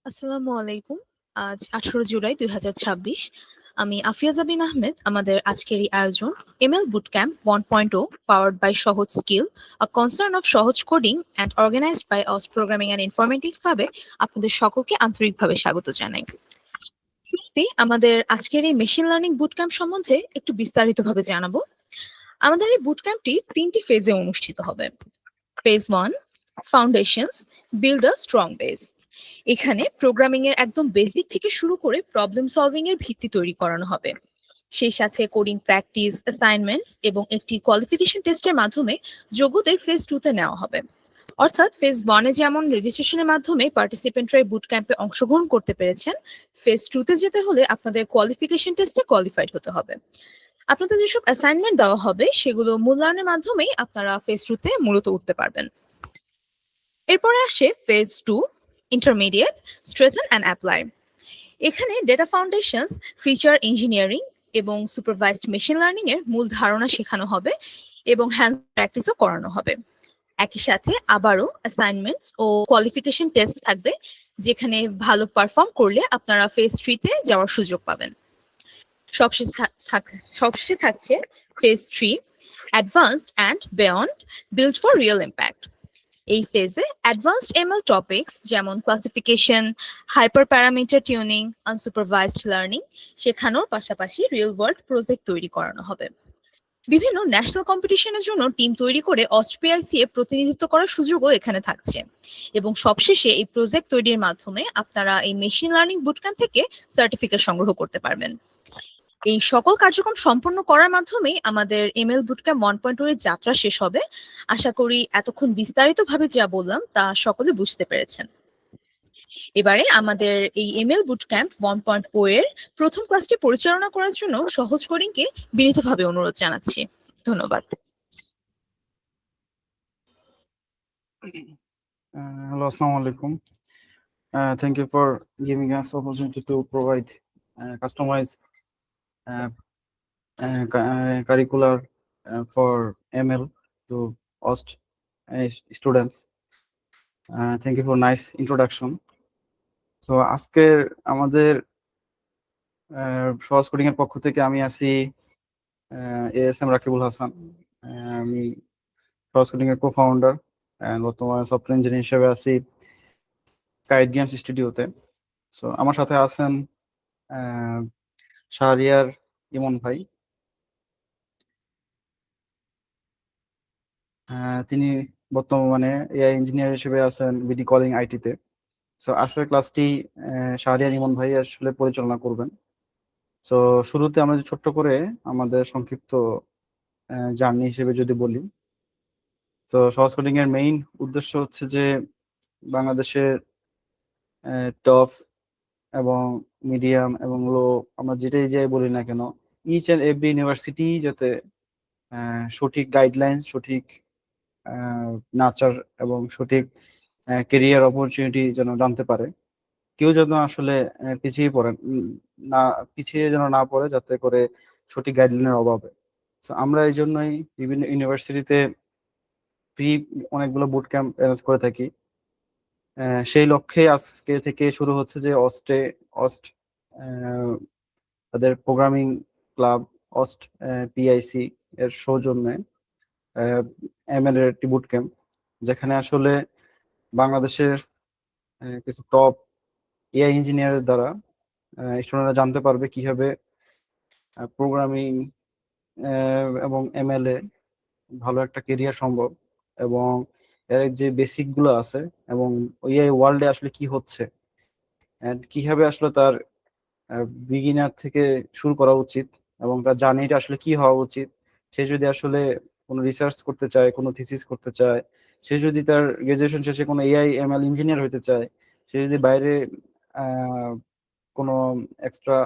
আসসালামু আলাইকুম। আজ 18 জুলাই 2026। আমি আফিয়া জাবিন আহমেদ। আমাদের আজকের এই আয়োজন এমএল বুটক্যাম্প 1.0 পাওয়ার্ড বাই সহজ স্কিল, আ কনসার্ন অফ সহজ কোডিং অ্যান্ড অর্গানাইজড বাই অস প্রোগ্রামিং অ্যান্ড ইনফরমেটিক্স ক্লাবে আপনাদের সকলকে আন্তরিকভাবে স্বাগত জানাই। শুরুতেই আমাদের আজকের এই মেশিন লার্নিং বুটক্যাম্প সম্বন্ধে একটু বিস্তারিতভাবে জানাবো। আমাদের এই বুটক্যাম্পটি 3টি ফেজে অনুষ্ঠিত হবে। Phase 1 foundations, build a strong base. এখানে প্রোগ্রামিং এর একদম বেসিক থেকে শুরু করে প্রবলেম সলভিং এর ভিত্তি তৈরি করানো হবে। সেই সাথে কোডিং প্র্যাকটিস, অ্যাসাইনমেন্টস এবং একটি কোয়ালিফিকেশন টেস্টের মাধ্যমে যোগ্যদের ফেজ 2 তে নেওয়া হবে। অর্থাৎ ফেজ 1 এ যেমন রেজিস্ট্রেশনের মাধ্যমে পার্টিসিপেন্টরা বুট ক্যাম্পে অংশগ্রহণ করতে পেরেছেন, ফেজ 2 তে যেতে হলে আপনাদের কোয়ালিফিকেশন টেস্টে কোয়ালিফাইড হতে হবে। আপনাদের যেসব অ্যাসাইনমেন্ট দেওয়া হবে সেগুলো মূল্যায়নের মাধ্যমেই আপনারা ফেজ 2 তে মূলত উঠতে পারবেন। এরপরে আসে ফেজ 2 ইন্টারমিডিয়েট, স্ট্রেথেন অ্যান্ড অ্যাপ্লাই। এখানে ডেটা ফাউন্ডেশনস, ফিচার ইঞ্জিনিয়ারিং এবং সুপারভাইজড মেশিন লার্নিং এর মূল ধারণা শেখানো হবে এবং হ্যান্ডস প্র্যাকটিসও করানো হবে। একই সাথে আবারও অ্যাসাইনমেন্টস ও কোয়ালিফিকেশন টেস্ট থাকবে, যেখানে ভালো পারফর্ম করলে আপনারা ফেজ 3 তে যাওয়ার সুযোগ পাবেন। সবশেষে থাকছে phase 3 advanced and beyond, build for real impact. এই ফেজে অ্যাডভান্সড এমএল টপিকস যেমন classification, hyper parameter tuning, unsupervised learning শেখানোর পাশাপাশি রিয়েল ওয়ার্ল্ড প্রজেক্ট তৈরি করানো হবে। বিভিন্ন ন্যাশনাল কম্পিটিশনের জন্য টিম তৈরি করে অস্ট্রিয়াসি এ প্রতিনিধিত্ব করার সুযোগও এখানে থাকছে। এবং সবশেষে এই প্রজেক্ট তৈরির মাধ্যমে আপনারা এই মেশিন লার্নিং বুটক্যাম্প থেকে সার্টিফিকেট সংগ্রহ করতে পারবেন। এই সকল কার্যক্রম সম্পন্ন করার মাধ্যমেই আমাদের এমএল বুটক্যাম্প 1.0 এর যাত্রা শেষ হবে। আশা করি এতক্ষণ বিস্তারিতভাবে যা বললাম তা সকলে বুঝতে পেরেছেন। এবারে আমাদের এই এমএল বুটক্যাম্প 1.0 এর প্রথম ক্লাসটি পরিচালনা করার জন্য সহজ কোডিংকে বিনীতভাবে অনুরোধ জানাচ্ছি। ধন্যবাদ। Hello, Assalamu alaikum. Thank you for giving us opportunity to provide customized curricular for ML to OST students. Thank you for nice introduction. So আজকের আমাদের সহজ কোডিং এর পক্ষ থেকে আমি আছি এএসএম রাকিবুল হাসান। আমি সহজ কোডিং এর কো-ফাউন্ডার এন্ড বর্তমানে সফটওয়্যার ইঞ্জিনিয়ার হিসেবে আছি কাইট গেমস স্টুডিওতে। সো আমার সাথে আছেন শাহরিয়ার ইমন ভাই। তিনি বর্তমানে এআই ইঞ্জিনিয়ার হিসেবে আছেন বিডি কলিং আইটিতে। সো আজকের ক্লাসটি শাহরিয়ার ইমন ভাই আসলে পরিচালনা করবেন। সো শুরুতে আমরা ছোট্ট করে আমাদের সংক্ষিপ্ত জার্নি হিসেবে যদি বলি, তো সহজ কোডিং এর মেইন উদ্দেশ্য হচ্ছে যে বাংলাদেশের টপ এবং মিডিয়াম এবং লো আমরা যেটাই যাই বলি না কেন, ইচ অ্যান্ড এভরি ইউনিভার্সিটি যাতে সঠিক গাইডলাইন, সঠিক নাচার এবং সঠিক কেরিয়ার অপরচুনিটি যেন জানতে পারে, কেউ যেন আসলে পিছিয়ে পড়ে না, পিছিয়ে যেন না পড়ে, যাতে করে সঠিক গাইডলাইনের অভাবে। তো আমরা এই জন্যই বিভিন্ন ইউনিভার্সিটিতে ফ্রি অনেকগুলো বুট ক্যাম্প অ্যারেঞ্জ করে থাকি। সেই লক্ষ্যে আজকে থেকে শুরু হচ্ছে যে অস্ট তাদের প্রোগ্রামিং ক্লাব অস্ট পিআইসি এর সৌজন্যে এমএল এর একটি বুট ক্যাম্প, যেখানে আসলে বাংলাদেশের কিছু টপ এআই ইঞ্জিনিয়ারের দ্বারা স্টুডেন্টরা জানতে পারবে কিভাবে প্রোগ্রামিং এবং এমএল এ ভালো একটা কেরিয়ার সম্ভব, এবং এর যে বেসিক গুলো আছে এবং এআই ওয়ার্ল্ডে আসলে কি হচ্ছে এন্ড কিভাবে আসলে তার বিগিনার থেকে শুরু করা উচিত এবং তার জার্নিটা আসলে কি হওয়া উচিত। সে যদি আসলে কোনো রিসার্চ করতে চায়, কোনো থিসিস করতে চায়, সে যদি তার গ্রাজুয়েশন শেষে কোনো এআই এমএল ইঞ্জিনিয়ার হতে চায়, সে যদি বাইরে কোনো এক্সট্রা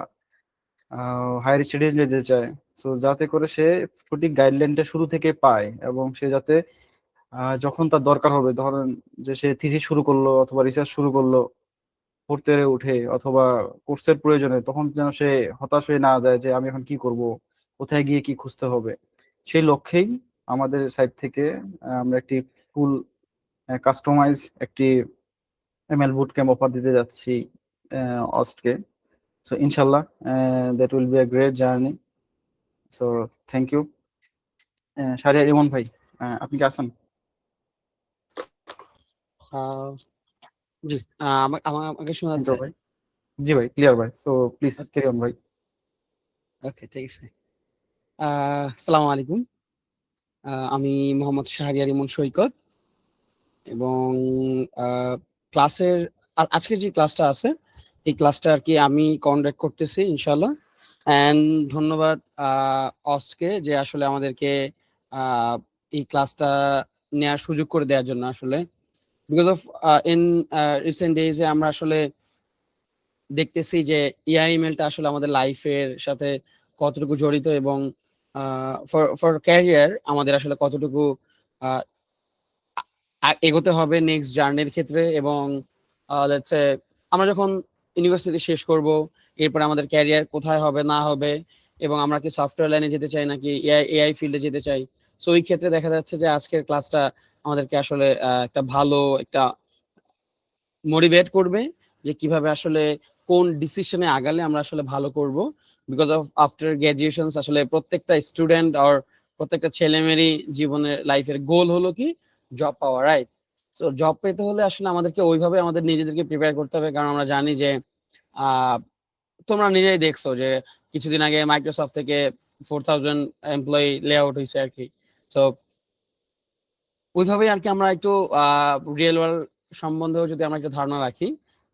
হায়ার স্টাডিজ নিতে চায়, সো যাতে করে সে সঠিক গাইডলাইনটা শুরু থেকে পায় এবং সে যাতে যখন তার দরকার হবে, ধরেন যে সে থিসিস শুরু করলো অথবা রিসার্চ শুরু করলো, পড়তে উঠে অথবা কোর্সের প্রয়োজনে, তখন যেন সে হতাশ হয়ে না যায় যে আমি এখন কি করব, কোথায় গিয়ে কি খুঁজতে হবে। সেই লক্ষ্যেই আমাদের সাইড থেকে আমরা একটি ফুল কাস্টমাইজ একটি এমএল বুট ক্যাম্প অফার দিতে যাচ্ছি অস্টকে। সো ইনশাল্লাহ that will be a great journey. So thank you. Shahriar Emon ভাই, আপনি কি আছেন? আহ, জি, আমাকে শোনা ইন্দ্র যাচ্ছে? ভাই? জি ভাই, ক্লিয়ার ভাই। সো প্লিজ ক্যারি অন ভাই। ওকে, ঠিক আছে। আসসালামু আলাইকুম। আমি মোহাম্মদ শাহরিয়ার ইমন সৈকত, এবং ক্লাসের আজকে যে ক্লাসটা আছে, এই ক্লাসটা আর কি আমি কন্ডাক্ট করতেছি ইনশাল্লাহ। অ্যান্ড ধন্যবাদ অস্টকে, যে আসলে আমাদেরকে আহ, এই ক্লাসটা নেওয়ার সুযোগ করে দেওয়ার জন্য। আসলে বিকজ অফ ইন রিসেন্ট ডেজে আমরা আসলে দেখতেছি যে এআই ইমেলটা আসলে আমাদের লাইফের সাথে কতটুকু জড়িত, এবং ফর ক্যারিয়ার আমাদের আসলে কতটুকু আহ, এগোতে হবে নেক্সট জার্নির ক্ষেত্রে। এবং লেটস সে আমরা যখন ইউনিভার্সিটি শেষ করব, এরপর আমাদের ক্যারিয়ার কোথায় হবে না হবে, এবং আমরা কি সফটওয়্যার লাইনে যেতে চাই নাকি এআই ফিল্ডে যেতে চাই। সো ওই ক্ষেত্রে দেখা যাচ্ছে যে আজকের ক্লাসটা আমাদেরকে আসলে একটা ভালো একটা মোটিভেট করবে, যে কিভাবে আসলে কোন ডিসিশনে আগালে আমরা আসলে ভালো করব। বিকজ অফ আফটার গ্রাজুয়েশন আসলে প্রত্যেকটা স্টুডেন্ট আর প্রত্যেকটা ছেলেমেয়েরই জীবনের লাইফের গোল হলো কি জব পাওয়া, রাইট? সো জব পেতে হলে আসলে আমাদেরকে ওইভাবে আমাদের নিজেদেরকে প্রিপেয়ার করতে হবে, কারণ আমরা জানি যে আহ তোমরা নিজেই দেখছো যে কিছুদিন আগে মাইক্রোসফট থেকে 4000 এমপ্লয়ি লে আউট হয়েছে আর কি। তো ওইভাবেই আর কি আমরা একটু রিয়েল ওয়ার্ল্ড সম্বন্ধেও যদি আমরা একটু ধারণা রাখি,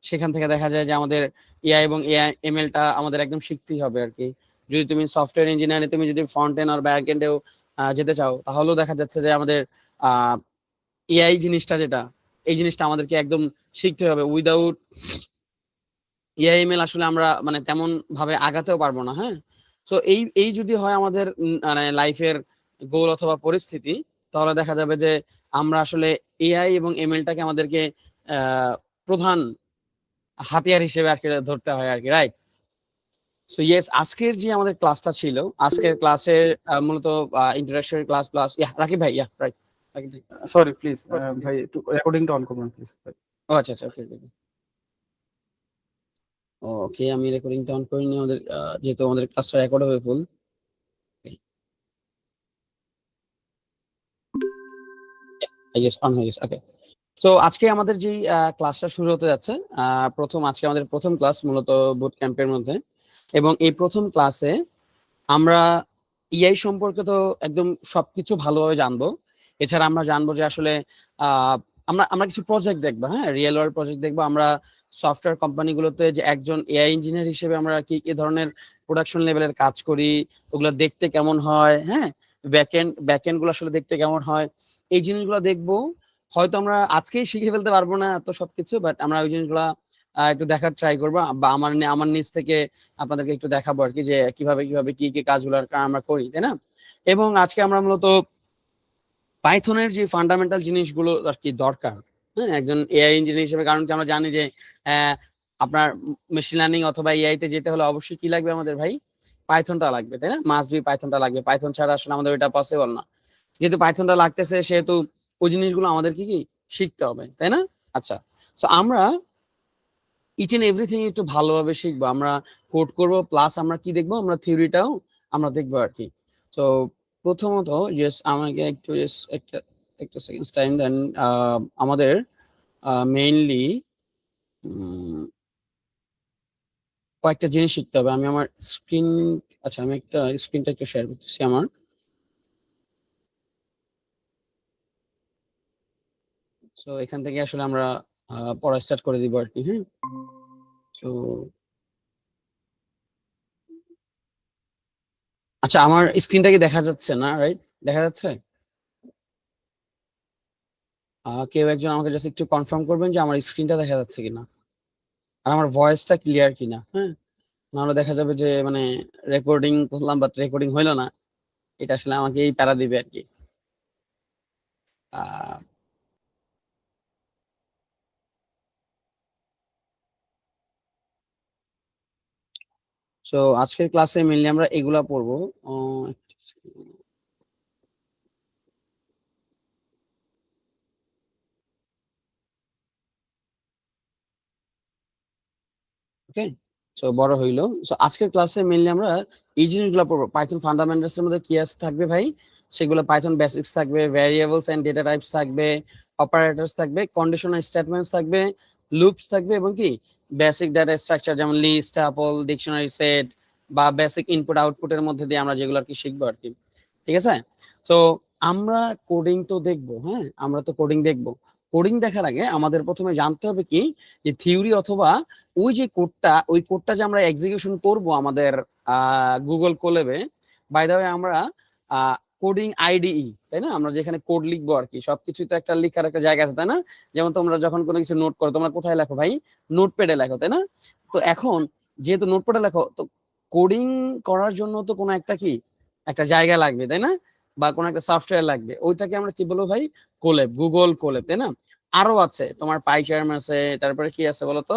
সেখান থেকে দেখা যায় যে আমাদের এআই এবং এআই এমএলটা আমাদের একদম শিখতেই হবে আর কি। যদি তুমি সফটওয়্যার ইঞ্জিনিয়ারিং তুমি যদি ফ্রন্ট এন্ড আর ব্যাক এন্ডেও যেতে চাও, তাহলেও দেখা যাচ্ছে যে আমাদের এআই জিনিসটা যেটা, এই জিনিসটা আমাদেরকে একদম শিখতে হবে। উইদাউট এআই এমএল আসলে আমরা মানে তেমন ভাবে আগাতেও পারবো না। হ্যাঁ, তো এই এই যদি হয় আমাদের মানে লাইফের গোল অথবা পরিস্থিতি, তাহলে দেখা যাবে যে আমরা আসলে এআই এবং এমএলটাকে আমাদেরকে আহ প্রধান হাতিয়ার হিসেবে আর কি ধরতে হয় আর কি, রাইট? সো ইয়েস, আজকের যে আমাদের ক্লাসটা ছিল, আজকের ক্লাসে মূলত ইন্টারাকশন ক্লাস প্লাস রাকিব ভাই, রাইট, রাকিব ভাই। সরি প্লিজ ভাই, একটু রেকর্ডিংটা অন করবেন প্লিজ ভাই। ও আচ্ছা আচ্ছা, ওকে ওকে ওকে, আমি রেকর্ডিংটা অন করিনি আমাদের, যেহেতু আমাদের ক্লাসটা রেকর্ড হবে ফুল। ইয়েস, অন হয়ে গেছে, ওকে। তো আজকে আমাদের যে ক্লাসটা শুরু হতে যাচ্ছে, আজকে আমাদের প্রথম ক্লাস মূলত বুট ক্যাম্পের মধ্যে। এবং এই প্রথম ক্লাসে আমরা ইআই সম্পর্কে তো একদম সবকিছু ভালোভাবে জানবো। এছাড়া আমরা জানবো যে আসলে আহ, আমরা আমরা কিছু প্রজেক্ট দেখবো, হ্যাঁ, রিয়েল ওয়ার্ল্ড প্রজেক্ট দেখবো। আমরা সফটওয়্যার কোম্পানিগুলোতে যে একজন এআই ইঞ্জিনিয়ার হিসেবে আমরা কি কি ধরনের প্রোডাকশন লেভেলের কাজ করি, ওগুলো দেখতে কেমন হয়, হ্যাঁ, ব্যাকএন্ড গুলো আসলে দেখতে কেমন হয়, এই জিনিসগুলো দেখবো। হয়তো আমরা আজকেই শিখে ফেলতে পারবো না এত সবকিছু, বাট আমরা ওই জিনিসগুলা একটু দেখার ট্রাই করবো, বা আমার নিজ থেকে আপনাদেরকে একটু দেখাবো আর কি, যে কিভাবে কিভাবে কি কি কাজগুলো আমরা করি, তাই না? এবং আজকে আমরা মূলত পাইথনের যে ফান্ডামেন্টাল জিনিসগুলো আর কি দরকার, হ্যাঁ, একজন এআই ইঞ্জিনিয়ার হিসেবে। কারণ কি আমরা জানি যে আপনার মেশিন লার্নিং অথবা এআই তে যেতে হলে অবশ্যই কি লাগবে আমাদের ভাই? পাইথনটা লাগবে, তাই না? মাস্ট বি পাইথনটা লাগবে। পাইথন ছাড়া আসলে আমাদের এটা পসিবল না। যেহেতু পাইথনটা লাগতেছে, সেহেতু ওই জিনিসগুলো আমাদের কি কি শিখতে হবে, তাই না? আচ্ছা, তো আমরা ইচ এন্ড এভরিথিং একটু ভালোভাবে শিখবো। আমরা কোড করব, প্লাস আমরা কি দেখবো, আমরা থিওরিটাও আমরা দেখবো আর কি। তো প্রথমত জাস্ট আমাকে একটু just একটা একটা সেকেন্ড টাইম দেন। আমাদের মেইনলি কয়েকটা জিনিস শিখতে হবে। আমি আমার স্ক্রিন, আচ্ছা আমি একটা স্ক্রিনটা একটু শেয়ার করতেছি আমার। তো এখান থেকে আসলে আমরা পড়া স্টার্ট করে দিব আর কি। হ্যাঁ, তো আচ্ছা, আমার স্ক্রিনটা কি দেখা যাচ্ছে না? রাইট, দেখা যাচ্ছে? কেউ একজন আমাকে জাস্ট একটু কনফার্ম করবেন যে আমার স্ক্রিনটা দেখা যাচ্ছে কিনা, আর আমার ভয়েসটা ক্লিয়ার কিনা। হ্যাঁ, নাহলে দেখা যাবে যে মানে রেকর্ডিং করলাম বাট রেকর্ডিং হইলো না, এটা আসলে আমাকে এই প্যারা দিবে আর কি। সো আজকের ক্লাসে মেনলি আমরা এগুলা পড়বো। ওকে, সো বড় হইলো। সো আজকের ক্লাসে মেইনলি আমরা এই জিনিসগুলো পড়বো। পাইথন ফান্ডামেন্টালস এর মধ্যে কি থাকবে ভাই, সেগুলো পাইথন বেসিক্স থাকবে, ভ্যারিয়েবলস এন্ড ডেটা টাইপস থাকবে, অপারেটরস থাকবে, কন্ডিশনাল স্টেটমেন্টস থাকবে, লুপস থাকবে, এবং কি বেসিক ডেটা স্ট্রাকচার যেমন লিস্ট, টাপল, ডিকশনারি সেট বা বেসিক ইনপুট আউটপুটের মধ্যে দিয়ে আমরা যেগুলো আর কি শিখবো আর কি। ঠিক আছে, সো আমরা কোডিং তো দেখবো, হ্যাঁ আমরা তো কোডিং দেখবো। কোডিং দেখার আগে আমাদের প্রথমে জানতে হবে কি, যে থিওরি অথবা ওই যে কোডটা, ওই কোডটা যে আমরা এক্সিকিউশন করব আমাদের গুগল কোলেবে, বাই দ্য ওয়ে আমরা কোডিং আইডিই, তাই না, আমরা যেখানে কোড লিখবো আর কি, সবকিছু তো একটা লিখার একটা জায়গা আছে, তাই না? যেমন তোমরা যখন কোনো কিছু নোট করো, তোমরা কোথায় লেখো ভাই? নোটপ্যাডে লেখো, তাই না? তো এখন যেহেতু নোটপ্যাডে লেখো, তো কোডিং করার জন্য তো কোনো একটা কি একটা জায়গা লাগবে, তাই না? বা কোনো একটা সফটওয়্যার লাগবে, ওইটাকে আমরা কি বলবো ভাই? কোলেব, গুগল কোলেব, তাই না? আরো আছে তোমার পাইচার্ম আছে, তারপরে কি আছে বলতো,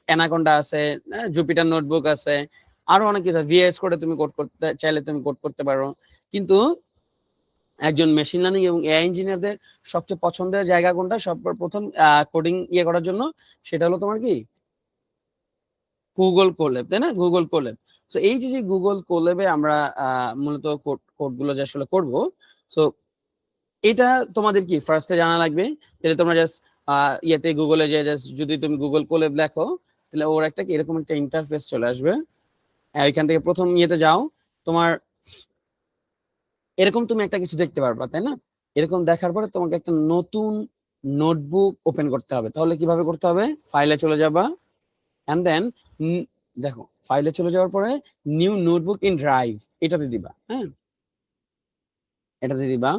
অ্যানাকোন্ডা আছে, জুপিটার নোটবুক আছে, আরো অনেক কিছু। ভিএস কোডে তুমি কোড করতে চাইলে তুমি কোড করতে পারো, কিন্তু একজন মেশিন লার্নিং এবং এআই ইঞ্জিনিয়ারদের সবচেয়ে পছন্দের জায়গা কোনটা সর্বপ্রথম কোডিং ইয়ে করার জন্য? সেটা হলো তোমার কি গুগল কোল্যাব, তাই না? Google collab. সো এই যে গুগল কোল্যাবে আমরা মূলত কোডগুলো যে আসলে করব, সো এটা তোমাদের কি ফার্স্টে জানা লাগবে। তাহলে তোমরা জাস্ট ইয়েতে গুগলে যে জাস্ট যদি তুমি গুগল কোল্যাব লেখো, তাহলে ওর একটা কি এরকম একটা ইন্টারফেস চলে আসবে। এখান থেকে প্রথম ইয়েতে যাও, তোমার এরকম তুমি একটা কিছু দেখতে পারবা, তাই না? এরকম দেখার পরে তোমাকে একটা নতুন নোটবুক ওপেন করতে হবে। তাহলে কিভাবে করতে হবে? ফাইলে চলে যাবা, এন্ড দেন দেখো ফাইলে চলে যাওয়ার পরে নিউ নোটবুক ইন ড্রাইভ এটাতে দিবা, হ্যাঁ এটাতে দিবা।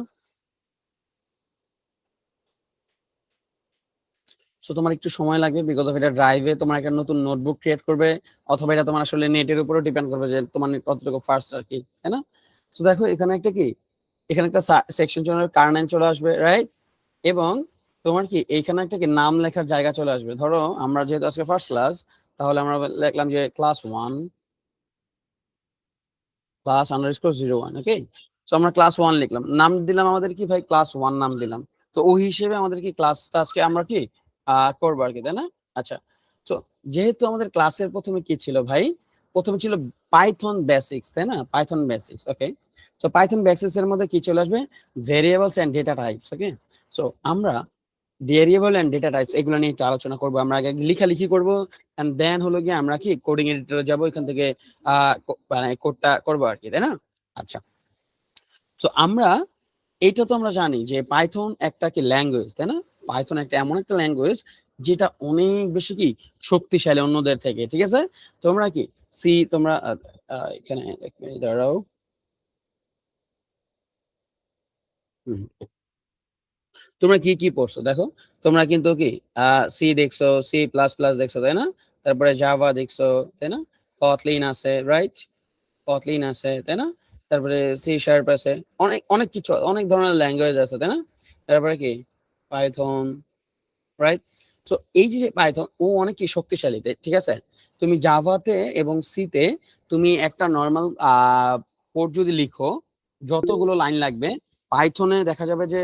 সো তোমার একটু সময় লাগবে, বিকজ অফ এটা ড্রাইভে তোমার একটা নতুন নোটবুক ক্রিয়েট করবে, অথবা এটা তোমার আসলে নেটের উপরও ডিপেন্ড করবে যে তোমার নেট কতটুকু ফাস্ট আর কি, তাই না? সো দেখো এখানে একটা কি, এখানে একটা সেকশন চলে আসবে, কার নাম চলে আসবে, রাইট? এবং তোমার কি এইখানে একটা কি নাম লেখার জায়গা চলে আসবে। ধরো আমরা যেহেতু আজকে ফার্স্ট ক্লাস, তাহলে আমরা লিখলাম যে class 1 _ 01, ওকে। সো আমরা class 1 লিখলাম, নাম দিলাম আমাদের কি ভাই? class 1 নাম দিলাম। তো ওই হিসেবে আমাদের কি ক্লাসটা আজকে আমরা কি করবো আর কি, তাই না? আচ্ছা, তো যেহেতু আমাদের ক্লাসের প্রথমে কি ছিল ভাই? প্রথমে ছিল পাইথন বেসিক্স, তাই না? Python basics, okay. তো পাইথন বেসিক্স এর মধ্যে কি চলে আসবে? Variables and data types, okay. So আমরা ভেরিয়েবল এন্ড ডেটা টাইপস এগুলো নিয়ে একটু আলোচনা করবো। আমরা আগে লেখালেখি করবো, এন্ড দেন হলো গিয়ে আমরা কি কোডিং এডিটরে যাবো, এখান থেকে মানে কোডটা করবো আর কি, তাই না? আচ্ছা, তো আমরা এইটা তো আমরা জানি যে পাইথন একটা কি ল্যাঙ্গুয়েজ, তাই না? পাইথন একটা এমন একটা ল্যাঙ্গুয়েজ যেটা অনেক বেশি কি শক্তিশালী অন্যদের থেকে, ঠিক আছে? তোমরা কি তোমরা এখানে এক মিনিট দাঁড়াও। হুম, তোমরা কি কি পড়ছো দেখো। তোমরা কিন্তু কি সি দেখছো, C++ দেখছো, তাই না? তারপরে জাভা দেখছো, তাই না? কটলিন আছে, রাইট? কটলিন আছে, তাই না? তারপরে C# আছে, অনেক অনেক কিছু, অনেক ধরনের ল্যাঙ্গুয়েজ আছে, তাই না? তারপরে কি পাইথন, রাইট? সো এই যে পাইথন ও অনেক কি শক্তিশালী, ঠিক আছে? তুমি জাভাতে এবং সিতে তুমি একটা নর্মাল কোড যদি লিখো, যতগুলো লাইন লাগবে, পাইথনে দেখা যাবে যে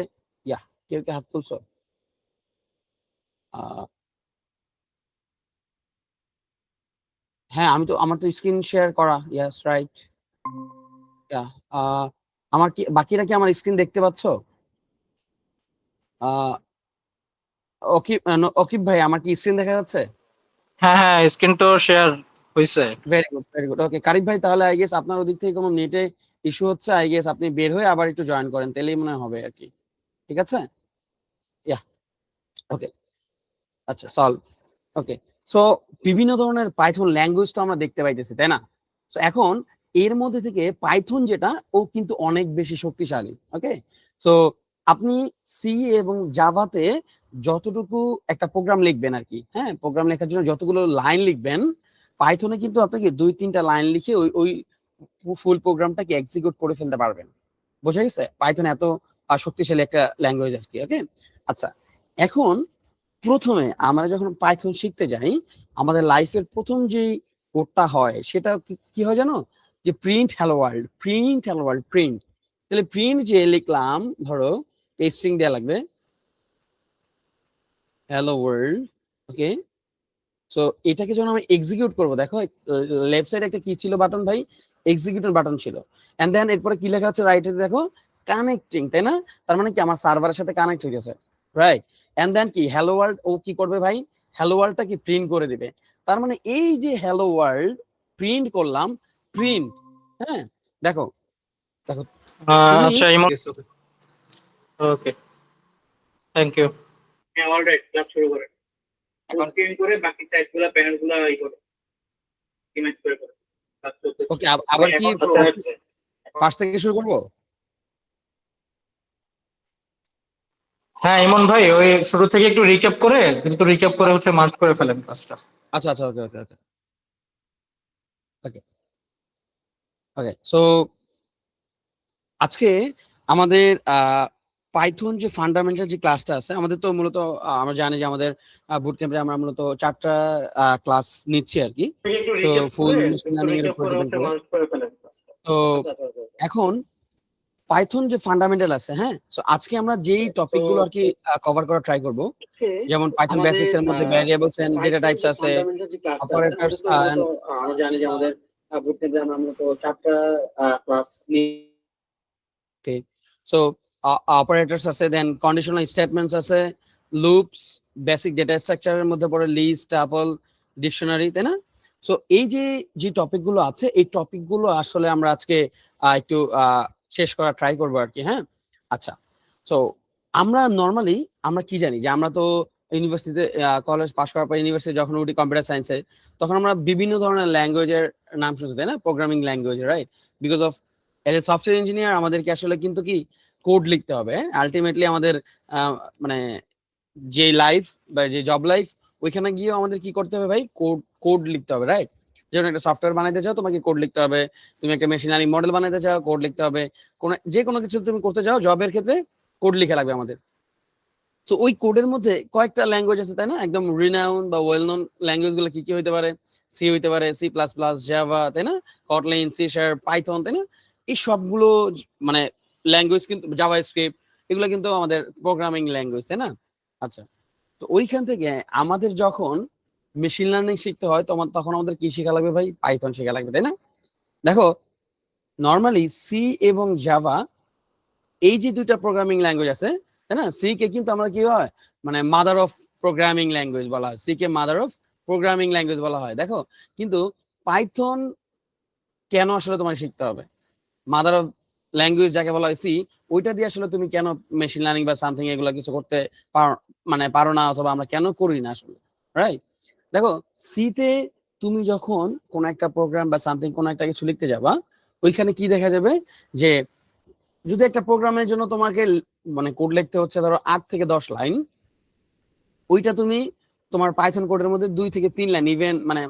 কেউ কি হাত তুলছো? আহ, হ্যাঁ, আমার তো স্ক্রিন শেয়ার করা, ইয়াস রাইট। আমার কি বাকিরা কি আমার স্ক্রিন দেখতে পাচ্ছো? আহ, অকিব ভাই, আমার কি স্ক্রিন দেখা যাচ্ছে? হ্যাঁ হ্যাঁ, স্ক্রিন তো শেয়ার হয়েছে। ভেরি গুড, ভেরি গুড, ওকে। কারিম ভাই, তাহলে আই গেস আপনার ওদিক থেকে কোনো নেটে ইস্যু হচ্ছে, আই গেস আপনি বের হয়ে আবার একটু জয়েন করেন, তাহলেই মনে হয় হবে আর কি। ঠিক আছে, ইয়া, ওকে, আচ্ছা, সলভ, ওকে। সো বিভিন্ন ধরনের পাইথন ল্যাঙ্গুয়েজ তো আমরা দেখতে পাইতেছি, তাই না? সো এখন এর মধ্যে থেকে পাইথন যেটা, ও কিন্তু অনেক বেশি শক্তিশালী, ওকে। সো আপনি সি এবং জাভাতে যতটুকু একটা প্রোগ্রাম লিখবেন আর কি, হ্যাঁ, প্রোগ্রাম লেখার জন্য যতগুলো লাইন লিখবেন, পাইথনে কিন্তু আপনাকে 2-3টা লাইন লিখে ওই ওই ফুল প্রোগ্রামটাকে এক্সিকিউট করে ফেলতে পারবেন। বোঝা গেছে? পাইথন এত শক্তিশালী একটা ল্যাঙ্গুয়েজ আর কি, ওকে। আচ্ছা, এখন প্রথমে আমরা যখন পাইথন শিখতে যাই, আমাদের লাইফের প্রথম যে কোডটা হয় সেটা কি হয় জানো? যে print hello world, print hello world, print. তাহলে প্রিন্ট যে লিখলাম, ধরো এই স্ট্রিং দেয়া লাগবে হ্যালো ওয়ার্ল্ড, ওকে। সো এটাকে যখন আমরা এক্সিকিউট করবো, দেখো লেফট সাইডে একটা কি ছিল বাটন ভাই, এক্সিকিউটর বাটন ছিল, এন্ড দেন এরপরে কি লেখা আছে রাইটে দেখো কানেক্টিং, তাই না? তার মানে কি আমার সার্ভারের সাথে কানেক্ট হয়ে গেছে, রাইট? এন্ড দেন কি হ্যালো ওয়ার্ল্ড, ও কি করবে ভাই, হ্যালো ওয়ার্ল্ডটা কি প্রিন্ট করে দিবে। তার মানে এই যে হ্যালো ওয়ার্ল্ড প্রিন্ট করলাম, প্রিন্ট, হ্যাঁ দেখো দেখো তুমি আচ্ছা ইমন, ওকে, থ্যাংক ইউ। হ্যাঁ অলরাইট, ক্লাব শুরু করে এখন স্ক্রিন করে বাকি সাইডগুলো প্যানেলগুলো করো, ইমেজ করে করো। ক্লাব চলতেছে। ওকে, আবার কি এখন শুরু হচ্ছে। ফার্স্ট থেকে শুরু করবো? হ্যাঁ ইমন ভাই, ওই শুরু থেকে একটু রিক্যাপ করে, কিন্তু রিক্যাপ করে হচ্ছে মার্চ করে ফেলেন কাজটা। আচ্ছা আচ্ছা, ওকে ওকে ওকে ওকে ওকে। সো আজকে আমাদের পাইথন যে ফান্ডামেন্টাল যে ক্লাসটা আছে, আমাদের তো মূলত আমরা জানি যে আমাদের বুট ক্যাম্পে আমরা মূলত 4টা ক্লাস নিচ্ছি আর কি। একটু সো recap ফুল করে, মেশিন একটু লার্নিং এর recap উপর করে ডিপেন্ড হচ্ছে করে। মার্চ করে ফেলেন কাজটা। তো আচ্ছা, আচ্ছা, আচ্ছা। এখন পাইথন যে ফান্ডামেন্টাল আছে, হ্যাঁ, সো আজকে আমরা যেই টপিক গুলো আর কি কভার করা ট্রাই করব, যেমন পাইথন বেসিক্স এর মধ্যে ভ্যারিয়েবলস এন্ড ডেটা টাইপস আছে, অপারেটরস, আমরা জানি যে আমাদের বুট ক্যাম্পে আমরা মূলত 4টা ক্লাস নিই। সো অপারেটরস আছে, দেন কন্ডিশনাল স্টেটমেন্টস আছে, লুপস, বেসিক ডেটা স্ট্রাকচারের মধ্যে পড়ে লিস্ট, টাপল, ডিকশনারি, তাই না? সো এই যে যে টপিক গুলো আছে, এই টপিক গুলো আসলে আমরা আজকে একটু শেষ করা ট্রাই করবো আর কি, হ্যাঁ। আচ্ছা, সো আমরা নর্মালি আমরা কি জানি যে আমরা তো ইউনিভার্সিটিতে কলেজ পাশ করার পর ইউনিভার্সিটি যখন উঠি কম্পিউটার সায়েন্সে, তখন আমরা বিভিন্ন ধরনের ল্যাঙ্গুয়েজের নাম শুনছি, তাই না? Programming language, right? Because of as a software engineer আমাদেরকে আসলে কিন্তু কি কোড লিখতে হবে। আলটিমেটলি আমাদের মানে যে লাইফ বা যে জব লাইফ, ওইখানে গিয়েও আমাদের কি করতে হবে ভাই, কোড কোড লিখতে হবে, রাইট? যেমন একটা সফটওয়্যার বানাইতে চাও, তোমাকে কোড লিখতে হবে। তুমি একটা মেশিন লার্নিং মডেল বানাইতে চাও, কোড লিখতে হবে। যে কোনো কিছু তুমি করতে চাও জবের ক্ষেত্রে, কোড লিখে লাগবে আমাদের। তো ওই কোডের মধ্যে কয়েকটা ল্যাঙ্গুয়েজ আছে, তাই না? একদম রিনাউন বা ওয়েল নোন ল্যাঙ্গুয়েজ গুলো কি কি হইতে পারে? সি হইতে পারে, সি প্লাস প্লাস, জাভা, তাই না? কটলিন, সি শার্প, পাইথন, তাই না? এই সবগুলো মানে ল্যাঙ্গুয়েজ কিন্তু, জাভা স্ক্রিপ্ট, এগুলো কিন্তু আমাদের প্রোগ্রামিং ল্যাঙ্গুয়েজ, তাই না? আচ্ছা, তো ওইখান থেকে আমাদের যখন মেশিন লার্নিং শিখতে হয় তখন আমাদের কি শেখা লাগবে ভাই? পাইথন শেখা লাগবে, তাই না? দেখো নর্মালি সি এবং জাভা, এই যে দুইটা প্রোগ্রামিং ল্যাঙ্গুয়েজ আছে, তাই না? সি কে কিন্তু আমরা কি হয়, মানে মাদার অফ প্রোগ্রামিং ল্যাঙ্গুয়েজ বলা হয়, সি কে মাদার অফ প্রোগ্রামিং ল্যাঙ্গুয়েজ বলা হয়। দেখো কিন্তু পাইথন কেন আসলে তোমার শিখতে হবে? মাদার অফ ল্যাঙ্গুয়েজ যাকে বলা হয় সি, ওইটা দিয়ে আসলে তুমি কেন মেশিন লার্নিং বা সামথিং এগুলো কিছু করতে পারো না, অথবা আমরা কেন করি না আসলে, রাইট? দেখো সিতে তুমি যখন কোন একটা প্রোগ্রাম বা সামথিং কোন একটা কিছু লিখতে যাবা, ওইখানে কি দেখা যাবে যে যদি একটা প্রোগ্রামের জন্য তোমাকে মানে কোড লিখতে হচ্ছে ধরো 8 থেকে 10 লাইন, ওইটা তুমি তোমার পাইথন কোডের মধ্যে 2 থেকে 3 লাইন, ইভেন মানে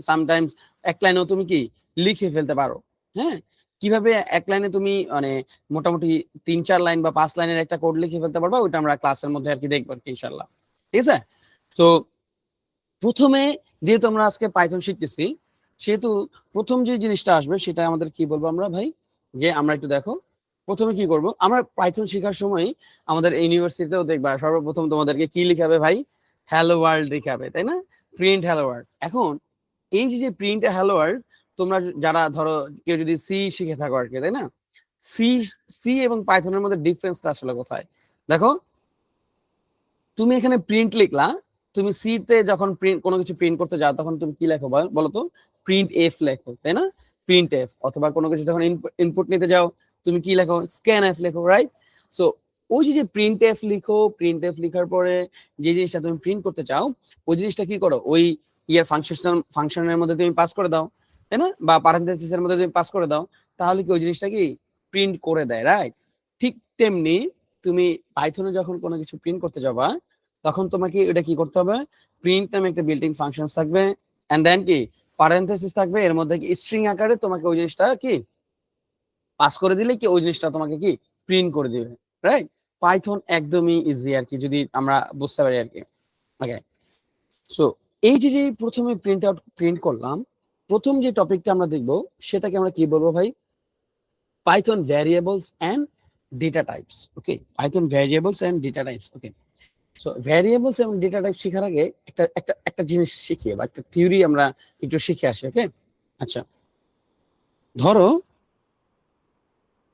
সামটাইমস এক লাইনেও তুমি কি লিখে ফেলতে পারো, হ্যাঁ। কিভাবে এক লাইনে তুমি মানে মোটামুটি 3-4 লাইন বা 5 লাইনের একটা কোড লিখে ফেলতে পারবা, ওইটা আমরা ক্লাসের মধ্যে আর কি দেখবো ইনশাআল্লাহ, ঠিক আছে? তো প্রথমে যেহেতু আমরা আজকে পাইথন শিখতেছি, সেহেতু প্রথম যে জিনিসটা আসবে সেটা আমাদের কি বলবো আমরা ভাই, যে আমরা একটু দেখো প্রথমে কি করব, আমরা পাইথন শেখার সময় আমাদের ইউনিভার্সিটিতেও দেখবা সর্বপ্রথম তোমাদেরকে কি লিখাবে ভাই, হ্যালো ওয়ার্ল্ড লিখাবে, তাই না? Print hello world. এখন এই যে প্রিন্ট হ্যালো ওয়ার্ল্ড, তোমরা যারা ধরো কেউ যদি সি শিখে থাকো আর কি, তাই না? সি সি এবং পাইথনের মধ্যে ডিফারেন্সটা আসলে কোথায়? দেখো তুমি এখানে প্রিন্ট লিখলা, তুমি সি তে যখন প্রিন্ট কোনো কিছু প্রিন্ট করতে যাও তখন তুমি কি লেখো বলো তো? প্রিন্ট এফ লেখো, তাই না? Print F. অথবা কোনো কিছু যখন ইনপুট নিতে যাও তুমি কি লেখো? স্ক্যান এফ লেখো, রাইট? সো ওই যে প্রিন্ট এফ লিখো, প্রিন্ট এফ লিখার পরে যে জিনিসটা তুমি প্রিন্ট করতে চাও, ওই জিনিসটা কি করো? ওই ইয়ার ফাংশনের মধ্যে তুমি পাস করে দাও, তাই না? বা প্যারেনথেসিসের মধ্যে তুমি পাস করে দাও, তাহলে কি ওই জিনিসটা কি প্রিন্ট করে দেয়, রাইট? ঠিক তেমনি তুমি পাইথনে যখন কোনো কিছু প্রিন্ট করতে যাবা, তখন তোমাকে এটা কি করতে হবে? প্রিন্ট নামে একটা বিল্ট ইন ফাংশন থাকবে, এন্ড দেন কি প্যারেনথেসিস থাকবে, এর মধ্যে কি স্ট্রিং আকারে তোমাকে ওই জিনিসটা কি পাস করে দিলে কি ওই জিনিসটা তোমাকে কি প্রিন্ট করে দিবে, রাইট? পাইথন একদমই ইজি আর কি, যদি আমরা বুঝতে পারি আর কি। ওকে, সো এই যে প্রথমে প্রিন্ট করলাম, প্রথম যে টপিকটা আমরা দেখবো সেটাকে আমরা কি বলবো ভাই? Python variables and data types. Okay, Python variables and data types. Okay, so variables এবং ডেটা টাইপ শেখার আগে একটা জিনিস শিখি বা একটা থিওরি আমরা একটু শিখে আসি। ওকে, আচ্ছা, ধরো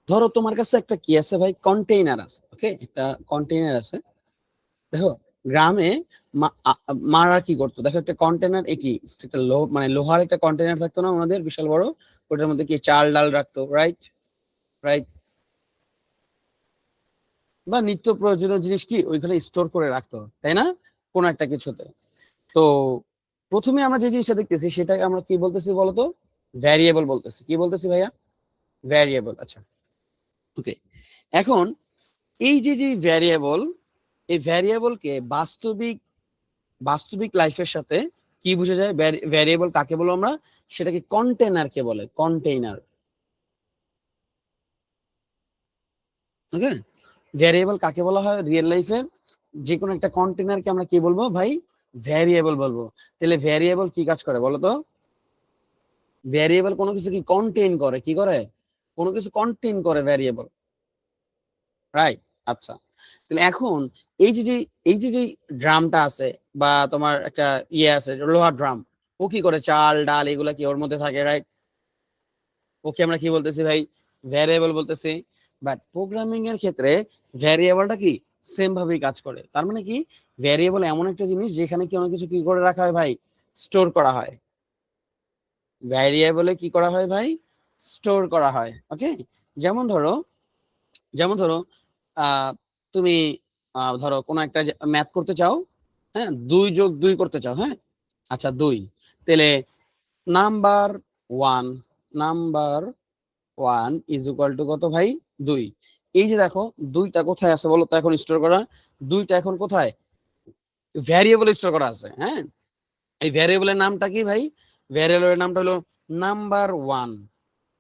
ধরো তোমার কাছে একটা কি আছে ভাই, কন্টেইনার আছে। ওকে, একটা কন্টেইনার আছে। দেখো গ্রামে মারা কি করতো, দেখো একটা কন্টেনার, একই একটা মানে লোহার একটা কন্টেনার থাকতো না ওনাদের, বিশাল বড়, ওটার মধ্যে কি চাল ডাল রাখতো, রাইট? রাইট, বা নিত্য প্রয়োজনীয় জিনিস কি ওইখানে স্টোর করে রাখতো, তাই না, কোন একটা কিছুতে। তো প্রথমে আমরা যে জিনিসটা দেখতেছি সেটাকে আমরা কি বলতেছি বলতো, ভ্যারিয়েবল বলতেছি। কি বলতেছি ভাইয়া? ভ্যারিয়েবল। আচ্ছা, ওকে, এখন এই যে যে ভ্যারিয়েবল, এই ভ্যারিয়েবলকে বাস্তবিক লাইফের সাথে কি বুঝা যায়? ভ্যারিয়েবল কাকে বলো আমরা? সেটাকে কন্টেইনারকে বলে, কন্টেইনার। ওকে, ভ্যারিয়েবল কাকে বলা হয় রিয়েল লাইফের? যে কোনো একটা কন্টেইনারকে আমরা কি বলবো ভাই? ভ্যারিয়েবল বলবো। তাহলে ভ্যারিয়েবল কি কাজ করে বলো তো? ভ্যারিয়েবল কোনো কিছু কি কন্টেইন করে, কি করে? কোনো কিছু কন্টেইন করে ভ্যারিয়েবল, রাইট? আচ্ছা, তাহলে এখন এই যে যে ড্রামটা আছে বা তোমার একটা ইয়ে আছে লোহার ড্রাম, ও কি করে? চাল ডাল এগুলা কি ওর মধ্যে থাকে, রাইট? ওকে আমরা কি বলতেছি ভাই? ভ্যারিয়েবল বলতেছি। বাট প্রোগ্রামিং এর ক্ষেত্রে ভ্যারিয়েবলটা কি সেম ভাবেই কাজ করে। তার মানে কি, ভ্যারিয়েবল এমন একটা জিনিস যেখানে কি অনেক কিছু কি করে রাখা হয় ভাই? স্টোর করা হয়। ভ্যারিয়েবলে কি করা হয় ভাই? স্টোর করা হয়। ওকে, যেমন ধরো যেমন ধরো তুমি ধরো কোনো একটা ম্যাথ করতে চাও, হ্যাঁ, 2+2 করতে চাও, হ্যাঁ, আচ্ছা 2, তাহলে number 1 number 1 is equal to কত ভাই? 2। এই যে দেখো 2টা কোথায় আছে বলো তো এখন স্টোর করা? 2টা এখন কোথায়? ভ্যারিয়েবল স্টোর করা আছে, হ্যাঁ। এই ভ্যারিয়েবলের নামটা কি ভাই? ভ্যারিয়েবলের নামটা হলো নাম্বার 1।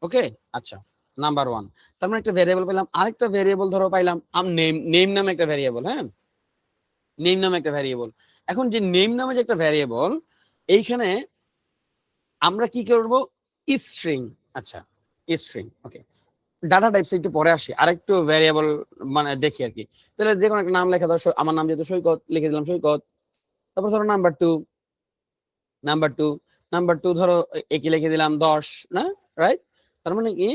ওকে, আচ্ছা, নাম্বার 1। তার মানে একটা ভ্যারিয়েবল পেলাম। আরেকটা ভ্যারিয়েবল ধরো পাইলাম নেম, নেম নামে একটা ভ্যারিয়েবল, হ্যাঁ, নেম নামে একটা ভ্যারিয়েবল। এখন যে নেম নামে যে একটা ভ্যারিয়েবল, এইখানে আমরা কি করব? স্ট্রিং। আচ্ছা, স্ট্রিং। ওকে, ডাটা টাইপস একটু পরে আসি, আরেকটু ভ্যারিয়েবল মানে দেখি আর কি। তাহলে যে কোনো একটা নাম লেখা দাও, আমার নাম যেহেতু সৈকত, লিখে দিলাম সৈকত। তারপর ধরো নাম্বার 2, নাম্বার 2, নাম্বার 2 ধরো একই লিখে দিলাম 10, না, রাইট? তার মানে কি,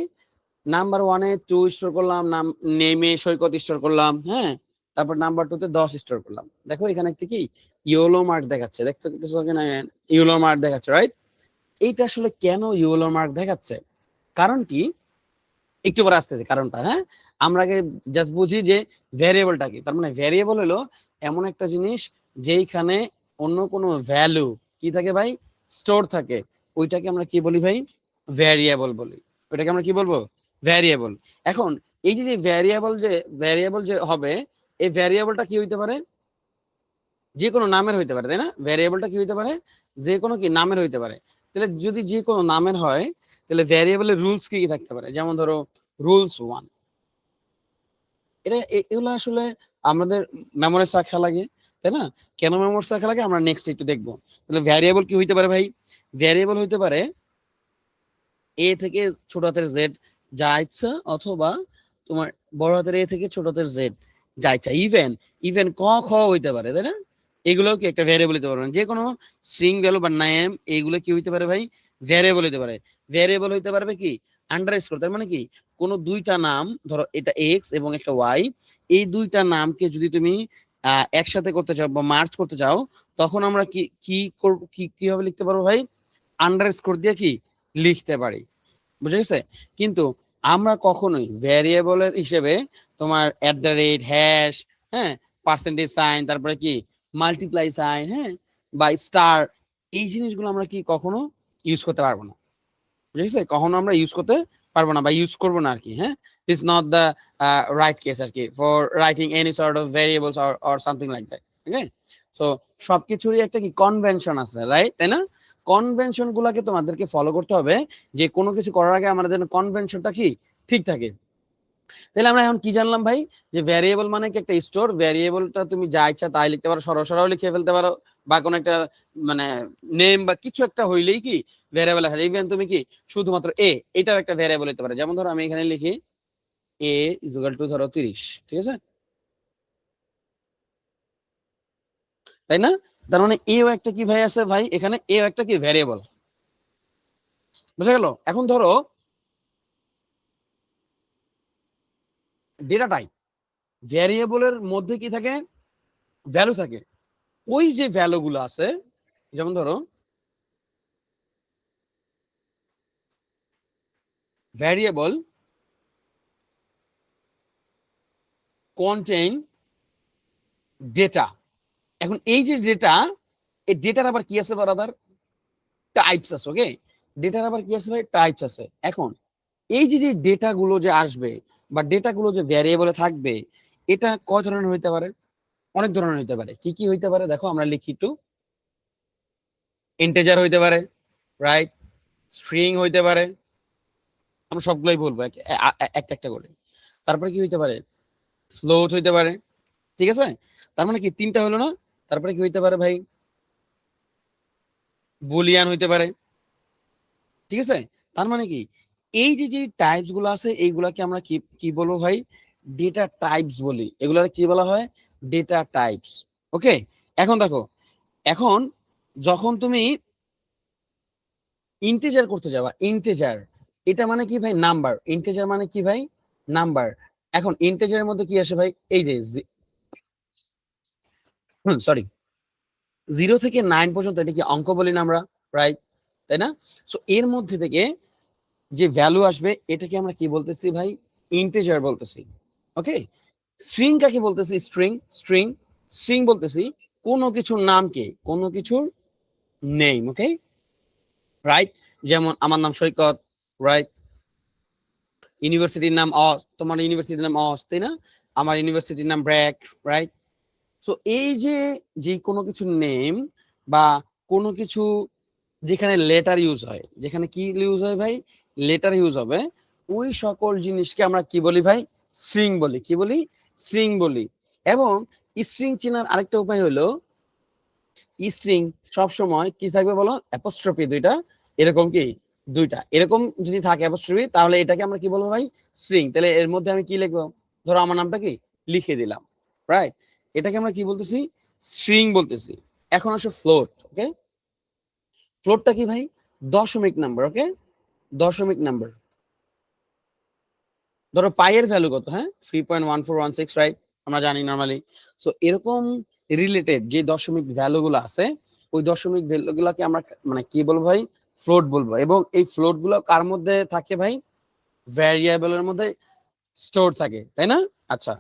নাম্বার 1-এ 2 স্টোর করলাম, নাম নেমে সৈকত স্টোর করলাম, হ্যাঁ, তারপর নাম্বার 2-তে 10 স্টোর করলাম। দেখো এখানে একটা কি ইয়েলো মার্ক দেখাচ্ছে, দেখছো কিনা? ইয়েলো মার্ক দেখাচ্ছে, রাইট? এইটা আসলে কেন ইয়েলো মার্ক দেখাচ্ছে, কারণ কি, একটু পরে আসতেছে কারণটা, হ্যাঁ। আমরা আগে জাস্ট বুঝি যে ভ্যারিয়েবলটা কি। তার মানে ভ্যারিয়েবল হলো এমন একটা জিনিস যেইখানে অন্য কোনো ভ্যালু কি থাকে ভাই? স্টোর থাকে। ওইটাকে আমরা কি বলি ভাই? ভ্যারিয়েবল বলি। ওইটাকে আমরা কি বলবো? ভ্যারিয়েবল। এখন এই যে ভ্যারিয়েবল যে হবে, এই ভ্যারিয়েবলটা কি হইতে পারে? যে কোনো নামের হইতে পারে, তাই না? ভ্যারিয়েবলটা কি হইতে পারে? যে কোনো কি নামের হইতে পারে। তাহলে যদি যে কোনো নামের হয়, তাহলে ভ্যারিয়েবলের রুলস কি কি থাকতে পারে? যেমন ধরো রুলস 1। এগুলো আসলে আমাদের মেমোরাইজ রাখা লাগে, তাই না? কেন মেমোরাইজ রাখা লাগে আমরা নেক্সট একটু দেখবো। তাহলে ভ্যারিয়েবল কি হইতে পারে ভাই? ভ্যারিয়েবল হইতে পারে এ থেকে ছোট হাতের জেড যা ইচ্ছা, অথবা তোমার বড় হাতের এ থেকে ছোট হাতের জেড যা ইচ্ছা, ইভেন ইভেন ক খ হইতে পারে, তাই না? এগুলোও কি একটা ভ্যারিয়েবল হইতে পারবে। যে কোনো স্ট্রিং ভ্যালু বা নেম এইগুলো কি হইতে পারে ভাই? ভ্যারিয়েবল হইতে পারে। ভ্যারিয়েবল হইতে পারবে কি আন্ডারস্কোর। তার মানে কি, কোনো দুইটা নাম, ধরো এটা এক্স এবং একটা ওয়াই, এই দুইটা নামকে যদি তুমি একসাথে করতে চাও বা মার্জ করতে চাও, তখন আমরা কি কি করব, কিভাবে লিখতে পারবো ভাই? আন্ডারস্কোর দিয়ে কি লিখতে পারি, বুঝে গেছে? কিন্তু আমরা কখনোই ভ্যারিয়েবলের হিসেবে তোমার @, হ্যাঁ, পার্সেন্টেজ সাইন, তারপরে কি মাল্টিপ্লাই সাইন, হ্যাঁ, বা স্টার, এই জিনিসগুলো আমরা কি কখনো ইউজ করতে পারবো না, বুঝে গেছে? কখনো আমরা ইউজ করতে পারবো না বা ইউজ করবো না আর কি, হ্যাঁ। It's not the right case আর কি for writing any sort of variables or something like that. Okay, so সবকিছুরই একটা কি কনভেনশন আছে, রাইট, তাই না? কনভেনশন গুলাকে তোমাদেরকে ফলো করতে হবে, যে কোনো কিছু করার আগে আমাদের জন্য কনভেনশনটা কি ঠিক থাকে। তাহলে আমরা এখন কি জানলাম ভাই? যে ভ্যারিয়েবল মানে কি একটা স্টোর। ভ্যারিয়েবলটা তুমি যা ইচ্ছা তাই লিখতে পারো, সরাসরি লিখে ফেলতে পারো, বা কোনো একটা মানে নেম বা কিছু একটা হইলেই কি ভ্যারিয়েবল লেখা যায়। ইভেন তুমি কি শুধুমাত্র এটাও একটা ভ্যারিয়েবল হতে পারে। যেমন ধরো আমি এখানে লিখি a = ধরো 30, ঠিক আছে? তাই না? তার মানে এও একটা কি ভাই আছে ভাই, এখানে এও একটা কি ভ্যারিয়েবল। বুঝা গেল? এখন ধরো ডেটা টাইপ, ভ্যারিয়েবলের মধ্যে কি থাকে, ভ্যালু থাকে। ওই যে ভ্যালু গুলো আছে, যেমন ধরো ভ্যারিয়েবল কন্টেইন ডেটা। এখন এই যে ডেটা, এই ডেটার আবার কি আছে বারাদার, টাইপস আছে। ওকে, ডেটার আবার কি আছে ভাই, টাইপস আছে। এখন এই যে যে ডেটা গুলো যে আসবে বা ডেটা গুলো যে ভ্যারিয়েবলে থাকবে, এটা কয় ধরনের হইতে পারে, অনেক ধরনের হইতে পারে। কি কি হইতে পারে দেখো, আমরা লিখি একটু। ইন্টিজার হইতে পারে, রাইট, স্ট্রিং হইতে পারে, আমরা সবগুলোই বলবো একটা একটা করে। তারপরে কি হইতে পারে, ফ্লোট হইতে পারে, ঠিক আছে। তার মানে কি তিনটা হলো না। তারপরে কি হইতে পারে ভাই, বুলিয়ান হইতে পারে, ঠিক আছে। তার মানে কি এই যে যে টাইপস গুলো আছে, এইগুলাকে আমরা কি কি বলবো ভাই, ডেটা টাইপস বলি। এগুলার কি বলা হয়, ডেটা টাইপস। ওকে, এখন দেখো, এখন যখন তুমি ইন্টিজার করতে যাবা, ইন্টিজার এটা মানে কি ভাই, নাম্বার। ইন্টিজার মানে কি ভাই, নাম্বার। এখন ইন্টিজারের মধ্যে কি আসে ভাই, এই যে সরি, 0 থেকে 9 পর্যন্ত, এটা কি অঙ্ক বলি না আমরা, রাইট, তাই না? সো এর মধ্যে থেকে যে ভ্যালু আসবে, এটাকে আমরা কি বলতেছি ভাই, ইন্টিজার বলতেছি। ওকে, স্ট্রিং কাকে বলতেছি, স্ট্রিং। স্ট্রিং স্ট্রিং বলতেছি কোনো কিছুর নামকে, কোনো কিছুর নেম। ওকে, রাইট। যেমন আমার নাম সৈকত, রাইট, ইউনিভার্সিটির নাম তোমার ইউনিভার্সিটির নাম তাই না? আমার ইউনিভার্সিটির নাম ব্র্যাক, রাইট। সো এই যে যে কোনো কিছু নেম বা কোনো কিছু যেখানে লেটার ইউজ হয়, যেখানে কি ইউজ হয় ভাই, লেটার ইউজ হবে, ওই সকল জিনিসকে আমরা কি বলি ভাই, স্ট্রিং বলি। কি বলি, স্ট্রিং বলি। এবং স্ট্রিং চেনার আরেকটা উপায় হলো, স্ট্রিং সব সময় কি থাকবে বলো, অ্যাপোস্ট্রফি দুইটা, এরকম কি দুইটা এরকম যদি থাকে অ্যাপোস্ট্রফি, তাহলে এটাকে আমরা কি বলবো ভাই, স্ট্রিং। তাহলে এর মধ্যে আমি কি লিখবো, ধরো আমার নামটা কি লিখে দিলাম, রাইট, এটাকে আমরা কি বলতেছি, স্ট্রিং বলতেছি। এখন আসো ফ্লোট। ওকে, ফ্লোটটা কি ভাই, দশমিক নাম্বার। ওকে, দশমিক নাম্বার। ধরো পাইয়ের ভ্যালু কত, হ্যাঁ 3.1416, রাইট, আমরা জানি নরমালি। সো এরকম রিলেটেড যে দশমিক ভ্যালু গুলো আছে, ওই দশমিক ভ্যালু গুলাকে আমরা মানে কি বলবো ভাই, ফ্লোট বলবো। এবং এই ফ্লোট গুলো কার মধ্যে থাকে ভাই, ভ্যারিয়েবলের মধ্যে স্টোর থাকে, তাই না? আচ্ছা,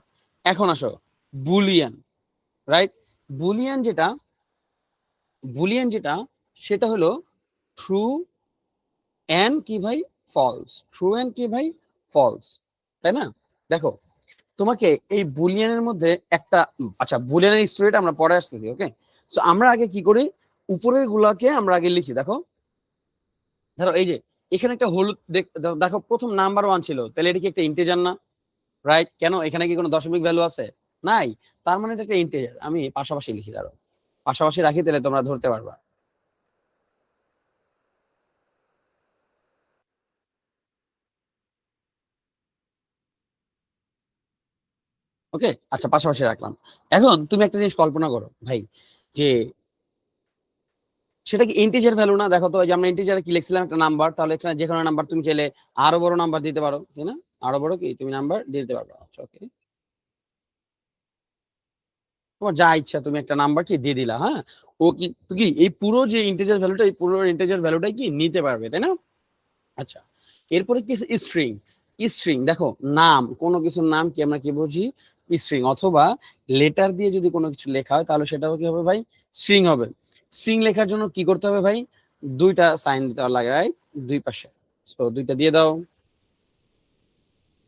এখন আসো বুলিয়ান, রাইট। বুলিয়ান যেটা, বুলিয়ান যেটা সেটা হলো ট্রু এন্ড কি ভাই, ফলস। ট্রু এন্ড কি ভাই, ফলস, তাই না? দেখো, তোমাকে এই বুলিয়ানের মধ্যে একটা, আচ্ছা বুলিয়ানের স্টোরিটা আমরা পরে আসতেছি। ওকে, সো আমরা আগে কি করি, উপরের গুলাকে আমরা আগে লিখি। দেখো, ধরো এই যে এখানে একটা হলুদ দেখো, প্রথম নাম্বার 1 ছিল, তাহলে এটা কি একটা ইন্টিজার না, রাইট? কেন, এখানে কি কোনো দশমিক ভ্যালু আছে, নাই, তার মানে এটা একটা ইন্টিজার। আমি পাশাপাশি লিখি, ধরো পাশাপাশি রাখি, তাহলে তোমরা ধরতে পারবা। ওকে, আচ্ছা পাশাপাশি রাখলাম। এখন তুমি একটা জিনিস কল্পনা করো ভাই, যে সেটা কি ইন্টিজার ভ্যালু না? দেখো তো, এই যে আমরা ইন্টিজারে কি লিখছিলাম, একটা নাম্বার, তাহলে এখানে যে কোনো নাম্বার তুমি চাইলে আরো বড় নাম্বার দিতে পারো, তাই না? আরো বড় কি তুমি নাম্বার দিতে পারবে। আচ্ছা ওকে, তোমার যা ইচ্ছা তুমি একটা নাম্বার কি দিয়ে দিলা, হ্যাঁ, ও কি কি এই পুরো যে ইন্টিজার ভ্যালুটা, এই পুরো ইন্টিজার ভ্যালুটাই কি নিতে পারবে, তাই না? আচ্ছা, এরপরে কি স্ট্রিং। স্ট্রিং দেখো, নাম, কোনো কিছুর নাম কি আমরা কি বুঝি, স্ট্রিং। অথবা লেটার দিয়ে যদি কোনো কিছু লেখা হয়, তাহলে সেটাও কি হবে ভাই, স্ট্রিং হবে। স্ট্রিং লেখার জন্য কি করতে হবে ভাই, দুইটা সাইন দিতে লাগে, রাইট, দুই পাশে। তো দুইটা দিয়ে দাও।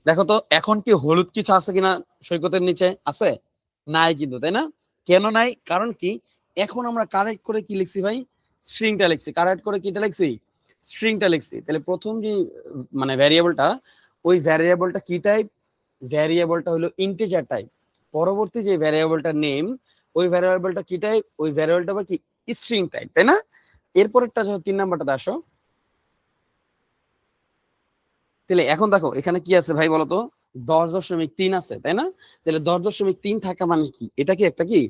দেখো তো এখন কি হলুদ কিছু আছে কিনা সৈকতের নিচে, আছে? নাই কিন্তু, তাই না? কেন নাই, কারণ কি, এখন আমরা কারেক্ট করে কি লিখছি ভাই, স্ট্রিংটা লিখছি। কারেক্ট করে কিটা লিখছি, স্ট্রিংটা লিখছি। তাহলে প্রথম যে মানে ভ্যারিয়েবলটা, ওই ভ্যারিয়েবলটা কি টাইপ, ভ্যারিয়েবলটা হলো ইন্টিজার টাইপ। পরবর্তী যে ভ্যারিয়েবলটার নেম, ওই ভ্যারিয়েবলটা কি টাইপ, ওই ভ্যারিয়েবলটা বা কি স্ট্রিং টাইপ, তাই না? এরপরেরটা যখন 3 নাম্বারটাতে আসো, তাহলে এখন দেখো এখানে কি আছে ভাই বলতো, 10.3 আছে, তাই না? তাহলে 10.3 থাকা মানে কি, এটা কি একটা কি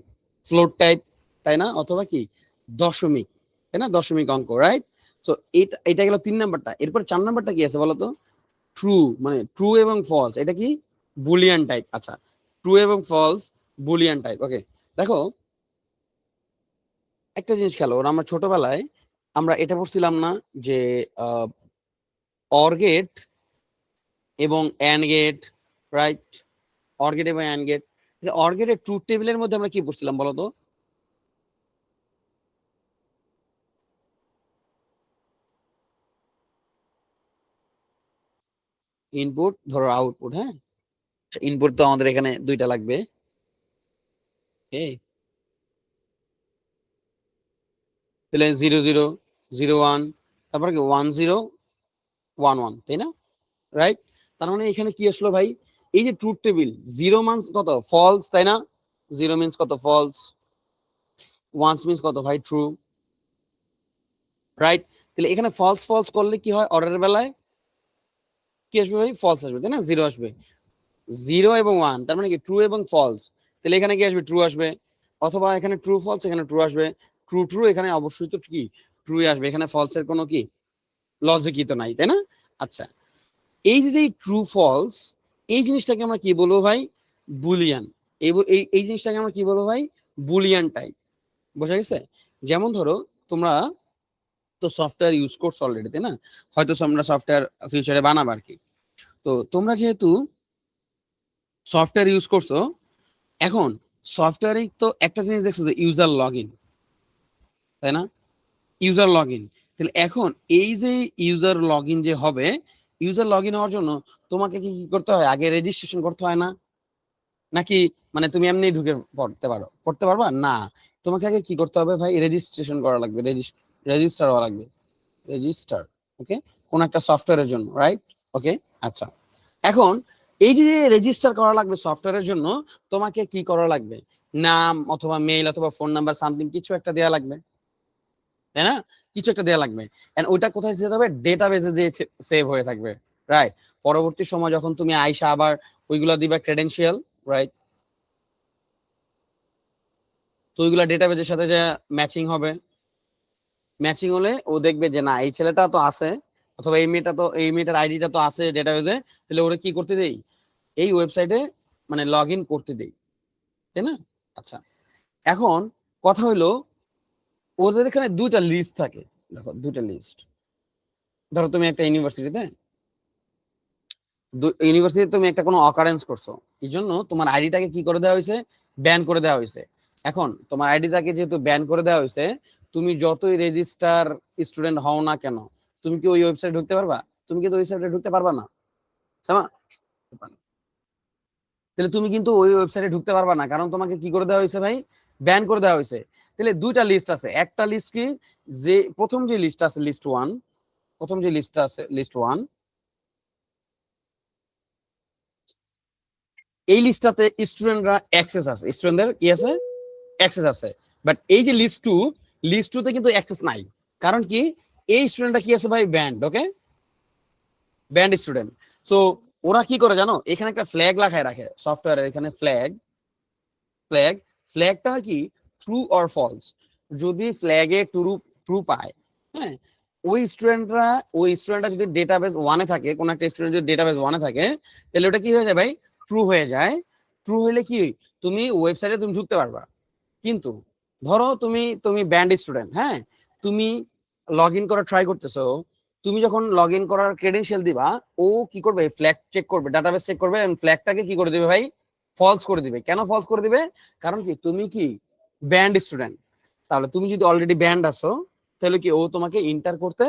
ফ্লোট টাইপ, তাই না, অথবা কি দশমিক, তাই না, দশমিক অঙ্ক, রাইট? তো এটা গেল 3 নাম্বারটা। এরপর 4 নাম্বারটা কি আছে বলতো? ট্রু, মানে ট্রু এবং ফলস, এটা কি বুলিয়ান টাইপ। আচ্ছা, ট্রু এবং ফলস বুলিয়ান টাইপ। ওকে, দেখো একটা জিনিস খেলো, আমরা ছোটবেলায় আমরা এটা পড়ছিলাম না যে অর গেট এবং and gate, right? Or gate এবং অ্যান্ড গেট। অর গেটের ট্রুথ টেবিলের মধ্যে আমরা কি পড়ছিলাম বলতো? ইনপুট ধরো আউটপুট, হ্যাঁ, ইনপুট তো আমাদের এখানে দুইটা লাগবে, তাহলে 0 0 0 1, তারপরে কি 1 0 1 1, তাই না, রাইট? তার মানে এখানে কি আসলো ভাই, এই যে ট্রুথ টেবিল, 0 মানস কত, ফলস, তাই না? 0 মিনস কত, ফলস। 1 মিনস কত ভাই, ট্রু, রাইট? তাহলে এখানে ফলস ফলস করলে কি হয়, অর্ডারের বেলায় কি আসবে ভাই, ফলস আসবে, তাই না, 0 আসবে। 0 এবং 1 তার মানে কি ট্রু এবং ফলস, তাহলে এখানে কি আসবে, ট্রু আসবে। অথবা এখানে ট্রু ফলস, এখানে ট্রু আসবে। ট্রু ট্রু এখানে অবশ্যই তো কি ট্রুই আসবে, এখানে ফলসের কোনো কি লজিকই তো নাই, তাই না? আচ্ছা, এই যে ট্রু ফলস, এই জিনিসটাকে আমরা কি বলবো ভাই, বুলিয়ান। এই জিনিসটাকে আমরা কি বলবো ভাই, বুলিয়ান টাইপ। বোঝা গেছে? যেমন ধরো তোমরা তো সফটওয়্যার ইউজ করছো অলরেডি, তাই না? হয়তো তোমরা সফটওয়্যার ফিউচারে বানাবে আর কি। তো তোমরা যেহেতু সফটওয়্যার ইউজ করছো, এখন সফটওয়্যারে তো একটা জিনিস দেখছো যে ইউজার লগ ইন, তাই না? ইউজার লগ ইন, তাহলে এখন এই যে ইউজার লগ ইন যে হবে, ইউজার লগ ইন হওয়ার জন্য তোমাকে কি করতে হয়, আগে রেজিস্ট্রেশন করতে হয় না? নাকি মানে তুমি এমনি ঢুকে পড়তে পারবা না? তোমাকে আগে কি করতে হবে ভাই, রেজিস্ট্রেশন করা লাগবে, রেজিস্টার হওয়া লাগবে, রেজিস্টার। ওকে, কোন একটা সফটওয়্যারের জন্য, রাইট? ওকে, আচ্ছা, এখন এই যে রেজিস্টার করা লাগবে সফটওয়্যারের জন্য, তোমাকে কি করা লাগবে, নাম অথবা মেইল অথবা ফোন নাম্বার সামথিং কিছু একটা দেওয়া লাগবে, তাই না? কিছু একটা দেওয়া লাগবে। এন্ড ওইটা কোথায় যেতে হবে, ডেটাবেসে যে সেভ হয়ে থাকবে, রাইট? পরবর্তী সময় যখন তুমি আইসা আবার ওইগুলা দিবা ক্রেডেনশিয়াল, রাইট? তো ওইগুলা ডেটাবেসের সাথে যে ম্যাচিং হবে, ম্যাচিং হলে ও দেখবে যে না এই ছেলেটা তো আছে, অথবা এই মেয়েটার আইডিটা তো আছে ডেটাবেসে, তাহলে ওরা কি করতে দেই, এই ওয়েবসাইটে মানে লগ ইন করতে দেই, তাই না? আচ্ছা, এখন কথা হলো ওদের এখানে দুইটা লিস্ট থাকে, দেখো দুইটা লিস্ট। ধরো তুমি একটা ইউনিভার্সিটিতে তুমি একটা কোনো অকারেন্স করছো, এই জন্য তোমার আইডিটাকে কি করে দেওয়া হয়েছে, ব্যান করে দেওয়া হয়েছে। এখন তোমার আইডিটাকে যেহেতু ব্যান করে দেওয়া হয়েছে, তুমি যতই রেজিস্টার স্টুডেন্ট হও না কেন, তুমি কি ওই ওয়েবসাইটে ঢুকতে পারবা? তুমি কিন্তু ওয়েবসাইটে ঢুকতে পারবা না, তাহলে তুমি কিন্তু ওই ওয়েবসাইটে ঢুকতে পারবা না, কারণ তোমাকে কি করে দেওয়া হয়েছে ভাই, ব্যান করে দেওয়া হয়েছে। তাহলে দুইটা লিস্ট আছে, একটা লিস্ট কি, যে প্রথম যে লিস্ট আছে লিস্ট 1, প্রথম যে লিস্টটা আছে লিস্ট 1, এই লিস্টটাতে স্টুডেন্টরা অ্যাক্সেস আছে, স্টুডেন্টদের কি আছে, অ্যাক্সেস আছে। বাট এই যে লিস্ট 2 তে কিন্তু অ্যাক্সেস নাই, কারণ কি, এই স্টুডেন্টটা কি আছে ভাই, ব্যান্ড। ওকে, ব্যান্ড স্টুডেন্ট। সো ওরা কি করে জানো, এখানে একটা ফ্ল্যাগ লাগায় রাখে সফটওয়্যারের, এখানে ফ্ল্যাগটা হয় কি, ট্রু অর ফলস। যদি ফ্ল্যাগে ট্রু পায়, হ্যাঁ, ওই স্টুডেন্টরা যদি ডেটাবেস 1 এ থাকে, কোন একটা স্টুডেন্ট যদি ডেটাবেস 1 এ থাকে, তাহলে ওটা কি হয়ে যায় ভাই, ট্রু হয়ে যায়। ট্রু হলে কি, তুমি ওয়েবসাইটে তুমি ঢুকতে পারবা। কিন্তু ধরো তুমি ব্যান্ড স্টুডেন্ট, হ্যাঁ, তুমি লগ ইন করার ট্রাই করতেছো, তুমি যখন লগ ইন করার ক্রেডেনশিয়াল দিবা, ও কি করবে, ফ্ল্যাগ চেক করবে, ডাটাবেস চেক করবে, ফ্ল্যাগটাকে কি করে দিবে ভাই, ফলস করে দিবে। কেন ফলস করে দিবে, কারণ কি তুমি কি ব্যান্ড স্টুডেন্ট, তাহলে তুমি যদি অলরেডি ব্যান্ড আছো, তাহলে কি ও তোমাকে ইন্টার করতে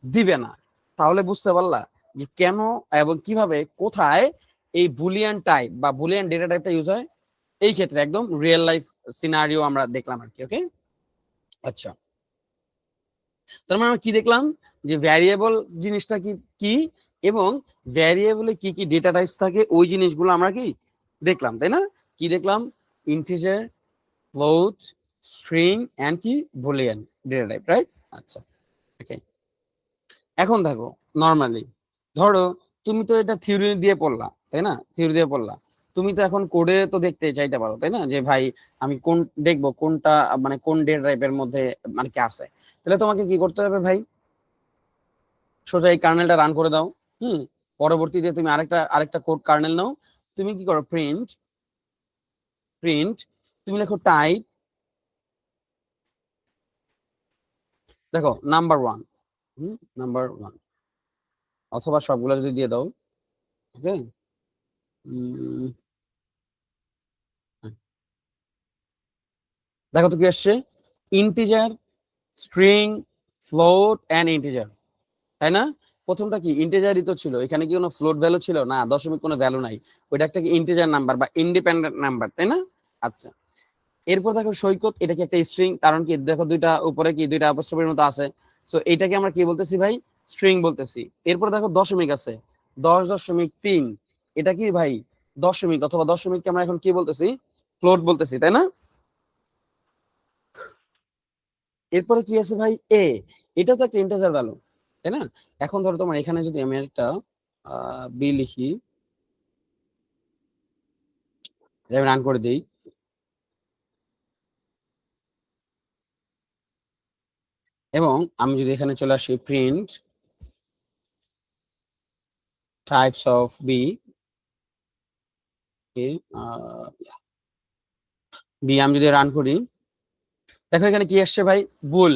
দিবে না। তাহলে বুঝতে পারলা যে কেন এবং কিভাবে কোথায় এই বুলিয়ান টাইপ বা বুলিয়ান ডেটা টাইপটা ইউজ হয়। এই ক্ষেত্রে একদম রিয়েল লাইফ সিনারিও আমরা দেখলাম আর কি। ওকে, আচ্ছা, তার মানে আমরা কি দেখলাম, যে ভ্যারিয়েবল জিনিসটা কি কি এবং ভ্যারিয়েবলে কি কি ডেটা টাইপস থাকে, ওই জিনিসগুলো আমরা কি দেখলাম, তাই না? কি দেখলাম, ইন্টিজার, ফ্লোট, স্ট্রিং এন্ড কি বুলিয়ান ডেটা টাইপ, রাইট? আচ্ছা, ওকে, এখন দেখো নরমালি ধরো তুমি তো এটা থিওরি দিয়ে পড়লা, তাই না? থিওরি দিয়ে পড়লা, তুমি তো এখন কোডে তো দেখতে চাইতে পারো, তাই না, যে ভাই আমি কোন দেখবো কোনটা মানে কোন ডেটা টাইপের মধ্যে মানে কি আছে। তাহলে তোমাকে কি করতে হবে ভাই, সোজা এই কার্নেলটা রান করে দাও। পরবর্তীতে তুমি আরেকটা কোড কার্নেল নাও, তুমি কি করো প্রিন্ট প্রিন্ট তুমি লেখো টাইপ, দেখো নাম্বার 1, নাম্বার 1, অথবা সবগুলো যদি দিয়ে দাও। ওকে, দেখো তো কি আসছে, integer, string, float and integer, তাই না? প্রথমটা কি ইন্টিজারই তো ছিল, এখানে কি কোনো ফ্লোট ভ্যালু ছিল না, দশমিক কোনো ভ্যালু নাই, ওইটা একটা ইন্টিজার নাম্বার বা ইন্ডিপেন্ডেন্ট নাম্বার, তাই না? আচ্ছা, এরপর দেখো সৈকত, এটা কি একটা স্ট্রিং, কারণ কি দেখো দুইটা উপরে কি দুইটা অ্যাপোস্ট্রফির মতো আছে, সো এটাকে আমরা কি বলতেছি ভাই, স্ট্রিং বলতেছি। এরপর দেখো দশমিক আছে 10.3, এটা কি ভাই দশমিক, অথবা দশমিককে আমরা এখন কি বলতেছি, ফ্লোট বলতেছি, তাই না? এরপরে কি আছে ভাই এ, এটা তো একটা ইন্টিজার ভ্যালু, তাই না? এখন ধরো তোমার এখানে যদি আমি একটা বি লিখি, আমি রান করে দিই, এবং আমি যদি এখানে চলে আসি print types of b, b আমি যদি রান করি, দেখো এখানে কি আসছে ভাই, বুল।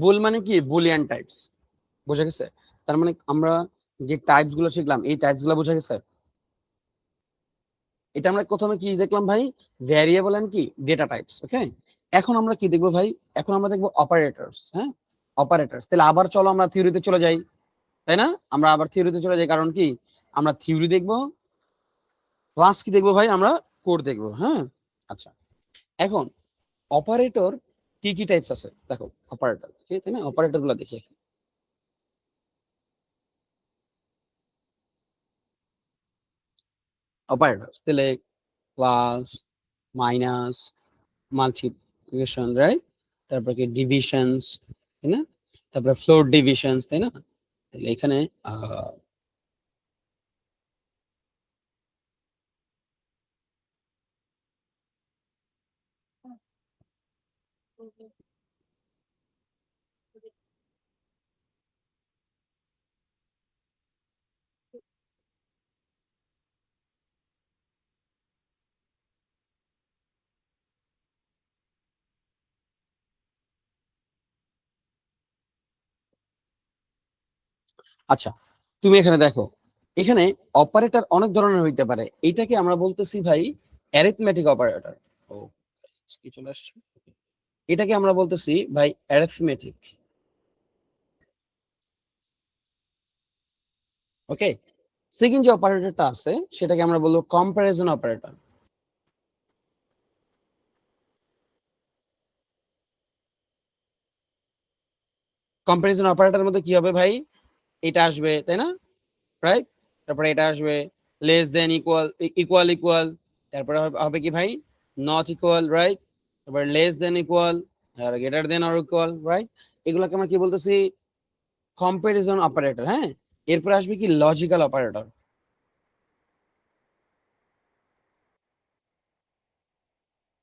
বুল মানে কি, বুলিয়ান টাইপস, বোঝা গেছে? তার মানে আমরা যে টাইপস গুলো শিখলাম, এই টাইপস গুলো বোঝা গেছে। এটা আমরা প্রথমে কি দেখলাম ভাই, ভ্যারিয়েবল এন্ড কি ডেটা টাইপস। ওকে, এখন আমরা কি দেখবো ভাই, এখন আমরা দেখবো অপারেটরস। হ্যাঁ, অপারেটরস। তাহলে আবার চলো আমরা থিওরিতে চলে যাই, তাই না? আমরা আবার থিওরিতে চলে যাই, কারণ কি আমরা থিওরি দেখবো প্লাস কি দেখবো ভাই, আমরা কোড দেখবো। হ্যাঁ, আচ্ছা, এখন অপারেটর কি কি টাইপস আছে দেখো, অপারেটর, তাই না? অপারেটর গুলো দেখি। অপারেটর তাহলে প্লাস, মাইনাস, মাল্টিপ্লিকেশন, রাইট? তারপর কি ডিভিশনস, তাই না? তারপরে ফ্লোর ডিভিশনস, তাই না? তাহলে এখানে আচ্ছা, তুমি এখানে দেখো, এখানে অপারেটর অনেক ধরনের হইতে পারে, এইটাকে আমরা বলতেছি ভাই অ্যারিথমেটিক অপারেটর। ও, কি চলে আসছে, এটাকে আমরা বলতেছি ভাই অ্যারিথমেটিক। ওকে, সেকেন্ড যে অপারেটরটা আছে সেটাকে আমরা বলবো কম্পারিজন অপারেটর। কম্পারিজন অপারেটরের মধ্যে কি হবে ভাই, এটা আসবে, তাই না? রাইট, তারপরে এটা আসবে less than, equal, equal equal, তারপরে হবে কি ভাই নট ইকুয়াল, রাইট? তারপরে লেস দেন ইকুয়াল, আর greater than or equal, right? এগুলোকে আমরা কি বলতেছি, কম্পারিজন অপারেটর। হ্যাঁ, এরপরে আসবে কি লজিক্যাল অপারেটর।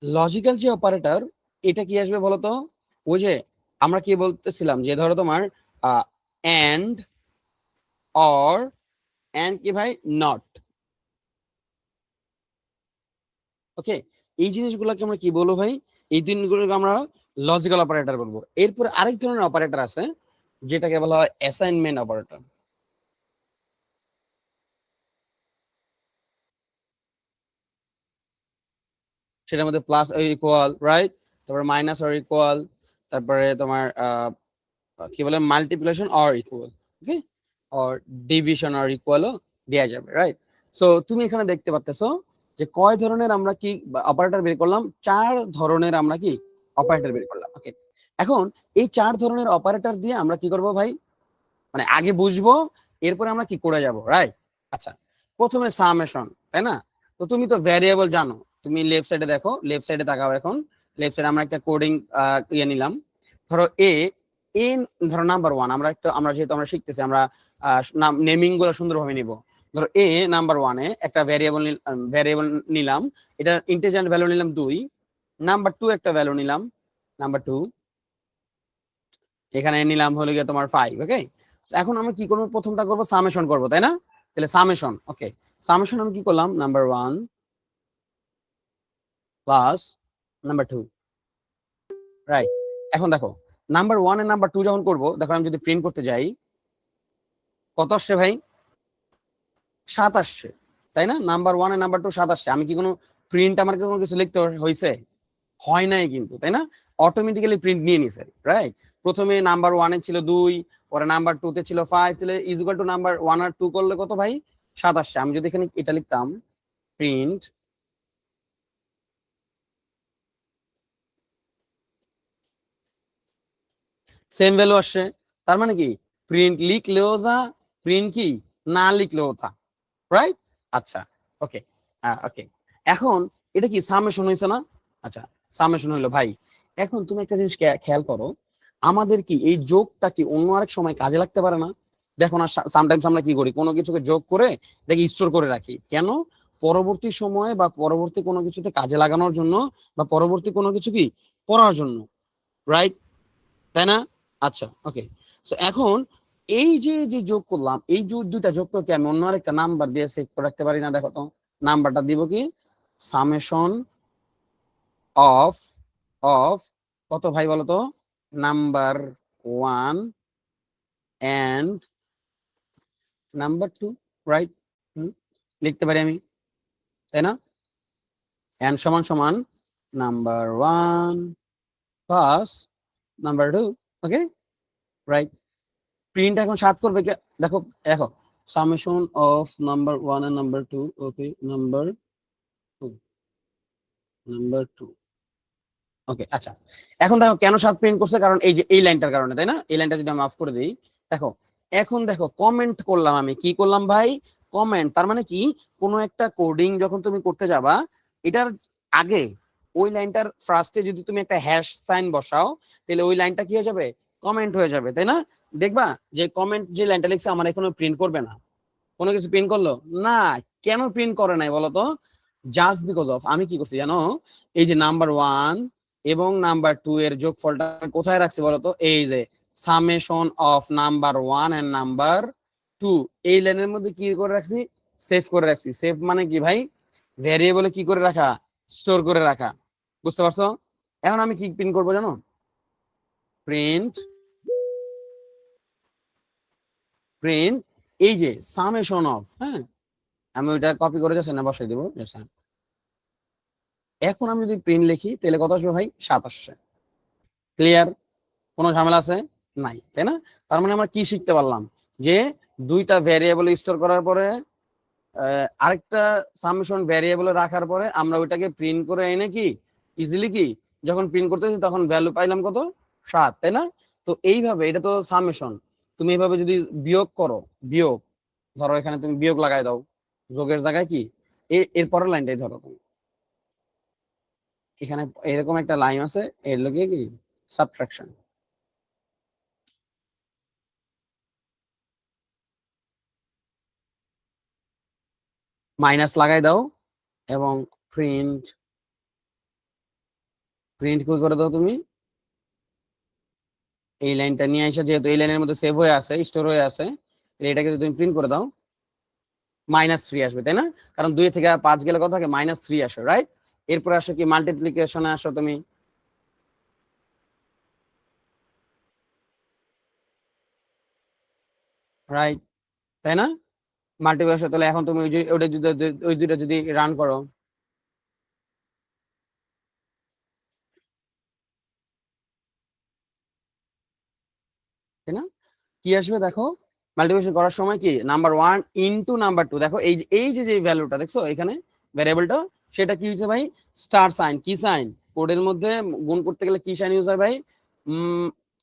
লজিক্যাল যে অপারেটর, এটা কি আসবে বলতো, ওই যে আমরা কি বলতেছিলাম, যে ধরো তোমার এন্ড, অর, এন্ড কি ভাই নট। ওকে, এই জিনিসগুলোকে আমরা কি বলবো ভাই, এই দিনগুলোকে আমরা লজিক্যাল অপারেটর বলবো। এরপর আরেক ধরনের অপারেটর আছে যেটাকে বলা হয় অ্যাসাইনমেন্ট অপারেটর। সেটার মধ্যে প্লাস ইকুয়াল, রাইট? তারপরে মাইনাস অর ইকুয়াল, তারপরে তোমার কি বলে multiplication or equal, okay, or division or ইকুয়ালও দেওয়া যাবে, রাইট? সো তুমি এখানে দেখতে পাচ্তেছো যে কয় ধরনের আমরা কি অপারেটর বের করলাম, 4 ধরনের আমরা কি অপারেটর বের করলাম। ওকে, এখন এই 4 ধরনের অপারেটর দিয়ে আমরা কি করব ভাই, মানে আগে বুঝবো, এরপরে আমরা কি করে যাব, রাইট? আচ্ছা, প্রথমে সামেশন, তাই না? তো তুমি তো ভ্যারিয়েবল জানো, তুমি লেফট সাইডে দেখো, লেফট সাইডে তাকাও, এখন লেফট সাইডে আমরা একটা কোডিং ইয়ে নিলাম। ধরো এ, ধরো নাম্বার 1, আমরা যেহেতু আমরা শিখতেছি, আমরা নেমিং গুলো সুন্দরভাবে নিব। ধরো এ নাম্বার 1 এ একটা ভ্যারিয়েবল নিলাম, এটা ইন্টিজার ভ্যালু নিলাম 2, নাম্বার 2 একটা ভ্যালু নিলাম নাম্বার 2, এখানে নিলাম হলো গিয়ে তোমার 5। ওকে, এখন আমি কি করব, প্রথমটা করব সামেশন করব, তাই না? তাহলে সামেশন, ওকে, সামেশন আমি কি করলাম, নাম্বার 1 প্লাস নাম্বার 2, রাইট। এখন দেখো নাম্বার 1 এর নাম্বার 2 যখন করব, দেখো আমি যদি প্রিন্ট করতে যাই কত আসছে ভাই, 7 আসছে, তাই না? নাম্বার 1 এর নাম্বার 2 7 আসছে। আমি কি কোনো প্রিন্ট, আমার কি কোনো কিছু লিখতে হয়েছে? হয় নাই কিন্তু, তাই না? অটোমেটিক্যালি প্রিন্ট নিয়ে নিছে, রাইট। প্রথমে নাম্বার 1 এ ছিল 2, পরে নাম্বার 2 তে ছিল 5, তাহলে ইজ ইকুয়াল টু নাম্বার 1 আর 2 করলে কত ভাই, 7 আসছে। আমি যদি এখানে এটা লিখতাম প্রিন্ট সেম ভ্যালু আসছে, তার মানে কি প্রিন্ট লিখলেও যা, প্রিন্ট কি না লিখলেও তা, রাইট। আচ্ছা, ওকে, ওকে, এখন এটা কি সামেশন হইছে না? আচ্ছা, সামেশন হইলো ভাই। এখন তুমি একটা জিনিস খেয়াল করো, আমাদের কি এই যোগটা কি অন্য আরেক সময় কাজে লাগতে পারে না? দেখো না, সামটাইমস আমরা কি করি, কোনো কিছুকে যোগ করে এটাকে স্টোর করে রাখি, কেন? পরবর্তী সময়ে বা পরবর্তী কোনো কিছুতে কাজে লাগানোর জন্য, বা পরবর্তী কোনো কিছু কি পড়ার জন্য, রাইট, তাই না? আচ্ছা, ওকে, সো এখন এই যে যে যোগ করলাম, এই দুইটা যোগ করতে আমি অন্য আরেকটা নাম্বার দিয়ে সেভ করে রাখতে পারি না? দেখো তো, নাম্বারটা দিব কি, সামেশন অফ অফ কত ভাই বলো তো, নাম্বার 1 এন্ড নাম্বার 2, রাইট। লিখতে পারি আমি, তাই না? এন্ড সমান সমান number 1 plus number 2, okay, right. Print এখন 7 করবে, দেখো দেখো, summation of number 1 and number 2, okay, number 2, okay. আচ্ছা, এখন দেখো কেন 7 প্রিন্ট করছে, কারণ এই যে এই লাইনটার কারণে, তাই না? এই লাইনটা যদি আমি অফ করে দিই, দেখো এখন দেখো কমেন্ট করলাম, আমি কি করলাম ভাই, কমেন্ট। তার মানে কি, কোনো একটা কোডিং যখন তুমি করতে যাবা, এটার আগে ওই লাইনটার ফার্স্টে যদি তুমি একটা হ্যাশ সাইন বসাও, তাহলে ওই লাইনটা কি হয়ে যাবে, কমেন্ট হয়ে যাবে, তাই না? দেখবা যে কমেন্ট যে লাইনটা লিখছে আমার এখনো প্রিন্ট করবে না, কোনো কিছু প্রিন্ট করলো না। কেন প্রিন্ট করে নাই বলতো? জাস্ট বিকজ অফ আমি কি করছি জানো, এই যে নাম্বার 1 এবং নাম্বার 2 এর যোগফলটা কোথায় রাখছি বলতো, এই যে summation of number 1 and number 2, এই লাইনের মধ্যে কি করে রাখছি, সেভ করে রাখছি। সেভ মানে কি ভাই, ভ্যারিয়েবলে কি করে রাখা, স্টোর করে রাখা, বুঝতে পারছো? এখন আমি কি প্রিন্ট করবো জানো, প্রিন্ট প্রিন্ট এই যে সামেশন অফ, হ্যাঁ, আমি ওইটা কপি করে যাচ্ছি না, বসাই দিব। এখন আমি যদি প্রিন্ট লিখি তাহলে কত আসবে ভাই, 7 আসছে। ক্লিয়ার? কোনো ঝামেলা আছে? নাই, তাই না? তার মানে আমরা কি শিখতে পারলাম, যে দুইটা ভ্যারিয়েবল স্টোর করার পরে আরেকটা সামেশন ভ্যারিয়েবলে রাখার পরে আমরা ওইটাকে প্রিন্ট করে এনে কি ইজিলি কি যখন প্রিন্ট করতেছি তখন ভ্যালু পাইলাম কত, 7, তাই না? তো এইভাবে, এটা তো সামেশন, তুমি এইভাবে যদি বিয়োগ করো, বিয়োগ, ধরো এখানে তুমি বিয়োগ লাগাই দাও, যোগের জায়গায় কি এর পরের লাইনটাই ধরো তুমি, এখানে এরকম একটা লাইন আছে, এর লগে কি সাবট্রাকশন, মাইনাস লাগাই দাও এবং প্রিন্ট প্রিন্ট কি করে দাও তুমি, এই লাইনটা নিয়ে আসা, যেহেতু এই লাইনের মধ্যে সেভ হয়ে আছে, স্টোর হয়ে আছে, এটাকে যদি তুমি প্রিন্ট করে দাও, -3 আসবে, তাই না? কারণ 2 থেকে 5 গেলে কত থাকে, -3 আসে, রাইট। এরপরে আসো কি মাল্টিপ্লিকেশনে আসো তুমি, রাইট, তাই না? মাল্টিপ্লিকেশন, তাহলে এখন তুমি ওই যে ওই দুইটা যদি রান করো, তাই না? কি আসবে দেখো, মাল্টিপ্লিকেশন করার সময় কি নাম্বার 1 ইনটু নাম্বার 2, দেখো এই যে ভ্যালুটা দেখছো এখানে ভ্যারিয়েবলটা, সেটা কি হয়েছে ভাই, স্টার সাইন। কি সাইন? কোডের মধ্যে গুণ করতে গেলে কি সাইন ইউজ হয় ভাই,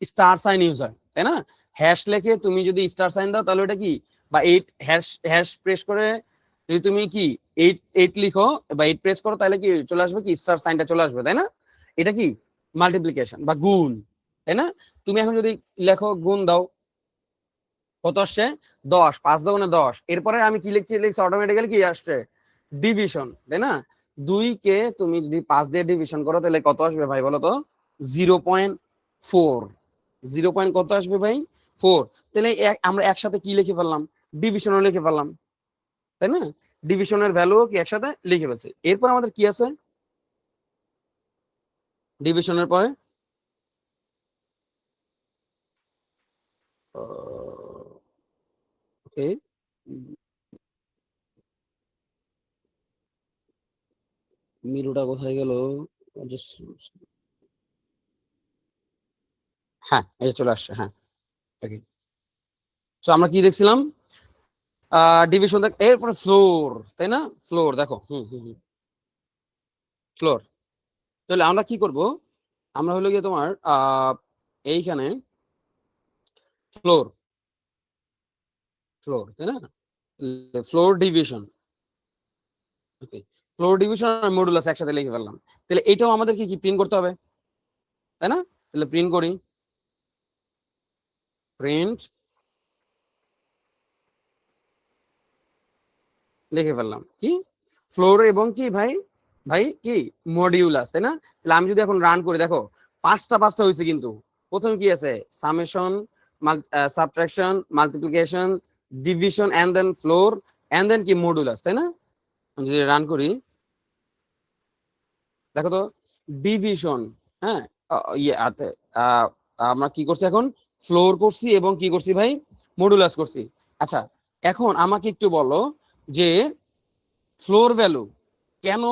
স্টার সাইন ইউজ হয়, তাই না? হ্যাশ লিখে তুমি যদি স্টার সাইন দাও তাহলে ওটা কি, বা 8 হ্যাশ প্রেস করে যদি তুমি কি 8 লিখো বা 8 প্রেস করো, তাহলে কি চলে আসবে, কি স্টার সাইনটা চলে আসবে, তাই না? এটা কি মাল্টিপ্লিকেশন বা গুণ, তাই না? তুমি এখন যদি লেখো গুণ দাও, কত আসছে 10, 5 দোকানে 10। এরপরে আমি কি লিখছি অটোমেটিক্যালি কি আসছে ডিভিশন, তাই না? 2 কে তুমি যদি 5 দিয়ে ডিভিশন করো তাহলে কত আসবে ভাই বলো তো? 0.4। 0 পয়েন্ট কত আসবে ভাই? 4। তাহলে আমরা একসাথে কি লিখে ফেললাম? ডিভিশনও লিখে ফেললাম, তাই না? ডিভিশনের ভ্যালু কি একসাথে লিখে ফেলছে। এরপর আমাদের কি আছে ডিভিশনের পরে? ওকে, মিরুটা কোথায় গেল? হ্যাঁ, এই চলে আসছে। হ্যাঁ, ওকে। তো আমরা কি দেখছিলাম? ডিভিশন দেখ, এরপরে ফ্লোর, তাই না? ফ্লোর দেখো, ফ্লোর। তাহলে আমরা কি করব? আমরা হলো গিয়ে তোমার এইখানে ফ্লোর, ফ্লোর, তাই না? ফ্লোর ডিভিশন, ওকে। ফ্লোর ডিভিশন আর মডুলাস একসাথে লিখে ফেললাম। তাহলে এটাও আমাদেরকে কি প্রিন্ট করতে হবে, তাই না? তাহলে প্রিন্ট করি, প্রিন্ট, লিখে ফেললাম কি ফ্লোর এবং কি ভাই, ভাই কি মডিউলাস, তাই না? তাহলে আমি যদি এখন রান করি, দেখো পাঁচটা হয়েছে, কিন্তু প্রথমে কি আছে? Summation, subtraction, multiplication, division and then floor and then কি মডুলাস, তাই না? আমি যদি রান করি দেখো তো ডিভিশন, হ্যাঁ, আমরা কি করছি এখন? ফ্লোর করছি এবং কি করছি ভাই? মডুলাস করছি। আচ্ছা, এখন আমাকে একটু বলো যে ফ্লোর ভ্যালু কেন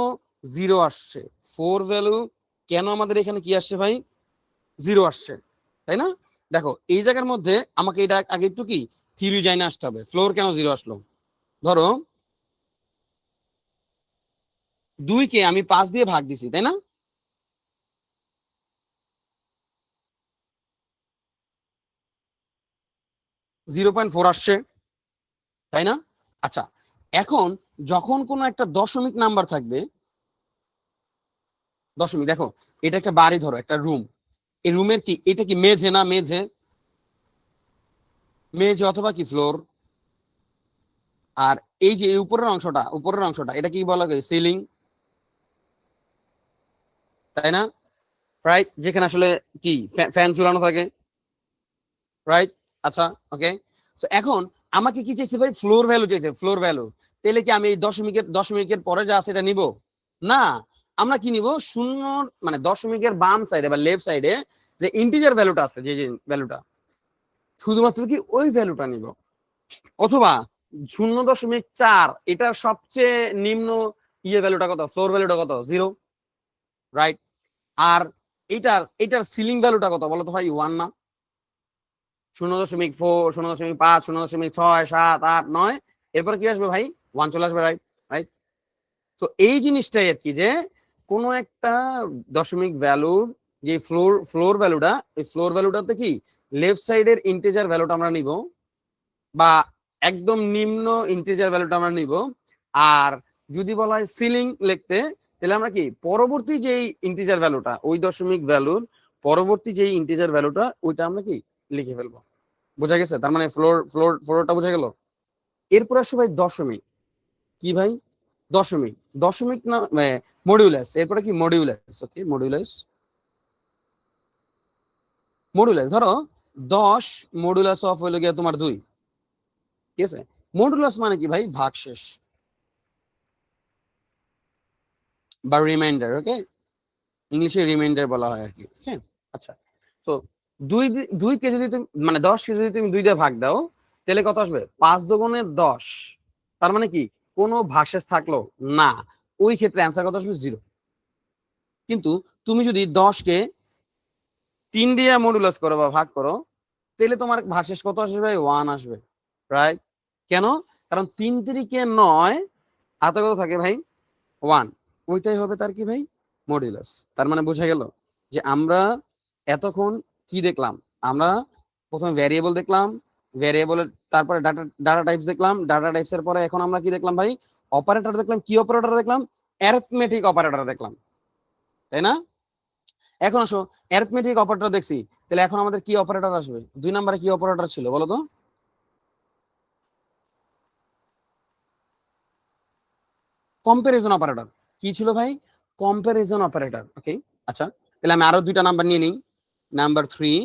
0 আসছে? ফ্লোর ভ্যালু কেন আমাদের এখানে কি আসছে ভাই? 0 আসছে, তাই না? দেখো এই জায়গার মধ্যে আমাকে এটা আগে একটু কি থিওরি জানা আসতে হবে। ফ্লোর কেন 0 আসলো? ধরো 2 কে আমি 5 দিয়ে ভাগ দিছি, তাই না? .4 আসছে, তাই না? আচ্ছা, এখন যখন কোনো একটা দশমিক নাম্বার থাকবে, দশমিক, দেখো এটা একটা বাড়ি, ধরো একটা রুম, এই রুমের কি এটা কি মেঝে না? মেঝে, মেঝে অথবা কি ফ্লোর। আর এই যে উপরের অংশটা এটা কি বলা হয়? সিলিং, তাই না? রাইট, যেখানে আসলে কি ফ্যান ঝুলানো থাকে, রাইট? আচ্ছা, ওকে। সো এখন আমাকে কি চাইছে ভাই? ফ্লোর ভ্যালু চাইছে, ফ্লোর ভ্যালু। তাহলে কি আমি এই দশমিকের পরে যা আছে এটা নিব? না, আমরা কি নিব? শূন্য, মানে দশমিকের বাম সাইডে বা লেফট সাইডে যে ইন্টিজার ভ্যালুটা আছে, যে ভ্যালুটা, শুধুমাত্র কি ওই ভ্যালুটা নিব। অথবা 0.4, এটা সবচেয়ে নিম্ন ভ্যালুটা কত? ফ্লোর ভ্যালুটা কত? 0, রাইট? আর এটার সিলিং ভ্যালুটা কত বলো তো ভাই? 1 না? 0.4, 0.5, 0.6, 7, 8, 9, এরপর কি আসবে ভাই? 1 চলে আসবে, রাইট? রাইট। তো এই জিনিসটাই আর কি, যে কোনো একটা দশমিক ভ্যালুর যে ফ্লোর ভ্যালুটা, এই ফ্লোর ভ্যালুটাতে কি লেফট সাইডের ইন্টিজার ভ্যালুটা আমরা নিব, বা একদম নিম্ন ইন্টিজার ভ্যালুটা আমরা নিব। আর যদি বলা হয় সিলিং লিখতে, তাহলে আমরা কি পরবর্তী যেই ইন্টিজার ভ্যালুটা, ওই দশমিক ভ্যালুর পরবর্তী যেই ইন্টিজার ভ্যালুটা, ওইটা আমরা কি লিখে ফেলবো। বোঝা গেছে? তার মানে ফ্লোরটা বোঝা গেল। এরপর আসে ভাই দশমিক। কি ভাই? দশমিক, দশমিক না মডিউলাস। এরপরে কি মডিউলাস, ওকে, মডিউলাস। মডিউলাস ধরো 10 মডিউলাস অফ হইলো গিয়ে তোমার 2, ঠিক আছে? মডুলাস মানে কি ভাই? ভাগশেষ বা রিমাইন্ডার, ওকে, ইংলিশে রিমাইন্ডার বলা হয় আর কি, হ্যাঁ। আচ্ছা, তো 2 কে যদি তুমি, মানে 10 কে যদি তুমি 2 দিয়ে ভাগ দাও, তাহলে কত আসবে? 5 দুগুণে 10। তার মানে কি কোনো ভাগশেষ থাকলো না, ওই ক্ষেত্রে অ্যান্সার কত আসবে? 0। কিন্তু তুমি যদি 10 কে 3 দিয়ে মডুলাস করো বা ভাগ করো, তাহলে তোমার ভাগশেষ কত আসবে ভাই? 1 আসবে, রাইট? কেন? কারণ 3 3 9, হাতে কত থাকে ভাই? 1। ওইটাই হবে তার কি ভাই? মডুলাস। তার মানে বোঝা গেল যে আমরা এতক্ষণ কি দেখলাম? আমরা প্রথমে ভ্যারিয়েবল দেখলাম, ভ্যারিয়েবলের তারপরে ডাটা টাইপস দেখলাম, ডাটা টাইপসের পরে এখন আমরা কি দেখলাম ভাই? অপারেটর দেখলাম। কি অপারেটর দেখলাম? অ্যারিথমেটিক অপারেটর দেখলাম, তাই না? এখন আসো, অ্যারিথমেটিক অপারেটর দেখছি, তাহলে এখন আমাদের কি অপারেটর আসবে? 2 নম্বরে কি অপারেটর ছিল বলো তো? কম্পারিজন অপারেটর কি ছিল ভাই? Comparison operator. ওকে, আচ্ছা তাহলে আমি আরো দুইটা নাম্বার নিয়ে নিই। নাম্বার 3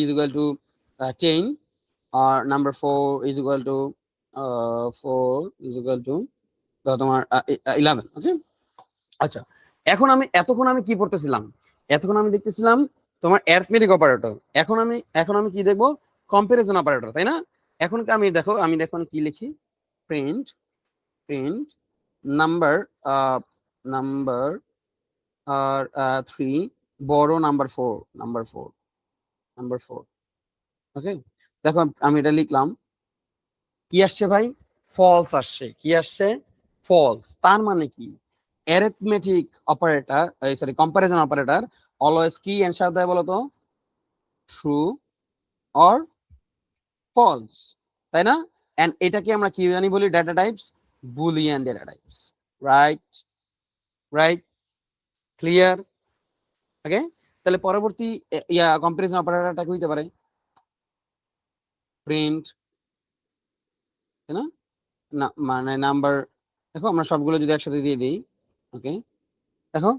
is equal to 10 আর number 4 is equal to 4 is equal to তোমার 11। ওকে, আচ্ছা এখন আমি এতক্ষণ আমি কি পড়তেছিলাম? এতক্ষণ আমি দেখতেছিলাম তোমার অ্যারিথমেটিক অপারেটর। এখন আমি কি দেখবো? কম্পারিজন অপারেটর, তাই না? এখন আমি দেখো কি লিখি? প্রিন্ট নাম্বার নাম্বার আর 3 বড় নাম্বার 4। ওকে, দেখো আমি এটা লিখলাম, কি আসছে ভাই? ফলস আসছে। কি আসছে? ফলস। তার মানে কি? Arithmetic operator, sorry comparison operator always কি অ্যান্সার দেয় বলতো? ট্রু অর ফলস, তাই না? এন্ড এটাকে আমরা কি জানি বলি? Data types, Boolean data types. Right, clear? Okay, তাহলে পরবর্তী কম্পারিজন অপারেটরটা কি হইতে পারে? প্রিন্ট, তাই না? না মানে নাম্বার, দেখো আমরা সবগুলো যদি একসাথে দিয়ে দিই, ওকে দেখো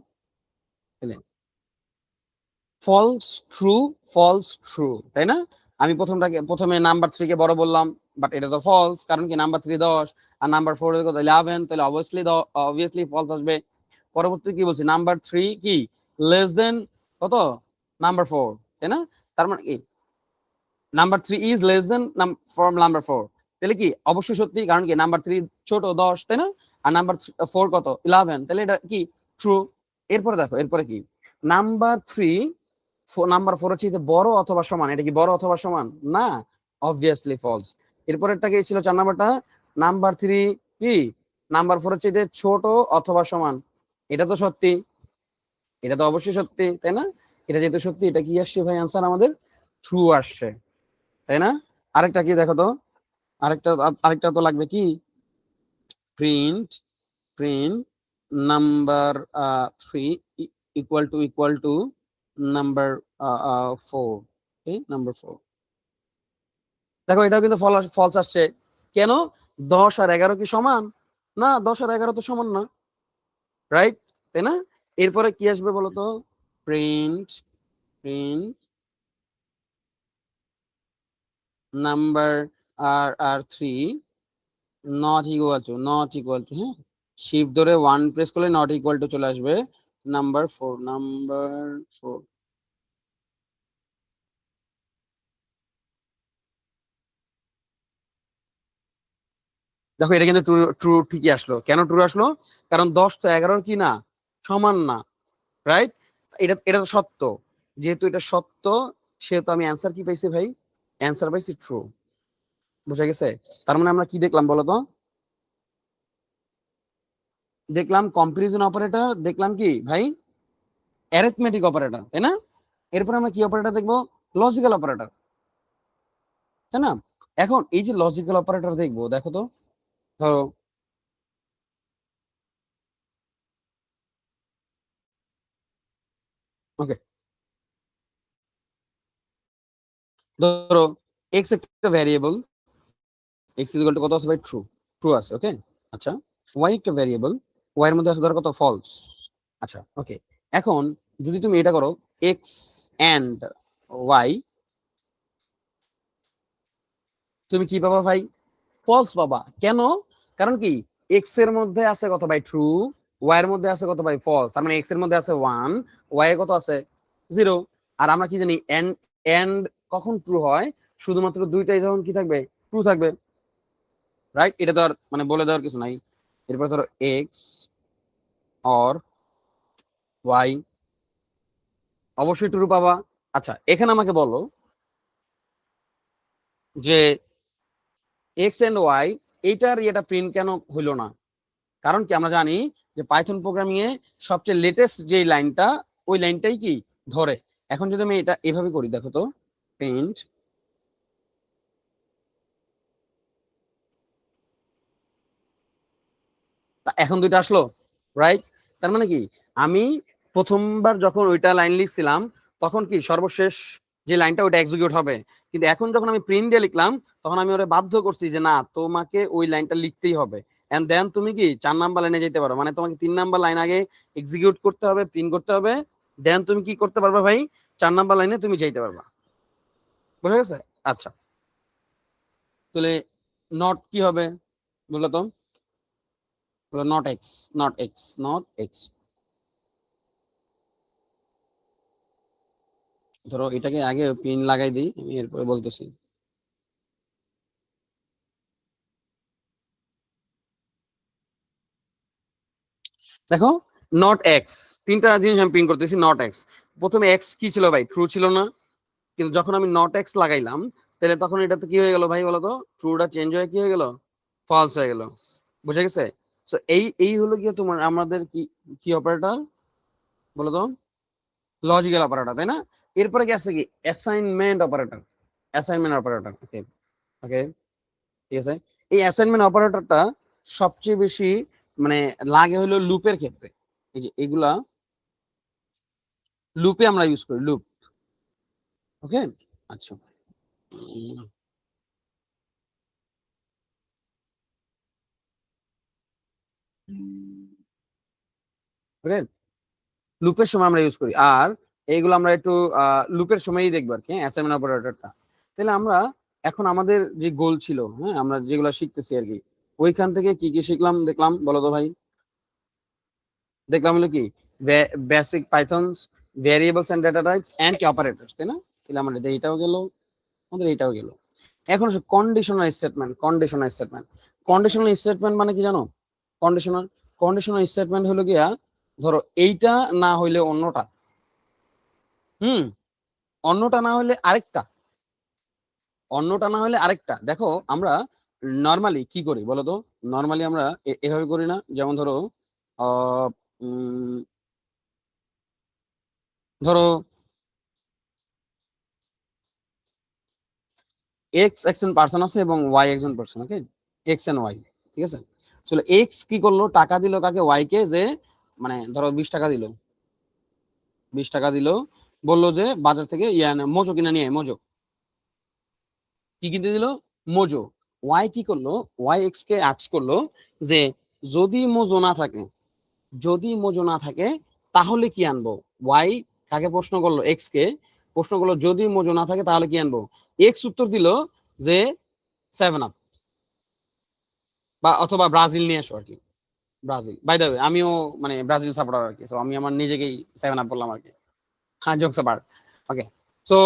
তাহলে ফলস ট্রু, তাই না? আমি প্রথমে নাম্বার 3 কে বড় বললাম, বাট এটা তো ফলস, কারণ কি নাম্বার 3 10 আর নাম্বার 4 এর কত 11, তাহলে অবভিয়াসলি ফলস আসবে। পরবর্তী কি বলছি? নাম্বার 3 কি লেস দেন কত? নাম্বার 4, তাই না? তার মানে কি number 3 is less than from number 4, তাহলে কি অবশ্যই সত্যি, কারণ কি নাম্বার 3 ছোট 10, তাই না? আর নাম্বার 4 কত? 11, তাহলে এটা কি ট্রু। এরপরে দেখো, এরপরে কি? নাম্বার 3 নাম্বার 4 হচ্ছে বড় অথবা সমান, এটা কি বড় অথবা সমান? না, অবভিয়াসলি ফলস। এরপরেরটা কি ছিল? 4 নাম্বারটা, নাম্বার 3 কি নাম্বার 4 হচ্ছে ছোট অথবা সমান, এটা তো সত্যি, এটা তো অবশ্যই সত্যি, তাই না? এটা যেহেতু সত্যি, এটা কি আসছে ভাই? আনসার আমাদের ট্রু আসছে, তাই না? আরেকটা কি দেখো তো, আরেকটা তো লাগবে কি? Print number 3 equal to number 4। Okay, number 4। দেখো এটাও কিন্তু ফলস আসছে। কেন? 10 আর 11 কি সমান? না, 10 আর 11 তো সমান না, রাইট, তাই না? এরপরে কি আসবে বলতো? প্রিন্ট নাম্বার আর 3 নট ইকুয়াল টু, হ্যাঁ, শিফট ধরে 1 প্রেস করলে নট ইকুয়াল টু চলে আসবে নাম্বার 4। দেখো এটা কিন্তু ট্রু ঠিকই আসলো। কেন ট্রু আসলো? কারণ 10 তো 11 কি না সমান না, রাইট? এটা তো সত্য, যেহেতু এটা সত্য সেহেতু আমি অ্যান্সার কি পাইছি ভাই? অ্যান্সার পাইছি ট্রু। বুঝা গেছে? তার মানে আমরা কি দেখলাম বলতো? দেখলাম কম্পারিজন অপারেটর, দেখলাম কি ভাই? অ্যারিথমেটিক অপারেটর, তাই না? এরপর আমরা কি অপারেটর দেখবো? লজিক্যাল অপারেটর, তাই না? এখন এই যে লজিক্যাল অপারেটর দেখবো, দেখো তো, ধরো ওকে, ধরো এক্স একটা variable, x is equal to কত আছে ভাই? ট্রু আছে। ওকে, আচ্ছা ওয়াই একটা ভ্যারিয়েবল, ওয়াই এর মধ্যে আছে ধরো কত? ফলস। আচ্ছা ওকে, এখন যদি তুমি এটা করো এক্স এন্ড ওয়াই, তুমি কি পাবা ভাই? ফলস পাবা। কেন? কারণ কি এক্স এর মধ্যে আছে কত ভাই? ট্রু। ওয়াই এর মধ্যে আছে কত ভাই? ফলস। তার মানে এক্স এর মধ্যে আছে 1, ওয়াই এর কত আছে? 0। আর আমরা কি জানি এন্ড কখন ট্রু হয়? শুধুমাত্র দুইটাই যখন কি থাকবে? ট্রু থাকবে, রাইট? এটা তো আর মানে বলে দেওয়ার কিছু নাই। এরপর ধরো এক্স অর ওয়াই, অবশ্যই ট্রু পাবা। আচ্ছা এখানে আমাকে বলো যে এক্স এন্ড ওয়াই এইটার এটা প্রিন্ট কেন হইলো না? কারণ কি আমরা জানি যে পাইথন প্রোগ্রামিং এ সবচেয়ে লেটেস্ট যে লাইনটা, ওই লাইনটাই কি ধরে। এখন যদি আমি এটা এভাবে করি, দেখো তো, প্রিন্ট এখন দুইটা আসলো, রাইট? তার মানে কি আমি প্রথমবার যখন ওইটা লাইন লিখছিলাম তখন কি সর্বশেষ যে লাইনটা ওটা এক্সিকিউট হবে। কিন্তু এখন যখন আমি প্রিন্ট দিয়ে লিখলাম তখন আমি ওরে বাধ্য করছি যে না তোমাকে ওই লাইনটা লিখতেই হবে, এন্ড দেন তুমি কি 4 নাম্বার লাইনে যেতে পারো, মানে তোমাকে 3 নাম্বার লাইন আগে এক্সিকিউট করতে হবে, প্রিন্ট করতে হবে, দেন তুমি কি করতে পারবে ভাই 4 নাম্বার লাইনে তুমি যেতে পারবা। বুঝা গেছে? আচ্ছা, তাহলে নট কি হবে বলো তো? Not x, not x, not x. ধরো এটাকে আগে পিন লাগাই দিই, আমি এরপরে বলতেছি। দেখো নট এক্স, তিনটা জিনিস আমি প্রিন্ট করতেছি। নট এক্স, প্রথমে এক্স কি ছিল ভাই? ট্রু ছিল না? কিন্তু যখন আমি নট এক্স লাগাইলাম তাহলে তখন এটাতে কি হয়ে গেল ভাই বলো তো? ট্রুটা চেঞ্জ হয়ে কি হয়ে গেল? ফলস হয়ে গেল। বুঝা গেছে? সো এই এই হলো গিয়ে তোমার আমাদের কি কি অপারেটর বলো তো? লজিক্যাল অপারেটর, তাই না? এরপরে কি আছে কি অ্যাসাইনমেন্ট অপারেটর। অ্যাসাইনমেন্ট অপারেটর, ওকে ওকে, ঠিক আছে। এই অ্যাসাইনমেন্ট অপারেটরটা সবচেয়ে বেশি মানে লাগে হলো লুপের ক্ষেত্রে। এই যে এগুলা লুপে আমরা ইউজ করি, লুপ। ওকে, আচ্ছা। ওকে, লুপের সময় আমরা ইউজ করি, আর এইগুলো আমরা একটু লুপের সময়ই দেখবো আর কি, অ্যাসাইনমেন্ট অপারেটরটা। তাহলে আমরা এখন আমাদের যে গোল ছিল, হ্যাঁ, আমরা যেগুলো শিখতেছি আর কি, ওইখান থেকে কি কি শিখলাম দেখলাম বলো তো ভাই? দেখলাম হলো কি basic pythons, variables and data types and কি অপারেটরস, তাই না? তাহলে আমাদের এইটাও গেল, আমাদের এইটাও গেল। এখন হচ্ছে conditional statement. Conditional statement, conditional statement মানে কি জানো? কন্ডিশনাল কন্ডিশনাল স্টেটমেন্ট হলো গিয়া ধরো এইটা না হইলে অন্যটা, অন্যটা না হলে আরেকটা, অন্যটা না হলে আরেকটা। দেখো আমরা নর্মালি কি করি বলো তো? নর্মালি আমরা এভাবে করি না? যেমন ধরো আহ ধরো এক্স একজন পার্সন আছে এবং ওয়াই একজন person, okay, x and y, ঠিক আছে। চলো এক্স কি করলো, টাকা দিল কাকে? ওয়াই কে, যে মানে ধরো 20 টাকা দিল, 20 টাকা দিল, বললো যে বাজার থেকে মোজো কিনে নিয়ে আয়, মোজো। কি কিনতে দিল? মোজো। ওয়াই কি করলো? ওয়াই এক্স কে আস্ক করলো যে যদি মোজো না থাকে, যদি মোজো না থাকে তাহলে কি আনবো? ওয়াই কাকে প্রশ্ন করলো? এক্স কে প্রশ্ন করলো যদি মোজো না থাকে তাহলে কি আনবো? এক্স উত্তর দিল যে 7 আপ বা অথবা ব্রাজিল নিয়ে আসো আর কি। ব্রাজিল, বাই দ্য ওয়ে আমিও মানে ব্রাজিল সাপোর্টার আর কি, সো আমি আমার নিজেকেই 7 আপ বললাম আর কি। হ্যাঁ, জোকস আপার্ট। ওকে, সো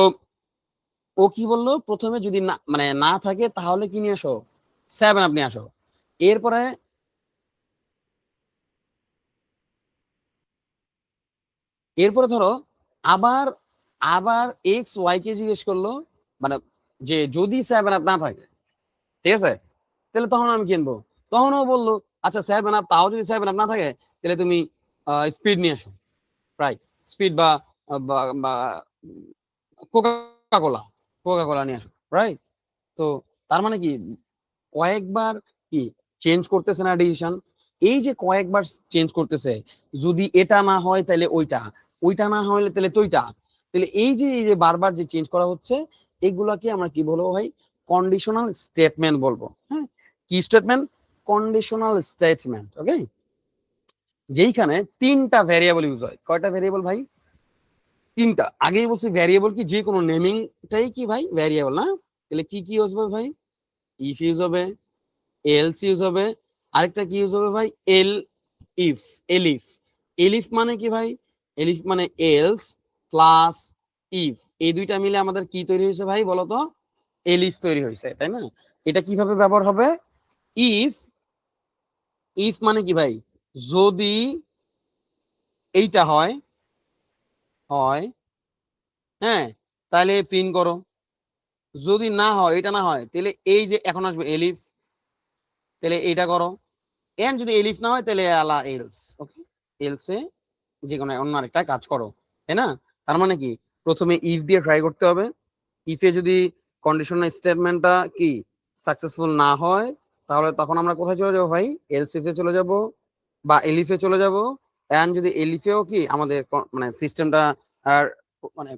ও কি বললো? প্রথমে যদি না মানে না থাকে তাহলে কি নিয়ে আসো? 7 আপ নিয়ে আসো। এরপরে এরপরে ধরো আবার আবার এক্স ওয়াই কে জিজ্ঞেস করলো, মানে যে যদি 7 আপ না থাকে, ঠিক আছে, তাহলে তখন আমি কিনবো। তখনও বললো আচ্ছা 7 আপ, তাও যদি 7 আপ না থাকে তাহলে তুমি স্পিড নিয়ে আসো, রাইট? স্পিড বা কোকা কোলা, কোকা কোলা নিয়ে আসো, রাইট? তো তার মানে কি কয়েকবার কি চেঞ্জ করতেছে না ডিসিশন? এই যে কয়েকবার চেঞ্জ করতেছে, যদি এটা না হয় তাহলে ওইটা, ওইটা না হলে তাহলে তোইটা, তাহলে এই যে বারবার যে চেঞ্জ করা হচ্ছে, এগুলাকে আমরা কি বলবো ভাই? কন্ডিশনাল স্টেটমেন্ট বলবো। হ্যাঁ, কি স্টেটমেন্ট? Conditional statement. ওকে, যেইখানে 3টা ভ্যারিয়েবল ইউজ হয়। কয়টা ভ্যারিয়েবল ভাই? 3টা। আগেই বলছি ভ্যারিয়েবল কি যে কোনো নেমিংটাই কি ভাই ভ্যারিয়েবল না? তাহলে কি কি ইউজ হবে ভাই? ইফ ইউজ হবে, এলস ইউজ হবে, আরেকটা কি ইউজ হবে ভাই? ইফ, এলিফ। এলিফ মানে কি ভাই? এলিফ মানে এলস প্লাস ইফ, এই দুইটা মিলে আমাদের কি তৈরি হয়েছে ভাই বলো তো? এলিফ তৈরি হয়েছে, তাই না? এটা কিভাবে ব্যবহার হবে? ইফ, ইফ মানে কি ভাই? যদি এইটা হয়, হয়, হ্যাঁ, তাহলে প্রিন্ট করো। যদি না হয়, এটা না হয়, তাহলে এই যে এখন আসবে এলিফ, তাহলে এইটা করো। এন্ড যদি এলিফ না হয় তাহলে আলা এলস। ওকে, এলসে যে কোনো অন্য আরেকটা কাজ করো, তাই না? তার মানে কি প্রথমে ইফ দিয়ে ট্রাই করতে হবে। ইফে যদি কন্ডিশনাল স্টেটমেন্টটা কি সাকসেসফুল না হয় তাহলে তখন আমরা কোথায় চলে যাবো ভাই? এলস ইফে চলে যাব বা এলিফে চলে যাব। এন্ড যদি এলিফেও কি আমাদের মানে সিস্টেমটা আর মানে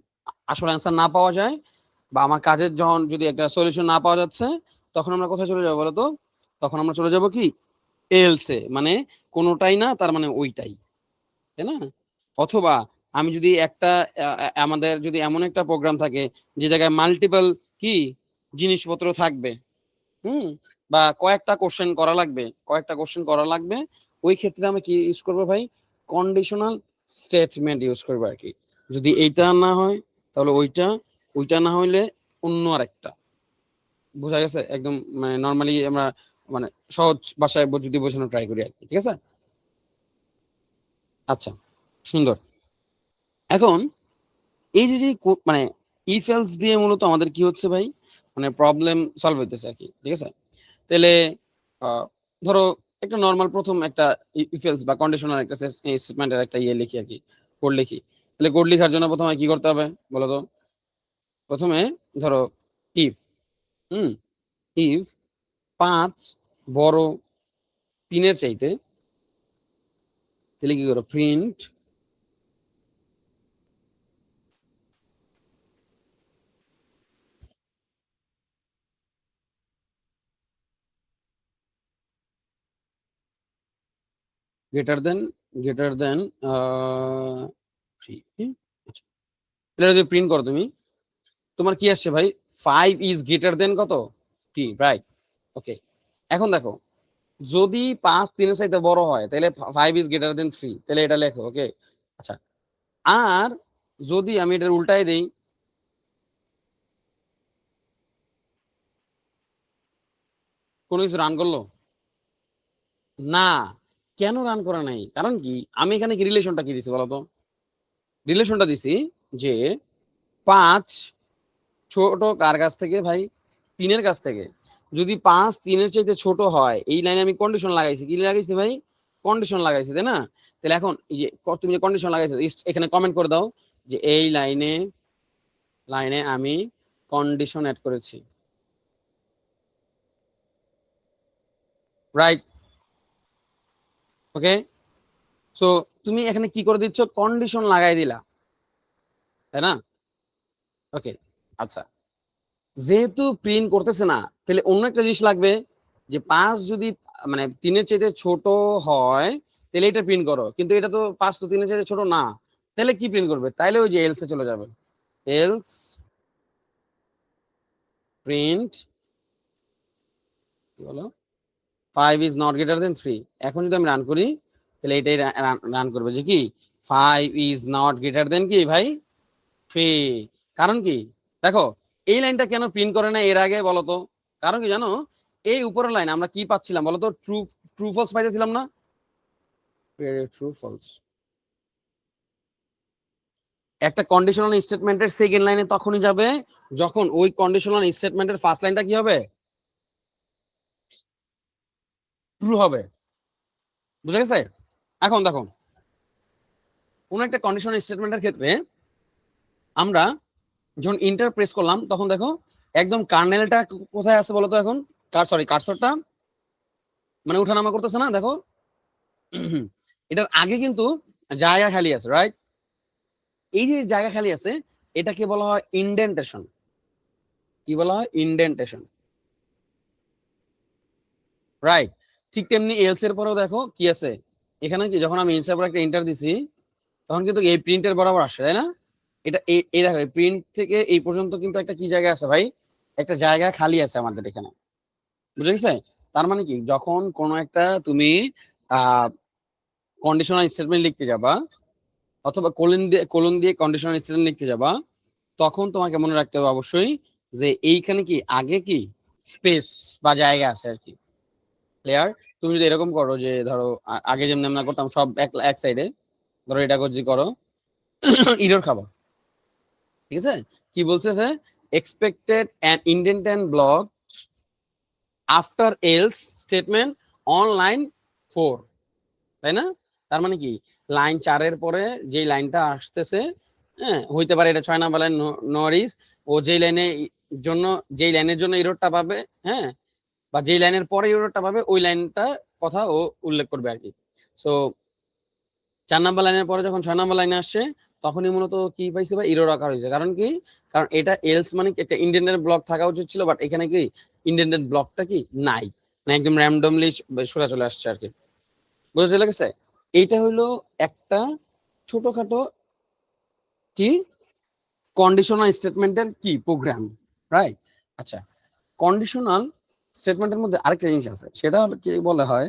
আসলে অ্যান্সার না পাওয়া যায় বা আমার কাজের যখন যদি একটা সলিউশন না পাওয়া যাচ্ছে, তখন আমরা কোথায় চলে যাবো বলতো? তখন আমরা চলে যাব কি এলসে, মানে কোনোটাই না তার মানে ওইটাই, তাই না? অথবা আমি যদি একটা আমাদের যদি এমন একটা প্রোগ্রাম থাকে যে জায়গায় মাল্টিপল কি জিনিসপত্র থাকবে, বা কয়েকটা কোশ্চেন করা লাগবে, ওই ক্ষেত্রে আমি কি ইউজ করবো ভাই? কন্ডিশনাল স্টেটমেন্ট ইউজ করবো আর কি। যদি এইটা না হয় তাহলে ওইটা, ওইটা না হইলে অন্য আরেকটা। বোঝা গেছে? একদম মানে নর্মালি আমরা মানে সহজ ভাষায় যদি বোঝানো ট্রাই করি আর কি, ঠিক আছে? আচ্ছা, সুন্দর। এখন এই যে মানে ইফ এলস দিয়ে মূলত আমাদের কি হচ্ছে ভাই, মানে প্রবলেম সলভ হইতেছে আর কি, ঠিক আছে? তাহলে ধরো একটা নর্মাল প্রথম একটা ইফ এলস বা কন্ডিশনাল একটা স্টেটমেন্টের একটা ইয়ে লিখি আর কি, কোড লিখি। তাহলে কোড লেখার জন্য প্রথমে কি করতে হবে বলো তো? প্রথমে ধরো ইফ ইফ 5 বড় 3-এর চাইতে, তাহলে কি করো? Print greater than 3। এটা যদি প্রিন্ট করো তুমি, তোমার কি আসছে ভাই? 5 ইজ গ্রেটার দেন কত? 3, রাইট? ওকে, এখন দেখো যদি 5 3-এর চাইতে বড় হয় তাহলে 5 ইজ গ্রেটার দেন 3, তাহলে এটা লেখো। ওকে, আচ্ছা। আর যদি আমি এটা উল্টাই দেই, কোনো কিছু রান করলো না? কেন রান করা নাই? কারণ কি, আমি এখানে কি রিলেশনটা কি দিছি বলতো? রিলেশনটা দিছি যে 5 ছোট কার কাছ থেকে ভাই? 3-এর কাছ থেকে। যদি 5 3-এর চাইতে ছোট হয়, এই লাইনে আমি কন্ডিশন লাগাইছি। কি লাগাইছি ভাই? কন্ডিশন লাগাইছি, তাই না? তাহলে এখন এই যে তুমি যে কন্ডিশন লাগাইছো, এখানে কমেন্ট করে দাও যে এই লাইনে আমি কন্ডিশন অ্যাড করেছি, রাইট? ওকে, সো তুমি এখানে কি করে দিচ্ছ? কন্ডিশন লাগাই দিলা, তাই না? ওকে, আচ্ছা। যেহেতু প্রিন্ট করতেছে না, তাহলে অন্য একটা জিনিস লাগবে যে 5 যদি মানে 3-এর চাইতে ছোট হয় তাহলে এটা প্রিন্ট করো, কিন্তু এটা তো 5 তো 3-এর চাইতে ছোট না, তাহলে কি প্রিন্ট করবে? তাইলে ওই যে এলসে চলে যাবে, এলস প্রিন্ট কি বলো? 5 ইজ নট গ্রেটার দেন 3। এখন যদি আমি রান করি তাহলে এটাই রান করবে যে কি 5 ইজ নট গ্রেটার দেন কি ভাই 3। কারণ কি দেখো, এই লাইনটা কেন প্রিন্ট করে না এর আগে বলো তো? কারণ কি জানো? এই উপরের লাইন আমরা কি পাচ্ছিলাম বলো তো? ট্রু ট্রু ফলস পাইতেছিলাম না? True false. একটা কন্ডিশনাল স্টেটমেন্টের সেকেন্ড লাইনে তখনই যাবে যখন ওই কন্ডিশনাল স্টেটমেন্টের ফার্স্ট লাইনটা কি হবে? ট্রু হবে। বুঝা গেছে? এখন দেখো, কোন একটা কন্ডিশনাল স্টেটমেন্টের ক্ষেত্রে আমরা যখন ইন্টার প্রেস করলাম তখন দেখো একদম কার্নেলটা কোথায় আছে বলতো? এখন কার্সরটা মানে উঠানামা করতেছে না? দেখো এটার আগে কিন্তু জায়গা খালি আছে, রাইট? এই যে জায়গা খালি আছে এটাকে বলা হয় ইন্ডেন্টেশন। কি বলা হয়? Indentation, right? ঠিক তেমনি এলস এর পরেও দেখো কি আছে এখানে, কি যখন আমি এলস এর পর একটা এন্টার দিছি তখন কিন্তু এই প্রিন্টের বরাবর আসে, তাই না? এটা এই দেখো প্রিন্ট থেকে এই পর্যন্ত কিন্তু একটা কি জায়গা আছে ভাই? একটা জায়গা খালি আছে আমাদের এখানে। বুঝে গেছে? তার মানে কি, যখন কোনো একটা তুমি কন্ডিশনাল স্টেটমেন্ট লিখতে যাবা অথবা কোলন দিয়ে কন্ডিশনাল স্টেটমেন্ট লিখতে যাবা, তখন তোমাকে মনে রাখতে হবে অবশ্যই যে এইখানে কি আগে কি স্পেস বা জায়গা আছে আর কি। ক্লিয়ার? তুমি যদি এরকম করো যে ধরো আগে যেমন আমরা করতাম সব এক সাইডে, ধরো এটা যদি করো ইরর খাবা, ঠিক আছে? কি বলছে যে expected an indent block after else statement on line 4, তাই না? তার মানে কি লাইন 4-এর পরে যে লাইনটা আসতেছে, হ্যাঁ হইতে পারে এটা 6 নাম্বার লাইন, নরিস ও যেই লাইনের জন্য এররটা পাবে, হ্যাঁ, বা যেই লাইনের পরে এররটা পাবে ওই লাইনটা কথা ও উল্লেখ করবে আর কি। সো 4 নাম্বার লাইনের পরে যখন 6 নাম্বার লাইনে আসছে তখনই মূলত কি পাইছে বা এরর আকার হয়েছে। কারণ কি, কারণ এটা এলস মানে কি একটা ইন্ডেন্টেড ব্লক থাকা উচিত ছিল, বাট এখানে কি ইন্ডেন্টেড ব্লকটা কি নাই, মানে একদম র্যান্ডমলি সোজা চলে আসছে আর কি। বুঝতে লেগেছে? এইটা হলো একটা ছোটখাটো কি কন্ডিশনাল স্টেটমেন্টের কি প্রোগ্রাম, রাইট? আচ্ছা, কন্ডিশনাল স্টেটমেন্টের মধ্যে আরেকটা জিনিস আছে, সেটা হলো কি বলা হয়,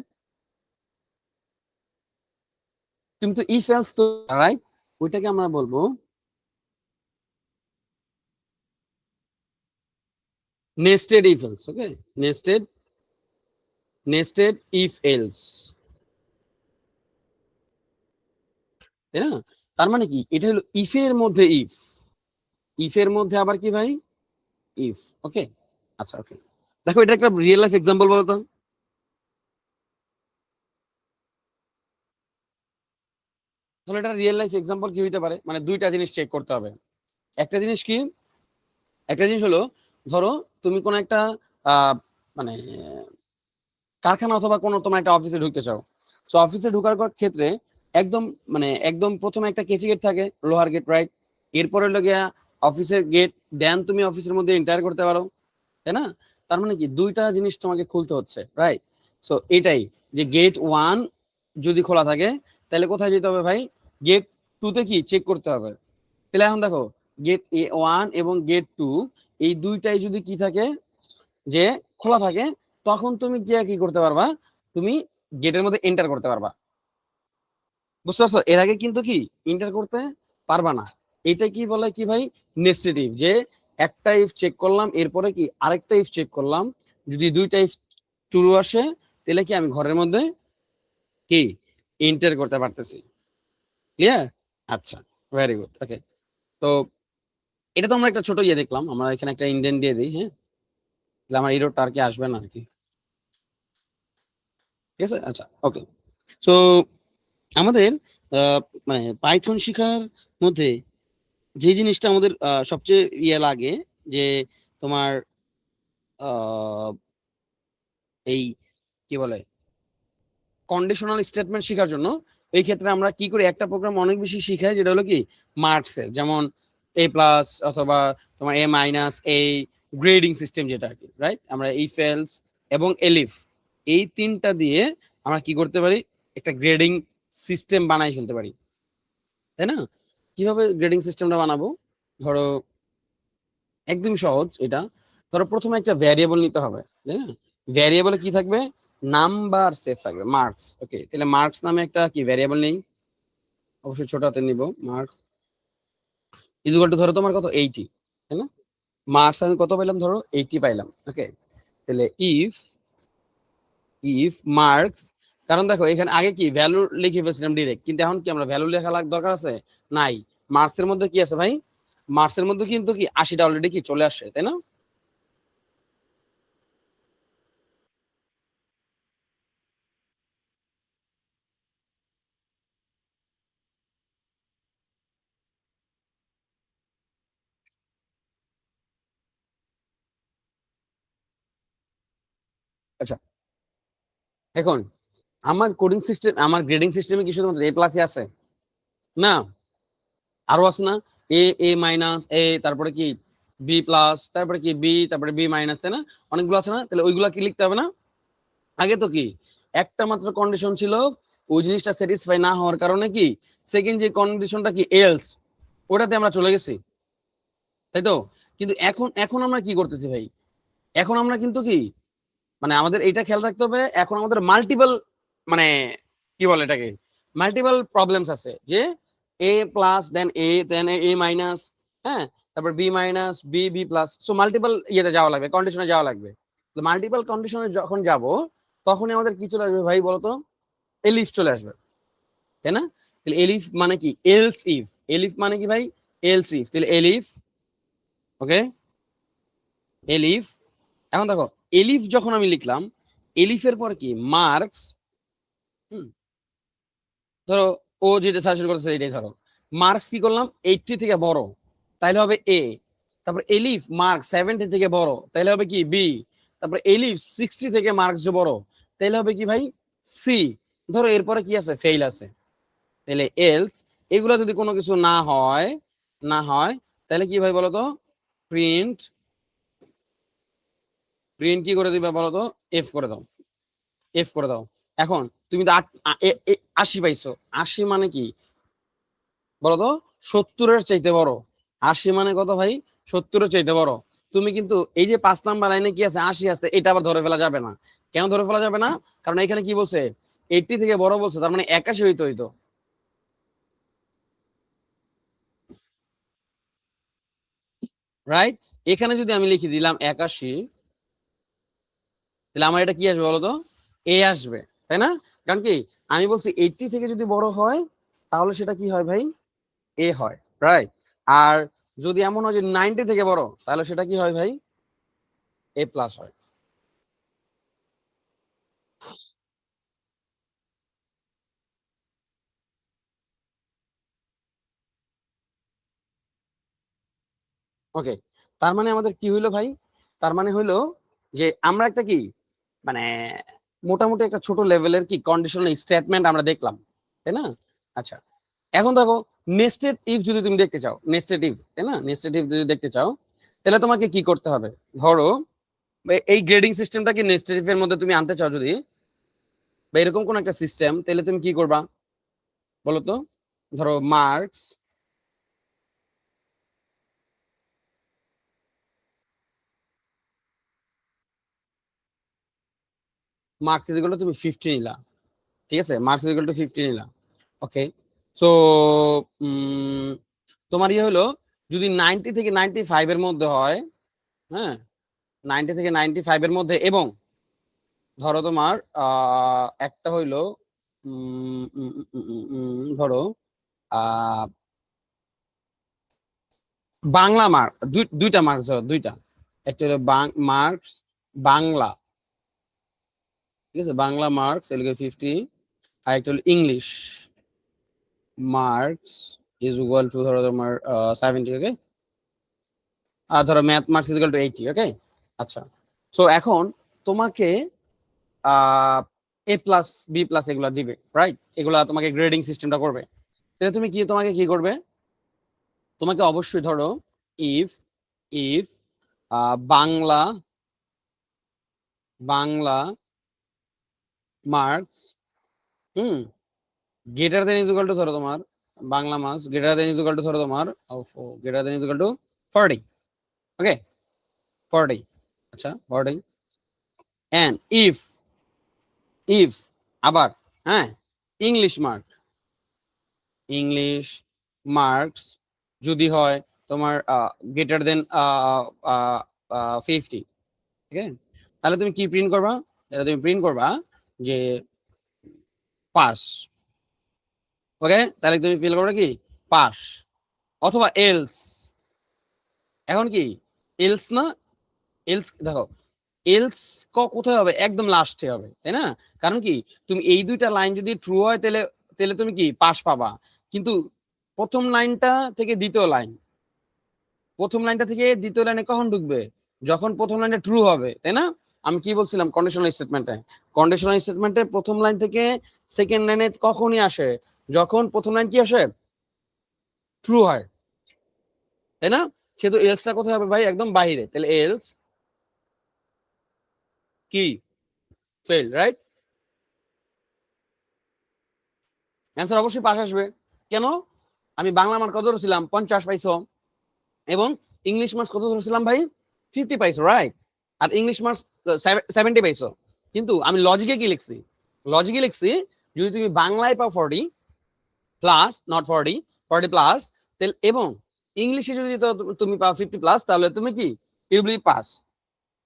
কিন্তু ইফ এলস তো, রাইট? ওইটাকে আমরা বলবো nested if else. Okay, nested if else, তাই না? তার মানে কি, এটা হলো ইফের মধ্যে ইফ, ইফের মধ্যে আবার কি ভাই, ইফ। ওকে, আচ্ছা ওকে, দেখো এটা একটা রিয়েল লাইফ এক্সাম্পল বলো তো। তাহলে এটা রিয়েল লাইফ এক্সাম্পল কি হইতে পারে, মানে দুইটা জিনিস চেক করতে হবে। একটা জিনিস কি, একটা জিনিস হলো ধরো তুমি কোন একটা মানে কারখানা অথবা কোনো তোমার একটা অফিসে ঢুকতে চাও। সো অফিসে ঢোকার ক্ষেত্রে একদম মানে একদম প্রথমে একটা কেচি গেট থাকে, লোহার গেট, রাইট? এরপরে হলো গিয়া অফিসের গেট, দেন তুমি অফিসের মধ্যে এন্টার করতে পারো, তাই না? তার মানে কি দুইটা জিনিস তোমাকে খুলতে হচ্ছে, রাইট? সো এটাই যে গেট 1 যদি খোলা থাকে তাহলে কোথায় যেতে হবে ভাই, গেট 2 তে কি চেক করতে হবে। তাহলে এখন দেখো গেট 1 এবং গেট 2 এই দুইটাই যদি কি থাকে, যে খোলা থাকে, তখন তুমি গিয়ে কি করতে পারবা, তুমি গেটের মধ্যে এন্টার করতে পারবা। বুঝতে পারছো? এর আগে কিন্তু কি এন্টার করতে পারবা না। এটা কি বলে কি ভাই, নেসেটিভ, যে একটা ইফ চেক করলাম, এরপরে কি আরেকটা ইফ চেক করলাম, যদি দুইটা ইফ ট্রু আসে তাহলে কি আমি ঘরের মধ্যে কি এন্টার করতে পারতেছি। ক্লিয়ার? আচ্ছা, ভেরি গুড। ওকে, তো এটা তো আমরা একটা ছোট ইয়ে দেখলাম, আমরা এখানে একটা ইন্ডেন্ট দিয়ে দিই, হ্যাঁ, তাহলে আমার এররটা আর কি আসবে না আর কি। ঠিক আছে, আচ্ছা ওকে। তো আমাদের আহ, মানে পাইথন শেখার মধ্যে যে জিনিসটা আমাদের সবচেয়ে ইয়ে লাগে, যে তোমার আহ, এই কি বলে কন্ডিশনাল স্টেটমেন্ট শেখার জন্য, এই ক্ষেত্রে আমরা কি করি, একটা প্রোগ্রাম অনেক বেশি শিখাই, যেটা হলো কি মার্কসের, যেমন এ প্লাস অথবা তোমার এ মাইনাস, এই গ্রেডিং সিস্টেম যেটা আর কি, রাইট? আমরা ইফ এলস এবং এলিফ এই তিনটা দিয়ে আমরা কি করতে পারি, একটা গ্রেডিং সিস্টেম বানাই ফেলতে পারি, তাই না? কিভাবে গ্রেডিং সিস্টেমটা বানাবো, ধরো একদম সহজ এটা। ধরো প্রথমে একটা ভ্যারিয়েবল নিতে হবে, তাই না? ভ্যারিয়েবলে কি থাকবে, নাম্বার সেভ থাকবে, মার্কস। ওকে, তাহলে মার্কস নামে একটা কি ভ্যারিয়েবল নেই, অবশ্যই ছোট হাতে নিব, মার্কস ইকুয়াল টু ধরো তোমার কত 80, তাই না? মার্কস আমি কত পাইলাম, ধরো 80 পাইলাম। ওকে, তাহলে ইফ ইফ মার্কস, কারণ দেখো এখানে আগে কি ভ্যালু লিখে ফেলছিলাম ডিরেক্ট, কিন্তু এখন কি আমরা ভ্যালু লেখা দরকার আছে নাই, মার্কসের মধ্যে কি আছে ভাই, মার্কসের মধ্যে কিন্তু কি 80টা অলরেডি কি চলে আসে, তাই না? আচ্ছা, এখন আমার কোডিং সিস্টেম, আমার গ্রেডিং সিস্টেমে কি শুধুমাত্র এ প্লাসই আছে? না, আরো আছে না, এ, এ মাইনাস, এ, তারপরে কি বি প্লাস, তারপরে কি বি, তারপরে বি মাইনাস, তাই না? অনেকগুলো আছে না? তাহলে ওইগুলা কি লিখতে হবে না? আগে তো কি একটা মাত্র কন্ডিশন ছিল, ওই জিনিসটা স্যাটিসফাই না হওয়ার কারণে কি সেকেন্ড যে কন্ডিশনটা কি এলস, ওটাতে আমরা চলে গেছি, তাই তো? কিন্তু এখন এখন আমরা কি করতেছি ভাই, এখন আমরা কিন্তু কি মানে আমাদের এইটা খেয়াল রাখতে হবে, এখন আমাদের মাল্টিপল মানে কি বলে এটাকে, মাল্টিপল প্রবলেমস আছে, যে এ প্লাস দেন এ মাইনাস, হ্যাঁ, তারপর b minus b, b plus, so multiple ইয়েতে যাওয়া লাগবে, কন্ডিশনে যাওয়া লাগবে। তো মাল্টিপল কন্ডিশনে যখন যাব, তখনই আমাদের কি চলে আসবে ভাই বলতো, এলিফ চলে আসবে, তাই না? তাহলে এলিফ মানে কি, এলস ইফ, এলিফ মানে কি ভাই, এলস ইফ, তাহলে এলিফ, ওকে, এলিফ। এখন দেখো এলিফ যখন আমি লিখলাম, এলিফের পর কি মার্কস, ধরো ও যেটা সাজেস্ট করেছে এটাই, ধরো মার্কস কি করলাম 80 থেকে বড়, তাইলে হবে এ, তারপর এলিফ মার্কস 70 থেকে বড়, তাইলে হবে কি বি, তারপর এলিফ 60 থেকে মার্কস যে বড়, তাইলে হবে কি ভাই সি। ধরো এরপরে কি আছে, ফেইল আছে, তাহলে এলস এগুলা যদি কোনো কিছু না হয় তাহলে কি ভাই বলতো, প্রিন্ট কি করে দিবে বলতো, এফ করে দাও। এখন তুমি তো 80 পাইছো, 80 মানে কি বলতো, 70-এর চাইতে বড়। 80 মানে কত ভাই, 70-এর চাইতে বড়। তুমি কিন্তু এই যে 5 নাম্বার লাইনে কি আছে, 80 আছে, এটা আবার ধরে ফেলা যাবে না। কেন ধরে ফেলা যাবে না? কারণ এখানে কি বলছে, 80 থেকে বড় বলছে, তার মানে 81 হইতো। রাইট? এখানে যদি আমি লিখে দিলাম 81, তাহলে আমার এটা কি আসবে বলতো, এ আসবে, তাই না? কারণ কি আমি বলছি 80 থেকে যদি বড় হয় তাহলে সেটা কি হয় ভাই, এ হয়। রাইট? আর যদি এমন হয় যে 90 থেকে বড়, তাহলে সেটা কি হয় ভাই, এ প্লাস হয়। ওকে, তার মানে আমাদের কি হইলো ভাই, তার মানে হইলো যে আমরা একটা কি মানে মোটামুটি একটা ছোট লেভেলের কি কন্ডিশনাল স্টেটমেন্ট আমরা দেখলাম, তাই না? আচ্ছা, এখন দেখো নেস্টেড ইফ যদি তুমি দেখতে চাও, নেস্টেড ইফ, তাই না, নেস্টেড ইফ যদি দেখতে চাও তাহলে তোমাকে কি করতে হবে, ধরো এই গ্রেডিং সিস্টেমটা কি নেস্টেড ইফ এর মধ্যে তুমি আনতে চাও যদি, বা এরকম কোন একটা সিস্টেম, তাহলে তুমি কি করবা বলো তো? ধরো marks marks is equal to তুমি 50 নিলা, ঠিক আছে, মার্কস ইজ ইকুয়াল টু 50 নিলা। ওকে, সো তোমার ইয়ে হলো যদি 90 থেকে 95 এর মধ্যে হয়, হ্যাঁ, 90 থেকে 95 এর মধ্যে, এবং ধরো তোমার একটা হইলো ধরো আহ বাংলা মার্ক, দুইটা মার্কস, ধরো দুইটা, একটা হলো মার্কস বাংলা, ঠিক আছে, বাংলা মার্কস এগুলো 50, আর একটা হলো English marks is equal to ধরো তোমার 70, ওকে, আর ধরো math marks is equal to 80, ওকে। আচ্ছা, সো এখন তোমাকে এ প্লাস বি প্লাস এগুলা দিবে, রাইট? এগুলা তোমাকে গ্রেডিং সিস্টেমটা করবে। তাহলে তুমি তোমাকে কি করবে, তোমাকে অবশ্যই ধরো if if Bangla Bangla marks greater than is equal to ধরো তোমার Bangla marks greater than is equal to ধরো তোমার greater than is equal to 40, ওকে, 40, আচ্ছা 40, এন্ড ইফ আবার, হ্যাঁ, ইংলিশ মার্কস যদি হয় তোমার গ্রেটার দেন 50, ঠিক আছে, তাহলে তুমি কি প্রিন্ট করবা, তাহলে তুমি প্রিন্ট করবা যে পাস, ওকে, তাহলে তুমি ফিল করবে কি পাস, অথবা এলস। এখন কি এলস না, এলস দেখো, এলস কোথায় হবে, একদম লাস্টে হবে, তাই না? কারণ কি তুমি এই দুইটা লাইন যদি ট্রু হয় তাহলে তাহলে তুমি কি পাস পাবা, কিন্তু প্রথম লাইনটা থেকে দ্বিতীয় লাইনে কখন ঢুকবে, যখন প্রথম লাইনে ট্রু হবে, তাই না? আমি কি বলছিলাম কন্ডিশনাল স্টেটমেন্টে প্রথম লাইন থেকে সেকেন্ড লাইনে কখনই আসে, যখন প্রথম লাইন কি আসে, ট্রু হয়, তাই না? সেহেতু এলসটা কোথায় হবে ভাই, একদম বাইরে, তাহলে এলস কি ফেল, রাইট? অ্যান্সার অবশ্যই পাস আসবে। কেন? আমি বাংলা মার্ক কত ধরেছিলাম, 50 পাইছো, এবং ইংলিশ মার্কস কত ধরেছিলাম ভাই, 50 পাইছো, রাইট? আর ইংলিশ মার্কস 70 পাইছো। কিন্তু আমি লজিকে কি লিখছি, যদি তুমি বাংলায় পাও 40 প্লাস, নট 40, 40 প্লাস, এবং ইংলিশে যদি তুমি পাও 50 প্লাস, তাহলে তুমি কি you will be pass,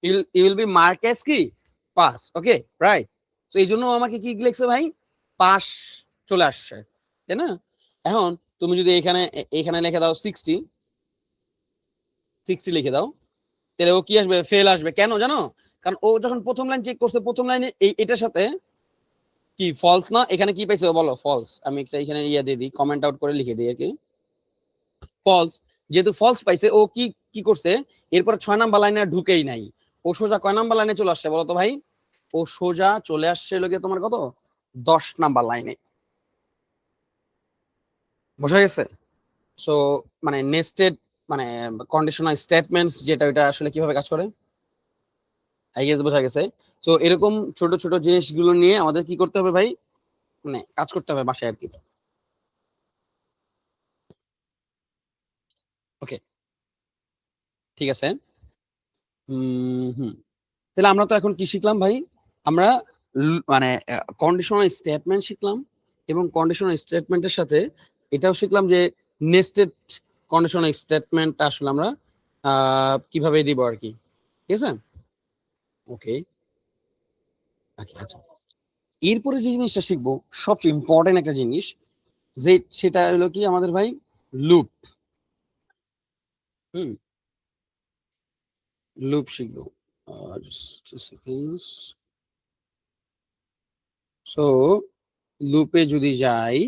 you will be mark as কি পাস, ওকে, রাইট? তো এই জন্য আমাকে কি লিখছে ভাই, পাস চলে আসছে, তাই না? এখন তুমি যদি এখানে লিখে দাও 60 লিখে দাও, তাহলে ও কি আসবে, ফেল আসবে। কেন জানো? কারণ ও যখন প্রথম লাইন চেক করছে, প্রথম লাইনে এটার সাথে কি ফলস না, এখানে কি পাইছে বলো, ফলস। আমি একটা এখানে ইয়া দিয়ে দিই, কমেন্ট আউট করে লিখে দিই আর কি, ফলস। যেহেতু ফলস পাইছে, ও কি কি করছে, এরপর 6 নাম্বার লাইনে ঢুকেই নাই, ও সোজা কয় নাম্বার লাইনে চলে আসছে বলো তো ভাই, ও সোজা চলে আসছে লোকে তোমার কত, 10 নাম্বার লাইনে। বোঝা গেছে? সো মানে নেস্টেড মানে কন্ডিশনাল স্টেটমেন্টস যেটা ওইটা আসলে কিভাবে কাজ করে, আই গেস বোঝা গেছে। সো এরকম ছোট ছোট জিনিসগুলো নিয়ে আমাদের কি করতে হবে ভাই, মানে কাজ করতে হবে বাসায় আর কি। ওকে, ঠিক আছে। হুম, তাহলে আমরা তো এখন কি শিখলাম ভাই, আমরা মানে কন্ডিশনাল স্টেটমেন্ট শিখলাম, এবং কন্ডিশনাল স্টেটমেন্টের সাথে এটাও শিখলাম যে নেস্টেড কন্ডিশনাল স্টেটমেন্ট আসলে আমরা কিভাবে দিব আর কি। ঠিক আছে, ওকে। আচ্ছা, এরপরে যে জিনিসটা শিখবো সবচেয়ে ইম্পর্টেন্ট একটা জিনিস, যে সেটা হলো কি আমাদের ভাই লুপ। হুম, লুপ শিখবো। সো লুপে যদি যাই,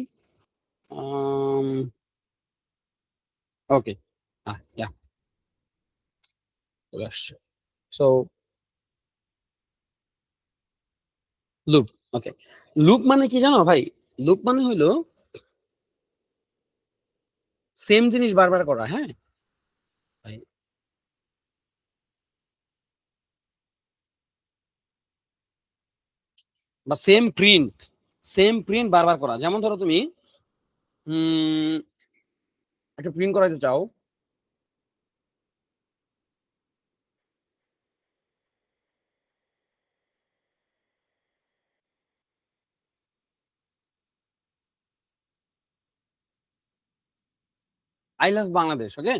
ওকে, ইয়া চলে আসছে। সো লুপ, ওকে। লুপ মানে কি জানো ভাই? লুপ মানে হলো সেম জিনিস বারবার করা, হ্যাঁ ভাই, বা সেম প্রিন্ট বারবার করা। যেমন ধরো তুমি একটা প্রিন্ট করাইতে চাও, আই লাভ বাংলাদেশ, ওকে।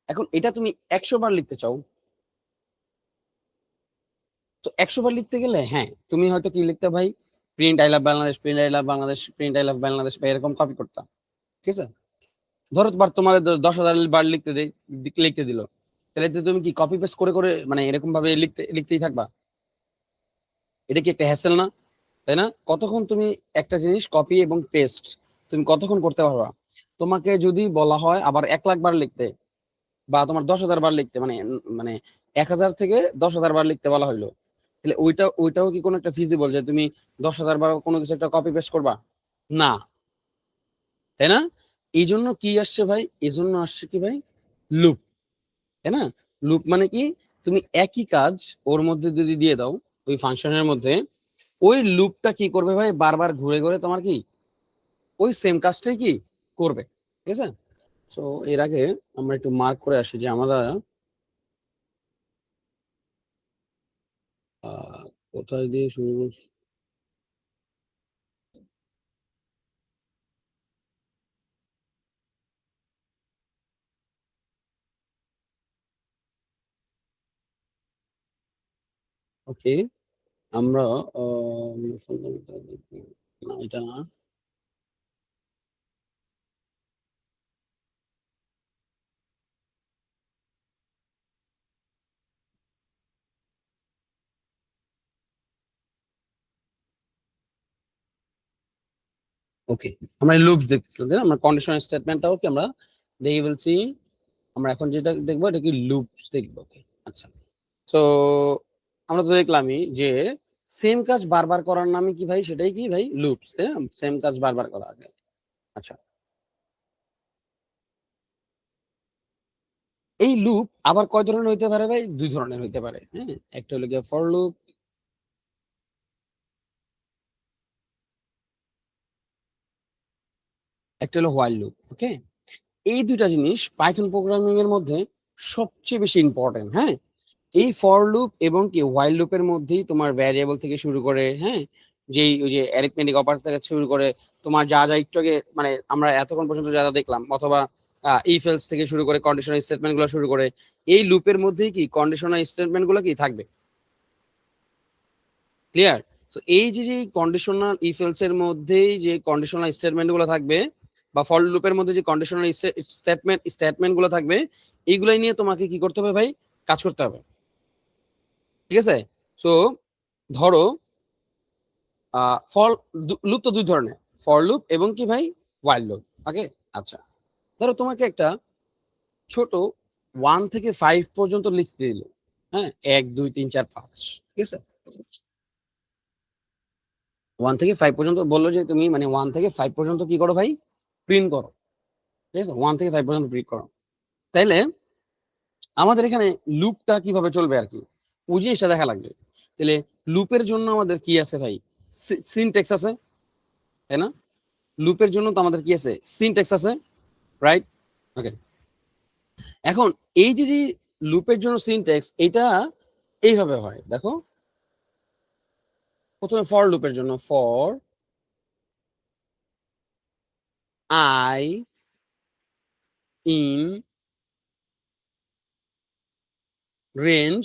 এখন এটা তুমি 100 বার লিখতে চাও, তো 100 বার লিখতে গেলে হ্যাঁ তুমি হয়তো কি লিখতে ভাই, print I love Bangladesh, print I love Bangladesh, print I love Bangladesh, বা এরকম কপি করতাম। ঠিক আছে, ধরো তোমার 10,000 বার লিখতে দিল, তাহলে তো তুমি কি কপি পেস্ট করে করে মানে এরকম ভাবে লিখতেই থাকবা? এটা কি একটা হ্যাসেল না? তাই না? কতক্ষণ তুমি একটা জিনিস কপি এবং পেস্ট তুমি কতক্ষণ করতে পারবা? তোমাকে যদি বলা হয় আবার 1,00,000 বার লিখতে, বা তোমার 10,000 বার লিখতে, মানে মানে 1,000 থেকে 10,000 বার লিখতে বলা হইলো, তাহলে ওইটাও কি কোনো একটা ফিজিবল যে তুমি 10,000 বার কোনো কিছু একটা কপি পেস্ট করবা? না, তাই না? এই জন্য কি আসছে ভাই, এই জন্য আসছে কি ভাই, লুপ। তাই না? লুপ মানে কি, তুমি একই কাজ ওর মধ্যে যদি দিয়ে দাও, ওই ফাংশনের মধ্যে, ওই লুপটা কি করবে ভাই, বারবার ঘুরে ঘুরে তোমার কি ওই সেম কাজটাই কি করবে। ঠিক আছে, তো এর আগে আমরা একটু মার্ক করে আসি যে আমরা আহ, কোথায় দিয়ে শুরু করছি। ওকে, আমরা না এটা না। ওকে, আমরা লুপ দেখতেছিলাম তাই না? আমরা কন্ডিশনাল স্টেটমেন্টটাও কি আমরা দেখে বলছি। আমরা এখন যেটা দেখবো এটা কি লুপস দেখবো। ওকে, আচ্ছা। তো আমরা তো দেখলামই যে সেম কাজ বারবার করার নামে কি ভাই, সেটাই কি ভাই লুপস, তাই না? সেম কাজ বারবার করা আগে। আচ্ছা, এই লুপ আবার কয় ধরনের হইতে পারে ভাই? দুই ধরনের হইতে পারে, হ্যাঁ। একটা হলো গিয়ে ফর লুপ, একটা হলো হোয়াইল লুপ, ওকে। এই দুইটা জিনিস পাইথন প্রোগ্রামিং এর মধ্যে সবচেয়ে বেশি ইম্পর্টেন্ট, হ্যাঁ। এই ফর লুপ এবং কি হোয়াইল লুপের মধ্যেই তোমার ভ্যারিয়েবল থেকে শুরু করে, হ্যাঁ, যেই ওই যে অ্যারিথমেটিক অপারেটর থেকে শুরু করে, তোমার যা যা একটু আগে মানে আমরা এতক্ষণ পর্যন্ত যা যা দেখলাম, অথবা ইফ এলস থেকে শুরু করে কন্ডিশনাল স্টেটমেন্ট গুলো শুরু করে, এই লুপের মধ্যেই কি কন্ডিশনাল স্টেটমেন্ট গুলো কি থাকবে। ক্লিয়ার? তো এই যে যে কন্ডিশনাল ইফ এলস এর মধ্যেই যে কন্ডিশনাল স্টেটমেন্ট গুলো থাকবে, বা ফর লুপের মধ্যে যে কন্ডিশনাল স্টেটমেন্ট গুলো থাকবে, এইগুলাই নিয়ে তোমাকে কি করতে হবে ভাই, কাজ করতে হবে। ঠিক আছে, সো ধরো ফর লুপ তো দুই ধরনের, ফর লুপ এবং কি ভাই হোয়াইল লুপ, ওকে। আচ্ছা, ধরো তোমাকে একটা ছোট 1 থেকে 5 পর্যন্ত লিখতে দিল, হ্যাঁ, 1 2 3 4 5, ঠিক আছে। 1 থেকে 5 পর্যন্ত বললো যে তুমি মানে 1 থেকে 5 পর্যন্ত কি করো ভাই, প্রিন্ট করো। ঠিক আছে, 1 থেকে 5 পর্যন্ত প্রিন্ট করো। তাইলে আমাদের এখানে লুপটা কিভাবে চলবে আর কি, ওই জিনিসটা দেখা লাগবে। তাহলে লুপের জন্য আমাদের কি আছে ভাই, সিনট্যাক্স আছে, তাই না? লুপের জন্য তো আমাদের কি আছে, সিনট্যাক্স আছে, রাইট? ওকে, এখন এই যে লুপের জন্য সিনট্যাক্স, এটা এইভাবে হয়, দেখো। প্রথমে ফর লুপের জন্য for i in range,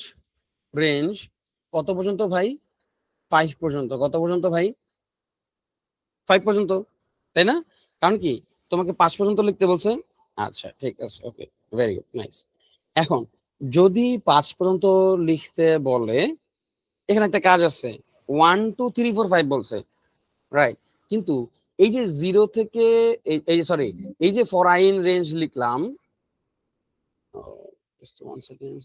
range কত পর্যন্ত ভাই, 5 পর্যন্ত। কত পর্যন্ত ভাই, 5 পর্যন্ত, তাই না? কারণ কি তোমাকে 5 পর্যন্ত লিখতে বলছে। আচ্ছা ঠিক আছে, ওকে, ভেরি গুড, নাইস। এখন যদি 5 পর্যন্ত লিখতে বলে, এখানে একটা কাজ আছে, 1 2 3 4 5 বলছে, রাইট? কিন্তু এই যে 0 থেকে এই সরি, এই যে ফর আই ইন রেঞ্জ লিখলাম, just 1 second.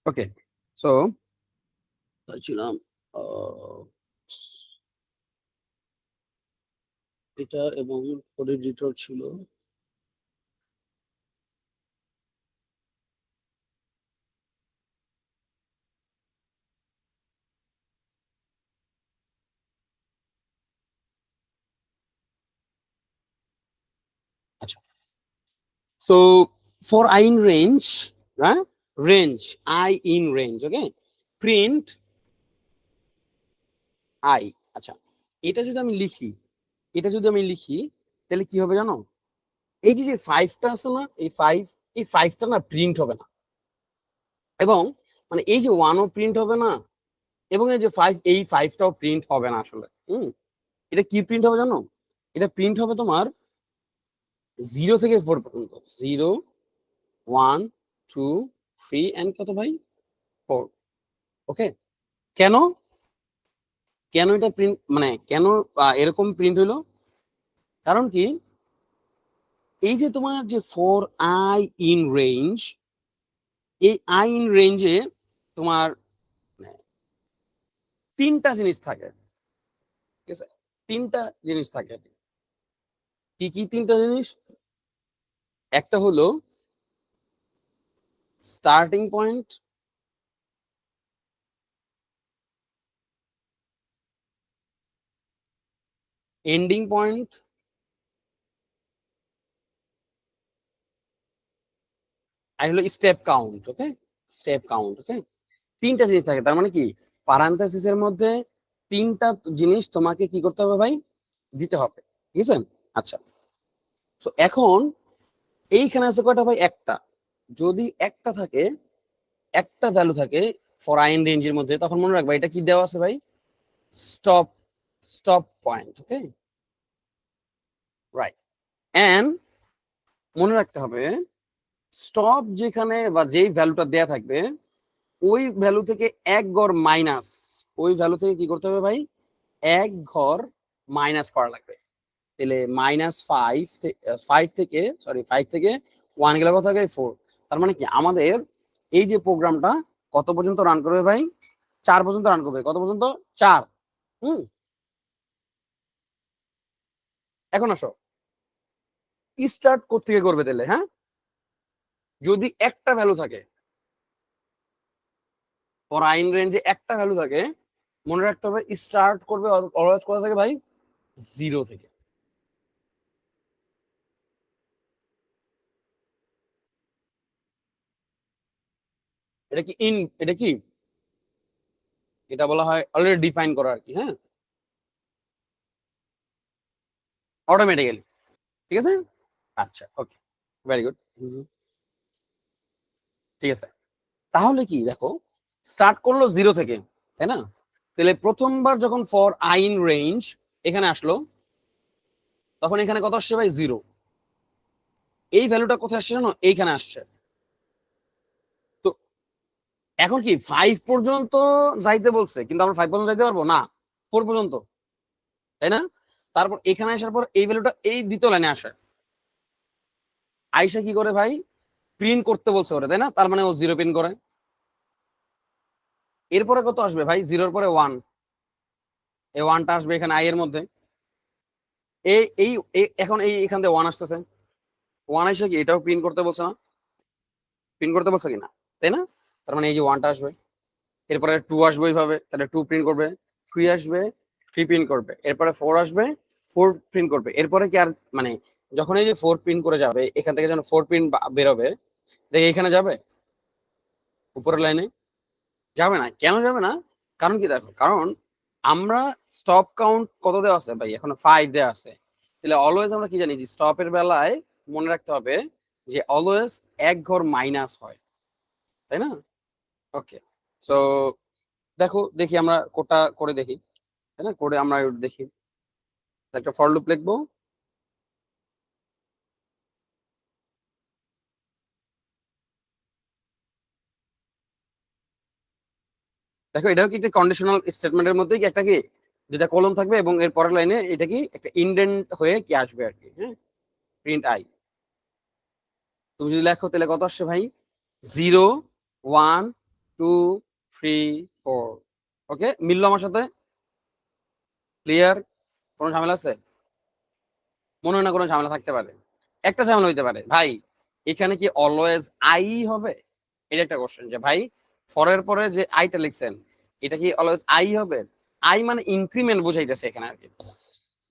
ওকে, সো ছিলাম এটা, এবং কোড এডিটর ছিল। আচ্ছা, so for i in range, হ্যাঁ, range i in range, okay, print i. আচ্ছা, এটা যদি আমি লিখি, এটা যদি আমি লিখি, তাহলে কি হবে জানো, এই যে যে 5টা আছে না, এই 5, এই 5টা না প্রিন্ট হবে না, এবং মানে এই যে 1ও প্রিন্ট হবে না, এবং এই যে 5, এই 5টাও প্রিন্ট হবে না আসলে। এটা কি প্রিন্ট হবে জানো, এটা প্রিন্ট হবে তোমার 0 থেকে 4 পর্যন্ত, 0 1 2 3 এন্ড কত ভাই, 4। ওকে, কেন, কেন এটা প্রিন্ট, মানে কেন এরকম প্রিন্ট হলো, কারণ কি এই যে তোমার যে ফর আই ইন রেঞ্জ, এই আই ইন রেঞ্জে তোমার মানে 3টা জিনিস থাকে, ঠিক আছে? 3টা জিনিস থাকে। কি কি 3টা জিনিস? একটা হলো স্টার্টিং পয়েন্ট, এন্ডিং পয়েন্ট, আর হলো স্টেপ কাউন্ট। ওকে, স্টেপ কাউন্ট। ওকে, 3টা জিনিস থাকে, তার মানে কি প্যারান্থেসিসের মধ্যে 3টা জিনিস তোমাকে কি করতে হবে ভাই, দিতে হবে, ঠিক আছে? আচ্ছা, তো এখন এইখানে আছে কয়টা ভাই, একটা। যদি একটা থাকে, একটা ভ্যালু থাকে ফর আই ইন রেঞ্জের মধ্যে, তখন মনে রাখবা এটা কি দেওয়া আছে ভাই, stop, stop point. Okay, right. And মনে রাখতে হবে স্টপ যেখানে বা যেই ভ্যালুটা দেয়া থাকবে, ওই ভ্যালু থেকে এক ঘর মাইনাস, ওই ভ্যালু থেকে কি করতে হবে ভাই, এক ঘর মাইনাস করা লাগবে। তাহলে -5 5 থেকে, সরি 5 থেকে 1 গেলে কত থাকে, 4। তার মানে কি আমাদের এই যে প্রোগ্রামটা কত পর্যন্ত রান করবে ভাই, 4 পর্যন্ত রান করবে। কত পর্যন্ত, 4। হুম, এখন আসো, স্টার্ট কোত্থেকে করবে তাহলে, হ্যাঁ? যদি একটা ভ্যালু থাকে, ফর আইন রেঞ্জে একটা ভ্যালু থাকে, মনে রাখতে হবে স্টার্ট করবে অলওয়েজ কোথা থেকে ভাই, 0 থেকে। এটা কি ইন, এটা কি, এটা বলা হয় অলরেডি ডিফাইন করা আর কি, হ্যাঁ, অটোমেটিক্যালি, ঠিক আছে? আচ্ছা, ওকে, ভেরি গুড, ঠিক আছে। তাহলে কি দেখো, স্টার্ট করলো 0 থেকে, তাই না? তাহলে প্রথমবার যখন ফর আইন রেঞ্জ এখানে আসলো, তখন এখানে কত আসছে ভাই, 0। এই ভ্যালুটা কোথায় আসছে জানো, এইখানে আসছে। তো এখন কি 5 পর্যন্ত যাইতে বলছে, কিন্তু আমরা 5 পর্যন্ত যাইতে পারবো না, 4 পর্যন্ত, তাই না? তারপর এখানে আসার পর এই ভ্যালুটা এই দ্বিতীয় লাইনে আসে, আইসা কি করে ভাই, প্রিন্ট করতে বলছে ওরে, তাই না? তার মানে ও 0 প্রিন্ট করে। এরপরে কত আসবে ভাই? 0-র পরে 1, এই 1টা আসবে এখানে আই এর মধ্যে। এই এই এখন এই এখান থেকে 1 আসতেছে, 1 এসে কি এটাও প্রিন্ট করতে বলছে না? প্রিন্ট করতে বলছে কিনা, তাই না? তার মানে এই যে 1টা আসবে, এরপরে 2 আসবে এইভাবে, তাহলে 2 প্রিন্ট করবে। 3 আসবে, 3 প্রিন্ট করবে। এরপরে 4 আসবে, 4 প্রিন্ট করবে। এরপরে কি আর মানে যখন এই যে 4 প্রিন্ট করে যাবে, এখান থেকে যখন 4 প্রিন্ট বেরোবে, দেখে এখানে যাবে উপরের লাইনে? যাবে না। কেন যাবে না? কারণ কি দেখো, কারণ আমরা স্টপ কাউন্ট কত দেওয়া আছে ভাই? এখন 5 দেওয়া আছে। তাহলে অলওয়েজ আমরা কি জানি যে স্টপের বেলায় মনে রাখতে হবে যে অলওয়েজ এক ঘর মাইনাস হয়, তাই না? ওকে, সো দেখো, দেখি আমরা কোডটা করে দেখি, তাই না? করে আমরা দেখি একটা ফর লুপ লিখবো। দেখো এটাও কি একটা কন্ডিশনাল স্টেটমেন্টের মধ্যে কি একটা কি যেটা কলম থাকবে এবং এর পরের লাইনে এটা কি একটা ইন্ডেন্ট হয়ে কি আসবে আর কি। হ্যাঁ, প্রিন্ট আই। তুমি যদি লেখো তাহলে কত আসছে ভাই? 0, 1, 2, 3, 4। ওকে, মিললো আমার সাথে? ক্লিয়ার? কোনো ঝামেলা আছে? মনে হয় না কোনো ঝামেলা থাকতে পারে। একটা ঝামেলা হইতে পারে ভাই, এখানে কি অলওয়েজ আই হবে? এটা একটা কোশ্চেন যে ভাই ফরের পরে যে আইটা লিখছেন এটা কি অলওয়েজ আই হবে? আই মানে ইনক্রিমেন্ট বোঝাইতেছে এখানে আর কি,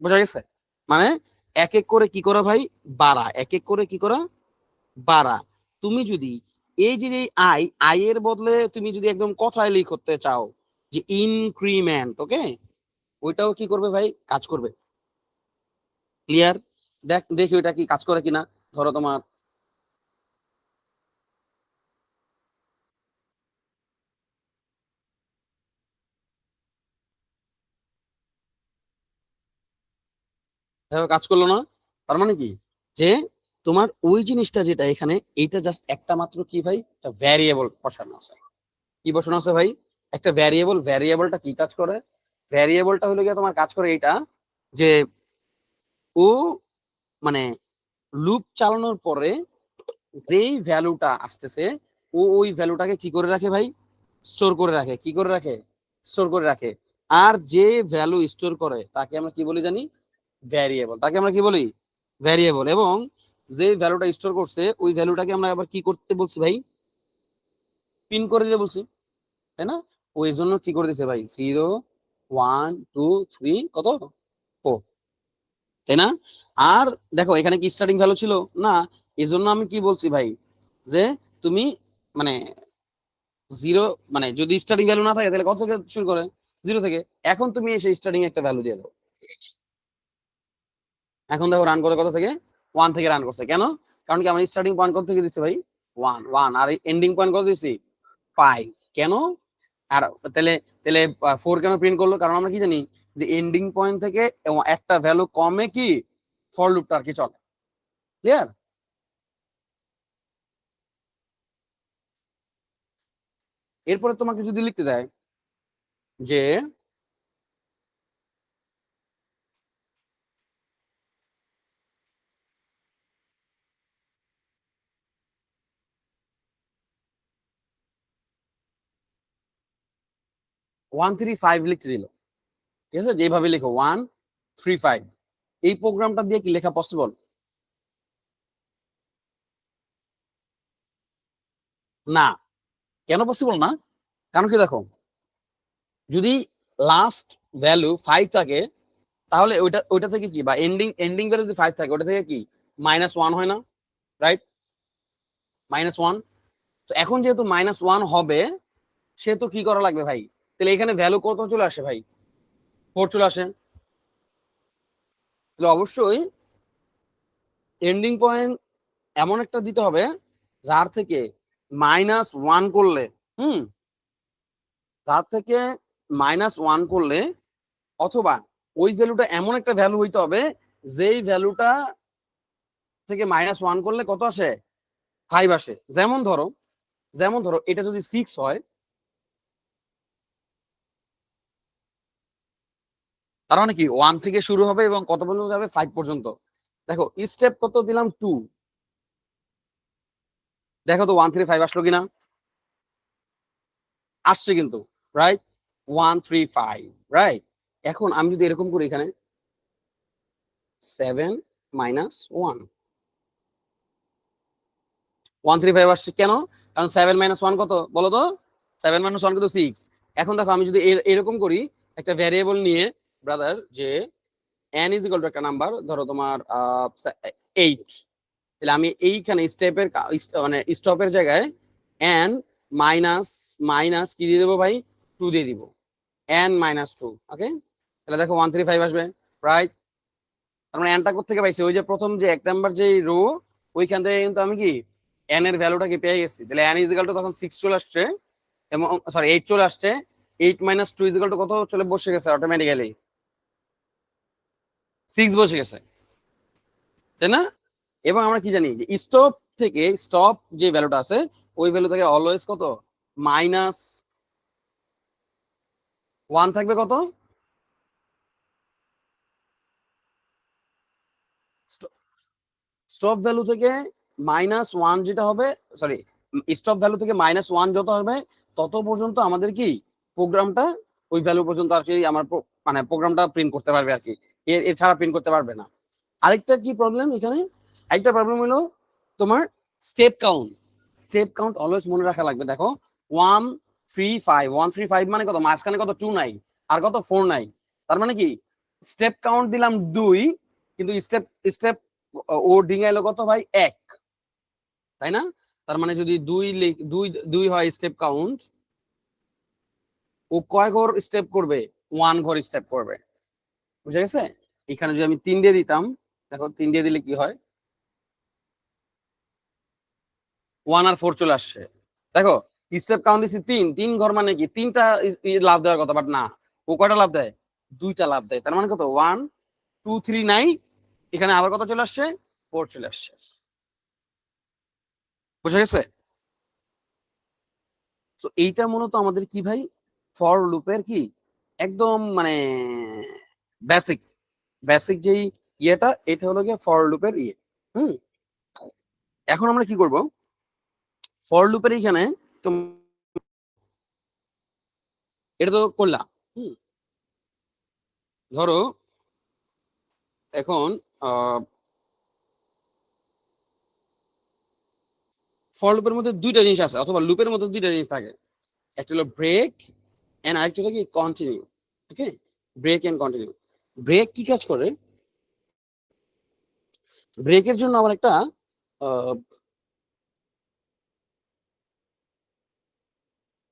বোঝা গেছে? মানে এক এক করে কি করা ভাই? বাড়া। এক এক করে কি করা? বাড়া। তুমি যদি এই যে আই, আই এর বদলে তুমি যদি একদম কথায় লিখতে চাও যে ইনক্রিমেন্ট, ওকে, ওইটাও কি করবে ভাই? কাজ করবে। ক্লিয়ার? দেখি ওইটা কি কাজ করে কিনা। ধরো তোমার এভাবে কাজ করলো না, তার মানে কি যে তোমার ওই জিনিসটা যেটা এখানে, এইটা জাস্ট একটা মাত্র কি ভাই? একটা ভ্যারিয়েবল বসানো আছে। কি বসানো আছে ভাই? একটা ভ্যারিয়েবল। ভ্যারিয়েবলটা কি কাজ করে? ভ্যারিয়েবলটা হলো গিয়ে তোমার কাজ করে এইটা যে ও মানে লুপ চালানোর পরে যেই ভ্যালুটা আসতেছে ও ওই ভ্যালুটাকে কি করে রাখে ভাই? স্টোর করে রাখে। কি করে রাখে? স্টোর করে রাখে। আর যে ভ্যালু স্টোর করে তাকে আমরা কি বলি জানি? ভ্যারিয়েবল। তাকে আমরা কি বলি? ভ্যারিয়েবল। এবং যে ভ্যালুটা স্টোর করছে ওই ভ্যালুটাকে আমরা আবার কি করতে বলছি ভাই? প্রিন্ট করে দিতে বলছি, তাই না? ওই জন্য কি করে দিছে ভাই? 0, 1, 2, 3 কত? 4, তাই না? আর দেখো এখানে কি স্টার্টিং ভ্যালু ছিল না? এই জন্য আমি কি বলছি ভাই যে তুমি মানে 0 মানে যদি স্টার্টিং ভ্যালু না থাকে তাহলে কত থেকে শুরু করে? 0 থেকে। এখন তুমি এসে স্টার্টিং একটা ভ্যালু দিয়ে দাও। এখন দেখো রান করে কত থেকে? 1 থেকে রান করছে। কেন? কারণ কি আমার স্টার্টিং পয়েন্ট কত থেকে দিচ্ছে ভাই? 1, 1। আর এন্ডিং পয়েন্ট কত দিছি? 5। কেন? আর তাহলে তাহলে 4 কেন প্রিন্ট করলো? কারণ আমরা কি জানি যে এন্ডিং পয়েন্ট থেকে একটা ভ্যালু কমে কি ফর লুপটা আর কি চলে। ক্লিয়ার? এরপরে তোমাকে যদি লিখতে দেয় যে 135 লিখতে দিল, ঠিক আছে, যেভাবে লিখো 135, এই প্রোগ্রামটা দিয়ে কি লেখা পসিবল? না। কেন পসিবল না? কারণ কি দেখো, যদি লাস্ট ভ্যালু 5 থাকে তাহলে ওইটা ওইটা থেকে কি, বা এন্ডিং এন্ডিং ভ্যালু যদি 5 থাকে ওটা থেকে কি -1 হয় না? রাইট? -1। তো এখন যেহেতু -1 হবে সেহেতু কি করা লাগবে ভাই? তাহলে এখানে ভ্যালু কত চলে আসে ভাই? 4 চলে আসে। তাহলে অবশ্যই এন্ডিং পয়েন্ট এমন একটা দিতে হবে যার থেকে -1 করলে, হুম, তার থেকে -1 করলে অথবা ওই ভ্যালুটা এমন একটা ভ্যালু হইতে হবে যেই ভ্যালুটা থেকে -1 করলে কত আসে? 5 আসে। যেমন ধরো এটা যদি 6 হয় তার মানে কি 1 থেকে শুরু হবে এবং কত পর্যন্ত যাবে? 5 পর্যন্ত। দেখো স্টেপ কত দিলাম? 2। দেখো তো 135 আসলো কিনা, আসছে কিন্তু, রাইট, 135, রাইট। এখন আমি যদি এরকম করি এখানে 7 মাইনাস 1, 135 আসছে কেন? কারণ 7 মাইনাস 1 কত বলো তো? 7 মাইনাস 1 কত? 6। এখন দেখো আমি যদি এরকম করি একটা ভ্যারিয়েবল নিয়ে ব্রাদার, যে n ইজ ইকুয়াল টু একটা নাম্বার, ধরো তোমার 8, তাহলে আমি এইখানে স্টেপের মানে স্টপের জায়গায় n মাইনাস মাইনাস কি দিয়ে দেবো ভাই? 2 দিয়ে দিব, n মাইনাস 2। ওকে, তাহলে দেখো 135 আসবে, রাইট। তার মানে nটা কোথা থেকে পাইছি? ওই যে প্রথম যে 1 নাম্বার যে রো, ওইখান থেকে কিন্তু আমি কি n এর ভ্যালুটা কি পেয়ে গেছি। তাহলে n ইজ ইকুয়াল টু তখন 6 চলে আসছে, এবং সরি 8 চলে আসছে। 8 মাইনাস 2 ইজ ইকুয়াল টু কত চলে বসে গেছে অটোমেটিক্যালি? 6 বসে গেছে, তাই না? এবং আমরা কি জানি যে স্টপ থেকে, স্টপ যে ভ্যালুটা আছে ওই ভ্যালু থেকে অলওয়েজ কত? মাইনাস 1 থাকবে। কত? স্টপ ভ্যালু থেকে মাইনাস 1 যেটা হবে, সরি, স্টপ ভ্যালু থেকে মাইনাস 1 যত হবে তত পর্যন্ত আমাদের কি প্রোগ্রামটা ওই ভ্যালু পর্যন্ত আর কি আমার মানে প্রোগ্রামটা প্রিন্ট করতে পারবে আর কি, এছাড়া প্রিন্ট করতে পারবে না। আরেকটা কি প্রবলেম এখানে? একটা প্রবলেম হলো তোমার step count. Step count always মনে রাখা লাগবে। দেখো 135 মানে কত? মাঝখানে কত? 2 নাই, আর কত? 4 নাই। তার মানে কি স্টেপ কাউন্ট দিলাম 2, কিন্তু স্টেপ স্টেপ ও ডিঙাইলো কত ভাই? 1, তাই না? তার মানে যদি 2 হয় স্টেপ কাউন্ট, ও কয় ঘর স্টেপ করবে? 1 ঘর স্টেপ করবে। বুঝে গেছে? এখানে যদি আমি 3 দিয়ে দিতাম, দেখো 3 দিয়ে দিলে কি হয়? 1 আর 4 চলে আসছে। দেখো স্টেপ কাউন্ট দিচ্ছি 3 ঘর, মানে কি 3টা লাভ দেওয়ার কথা, বাট না, ও কয়টা লাভ দেয়? 2টা লাভ দেয়। তার মানে কত? 1 2 3 নাই, এখানে আবার কত চলে আসছে? 4 চলে আসছে। বুঝে গেছে? তো এইটা মূলত আমাদের কি ভাই, ফর লুপের কি একদম মানে বেসিক বেসিক যেই ইয়েটা, এটা হলো গিয়ে ফর লুপের ইয়ে। হুম, এখন আমরা কি করব? ফর লুপের এখানে তো এটা তো করলাম। হুম, ধরো এখন ফর লুপের মধ্যে দুইটা জিনিস আছে, অথবা লুপের মধ্যে দুইটা জিনিস থাকে। একটা হলো ব্রেক, এন্ড আরেকটা হলো কি continue. Okay, break and continue. Break কি কাজ করে? ব্রেকের জন্য আমার একটা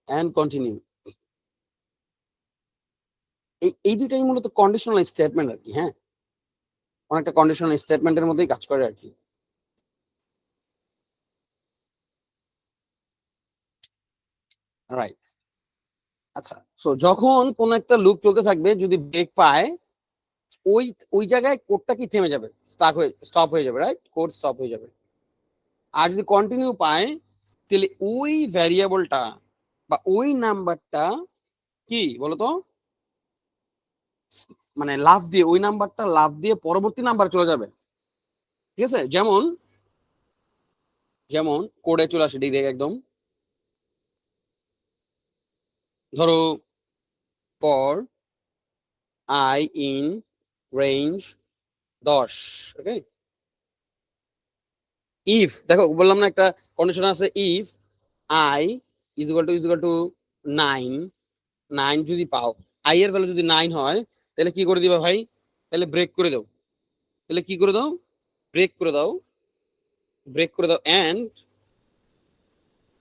এন্ড কন্টিনিউ, এই দুইটাই মূলত কন্ডিশনাল স্টেটমেন্ট আর কি। হ্যাঁ, অনেকটা কন্ডিশনাল স্টেটমেন্টের মধ্যেই কাজ করে আর কি। রাইট, আচ্ছা। সো যখন কোন একটা লুপ চলতে থাকবে, যদি ব্রেক পায়, ওই ওই জায়গায় কোডটা কি থেমে যাবে, স্টপ হয়ে যাবে, রাইট? কোড স্টপ হয়ে যাবে। আর যদি কন্টিনিউ পায়, তাহলে ওই ভ্যারিয়েবলটা বা ওই নাম্বারটা কি বলতো, মানে লাফ দিয়ে, ওই নাম্বারটা লাফ দিয়ে পরবর্তী নাম্বার চলে যাবে। ঠিক আছে? যেমন যেমন কোডে চলে আসে ডিরেক্ট একদম, ধরো পর I in range 10। Okay, if, দেখো বললাম না একটা কন্ডিশন আছে, if I is equal to 9 যদি পাও, আই এর ভ্যালু যদি 9 হয়, তাহলে কি করে দিবা ভাই? তাহলে ব্রেক করে দাও। তাহলে কি করে দাও? ব্রেক করে দাও, ব্রেক করে দাও, এন্ড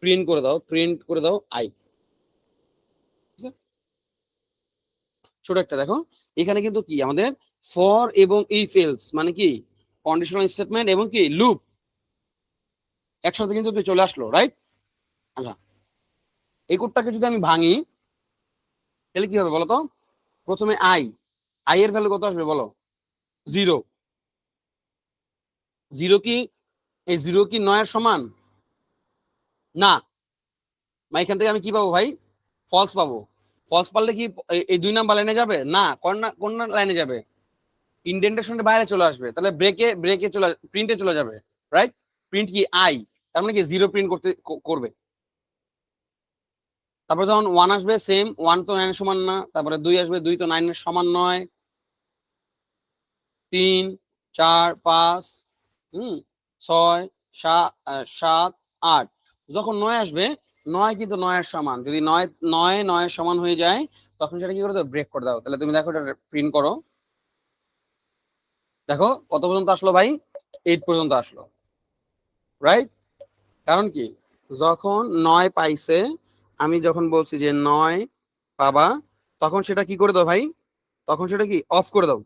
প্রিন্ট করে দাও আই। ছোট একটা দেখো, এখানে কিন্তু কি আমাদের ফর এবং ইফ এলস মানে কি কন্ডিশনাল স্টেটমেন্ট এবং কি লুপ একসাথে কিন্তু চলে আসলো, রাইট? আচ্ছা, এই কোডটাকে যদি আমি ভাঙি, তাহলে কি হবে বলো তো? প্রথমে আই এর ভ্যালু কত আসবে বলো? 0। 0 কি, এই 0 কি 9 এর সমান? না, এখান থেকে আমি কি পাবো ভাই? ফলস পাবো। ফলস পারলে কি এই 2 নাম্বার লাইনে যাবে? না, কোন লাইনে যাবে? ইনডেন্টেশনের বাইরে চলে আসবে। তাহলে ব্রেকে চলে, প্রিন্টে চলে যাবে, রাইট? প্রিন্ট কি আই, তার মানে কি 0 প্রিন্ট করবে। তারপর যখন 1 আসবে সেম, 1 তো 9 এর সমান না, তারপরে 2 আসবে, 2 তো 9 এর সমান নয়, 3 4 5 6 7 8, যখন 9 আসবে 9 কিন্তু 9 এর সমান, যদি 9 9 এর সমান হয়ে যায় তখন সেটা কি করে দাও, ব্রেক করে দাও। তাহলে তুমি দেখো এটা প্রিন্ট করো, দেখো কত পর্যন্ত আসলো ভাই, 8 পর্যন্ত আসলো, রাইট? কারণ কি, যখন 9 পাইছে, আমি যখন বলছি যে 9 পাবা, তখন সেটা কি করে দাও ভাই, তখন সেটা কি অফ করে দাও।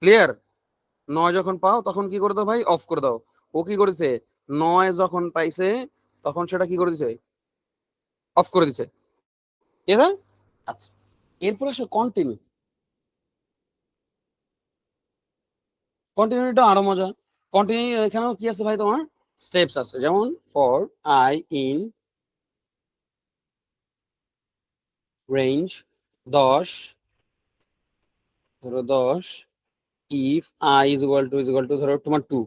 ক্লিয়ার? 9 যখন পাও তখন কি করে দাও ভাই, অফ করে দাও। ও কি করেছে, 9 যখন পাইছে তখন সেটা কি করে দিছে, অফ করে দিছে। ঠিক আছে? আচ্ছা, এরপর আসলে কন্টিনিউ। কন্টিনিউটা আরো মজা। কন্টিনিউ এখানেও কি আছে ভাই, তোমার স্টেপস আছে, যেমন ফর আই ইন রেঞ্জ 10, ধরো 10, if I is equal to ধরো তোমার 2,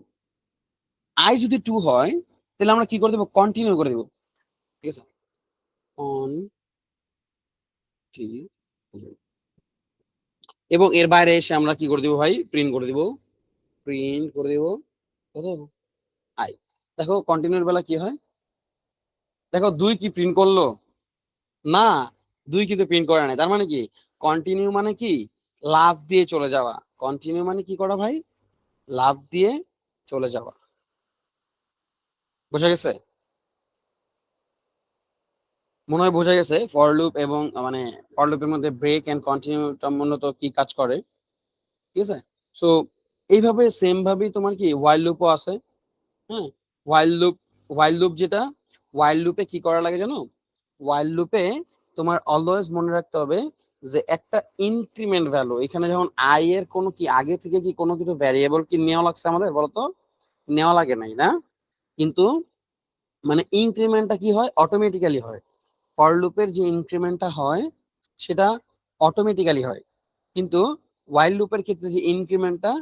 আই যদি 2 হয় তাহলে আমরা কি করে দেবো, কন্টিনিউ করে দেবো। ঠিক আছে, কন্টিনিউ, এবং এর বাইরে এসে আমরা কি করে দিব ভাই, প্রিন্ট করে দিব, প্রিন্ট করে দিব কত, আই। দেখো কন্টিনিউর বেলা কি হয়, দেখো 2 কি প্রিন্ট করলো না, 2 কিন্তু প্রিন্ট করে নাই। তার মানে কি, কন্টিনিউ মানে কি, লাফ দিয়ে চলে যাওয়া। কন্টিনিউ মানে কি করা ভাই, লাফ দিয়ে চলে যাওয়া। বোঝা গেছে? মনে হয় বোঝা গেছে ফর লুপ এবং মানে ফর লুপের মধ্যে ব্রেক এন্ড কন্টিনিউটা মূলত কি কাজ করে। ঠিক আছে, সো এইভাবে সেম ভাবেই তোমার কি ওয়াইল লুপও আছে। হ্যাঁ, ওয়াইল লুপ যেটা, ওয়াইল লুপে কি করা লাগে জানো, ওয়াইল লুপে তোমার অলওয়েজ মনে রাখতে হবে যে একটা ইনক্রিমেন্ট ভ্যালু, এখানে যেমন আই এর কোনো কি আগে থেকে কি কোনো কিছু ভ্যারিয়েবল কি নেওয়া লাগছে আমাদের, বলতো নেওয়া লাগে নাই না, কিন্তু মানে ইনক্রিমেন্টটা কি হয়, অটোমেটিক্যালি হয়। ফর লুপের যে ইনক্রিমেন্টটা হয় সেটা অটোমেটিক্যালি হয়, কিন্তু ওয়াইল লুপের ক্ষেত্রে যে ইনক্রিমেন্টটা,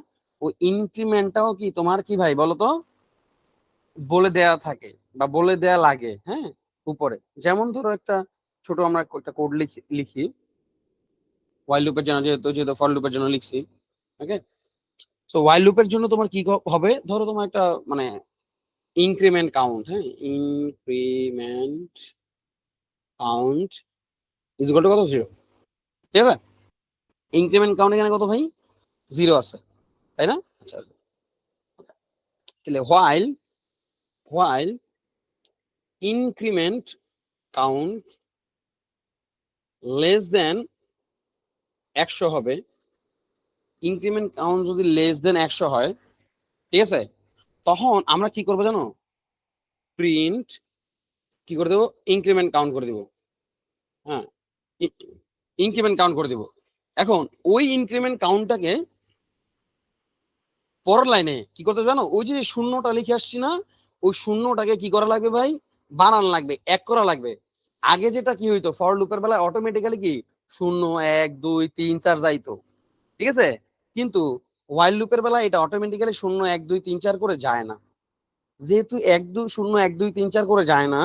ওই ইনক্রিমেন্টটাও কি তোমার কি ভাই বলতো, বলে দেয়া থাকে বা বলে দেয়া লাগে। হ্যাঁ, উপরে যেমন ধরো একটা ছোট আমরা একটা কোড লিখি ওয়াইল লুপের জন্য, যেহেতু যেহেতু ফর লুপের জন্য লিখছি। ওকে, সো ওয়াইল লুপের জন্য তোমার কি হবে, ধরো তোমার একটা মানে ইনক্রিমেন্ট কাউন্ট, হ্যাঁ, increment count is equal to কত, 0। ঠিক আছে, ইনক্রিমেন্ট কাউন্ট এখানে কত ভাই, 0 আছে, তাই না? আচ্ছা, তাহলে while increment count less than 100 হবে, ইনক্রিমেন্ট কাউন্ট যদি লেস দেন 100 হয়, ঠিক আছে, তখন আমরা কি করবো জানো, প্রিন্ট কি করে দেবো, ইনক্রিমেন্ট কাউন্ট করে দিব। হ্যাঁ, ইনক্রিমেন্ট কাউন্ট করে দিব। এখন ওই ইনক্রিমেন্ট কাউন্টটাকে পরের লাইনে কি করতে জানো, ওই যে শূন্যটা লিখে আসছি না, ওই শূন্যটাকে কি করা লাগবে ভাই, বানান লাগবে, 1 করা লাগবে। আগে যেটা কি হইতো, ফর লুপের বেলায় অটোমেটিক্যালি কি 0 1 2 3 4 যাইতো, ঠিক আছে, কিন্তু ওয়াইল লুপের বেলায় এটা অটোমেটিক্যালি 0 1 2 3 4 করে যায় না। যেহেতু 1 2 0 1 2 3 4 করে যায় না,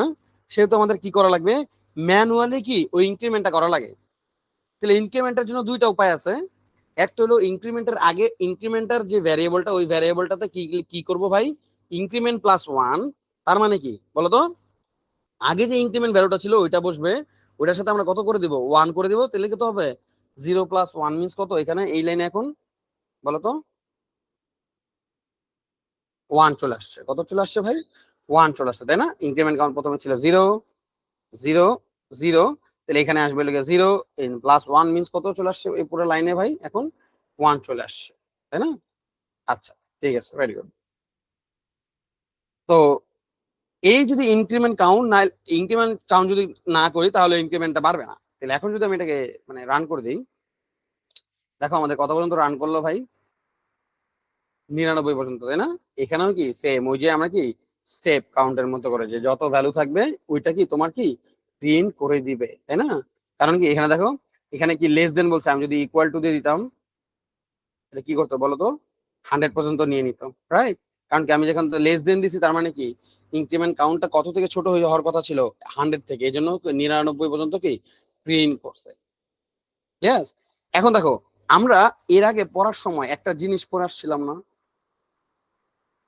সেহেতু আমাদের কি করা লাগবে, ম্যানুয়ালি কি ওই ইনক্রিমেন্টটা করা লাগে। তাহলে ইনক্রিমেন্টের জন্য 2টা উপায় আছে। একটা হলো ইনক্রিমেন্টের আগে ইনক্রিমেন্টার যে ভ্যারিয়েবলটা, ওই ভ্যারিয়েবলটাতে কি কি করব ভাই, ইনক্রিমেন্ট প্লাস 1। তার মানে কি বলতো, আগে যে ইনক্রিমেন্ট ভ্যালুটা ছিল ওইটা বসবে, ওইটার সাথে আমরা কত করে দিব, 1 করে দিব। তাহলে কত হবে, 0 প্লাস 1 মিন্স কত, এখানে এই লাইনে এখন বলতো 1 চলে আসছে। কত চলে আসছে ভাই, 1 চলে আসছে, তাই না? ইনক্রিমেন্ট কাউন্ট প্রথমে ছিল 0 0 0, তাহলে এখানে আসবে লেগে 0 প্লাস 1 মিন্স কত চলে আসছে, এই পুরো লাইনে ভাই এখন 1 চলে আসছে, তাই না? আচ্ছা, ঠিক আছে, ভেরি গুড। তো এই যদি ইনক্রিমেন্ট কাউন্ট যদি না করি তাহলে ইনক্রিমেন্টটা বাড়বে না। তাহলে এখন যদি আমি এটাকে মানে রান করে দিই, দেখো আমাদের কত পর্যন্ত রান করলো ভাই, 99 পর্যন্ত, তাই না? এখানেও কি সেম, ওই যে আমরা কি স্টেপ কাউন্টের মতো করে যে যত ভ্যালু থাকবে ওইটা কি তোমার কি প্রিন্ট করে দিবে, তাই না? কারণ কি এখানে দেখো, এখানে কি লেস দেন বলছে, আমি যদি ইকুয়াল টু দিয়ে দিতাম তাহলে কি করতো বলো তো, 100 পর্যন্ত নিয়ে নিত, রাইট? কারণ কি আমি যখন লেস দেন দিছি তার মানে কি ইনক্রিমেন্ট কাউন্টটা কত থেকে ছোট হয়ে হওয়ার কথা ছিল 100 থেকে, এই জন্য 99 পর্যন্ত কি প্রিন্ট করছে। ইয়েস। এখন দেখো আমরা এর আগে পড়ার সময় একটা জিনিস পড়ে আসছিলাম না,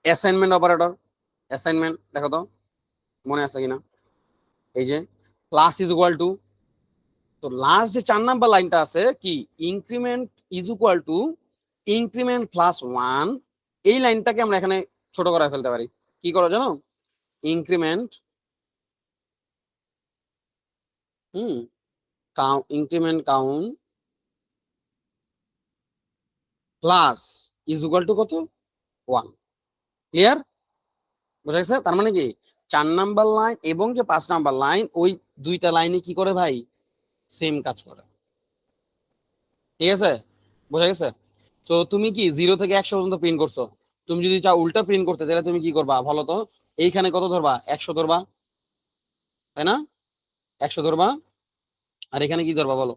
অ্যাসাইনমেন্ট অপারেটর। অ্যাসাইনমেন্ট দেখো তো মনে আছে কিনা, এই যে প্লাস ইজ ইকুয়াল টু, তো লাস্ট যে 4 নাম্বার লাইনটা আছে কি increment is equal to increment plus 1, এই লাইনটাকে আমরা এখানে ছোট করে ফেলতে পারি। কি করো জানো, increment increment count plus is equal to কত 1। ক্লিয়ার? বুঝা গেছে? তার মানে কি 4 নাম্বার লাইন এবং যে 5 নাম্বার লাইন ওই দুইটা লাইনে কি করে ভাই সেম কাজ করে। ঠিক আছে, বুঝা গেছে? তো তুমি কি 0 থেকে 100 পর্যন্ত প্রিন্ট করছো, তুমি যদি চাও উল্টা প্রিন্ট করতে তাহলে তুমি কি করবা বলো তো, এইখানে কত ধরবা 100 ধরবা, তাই না? 100 ধরবা, আর এখানে কি ধরবা বলো,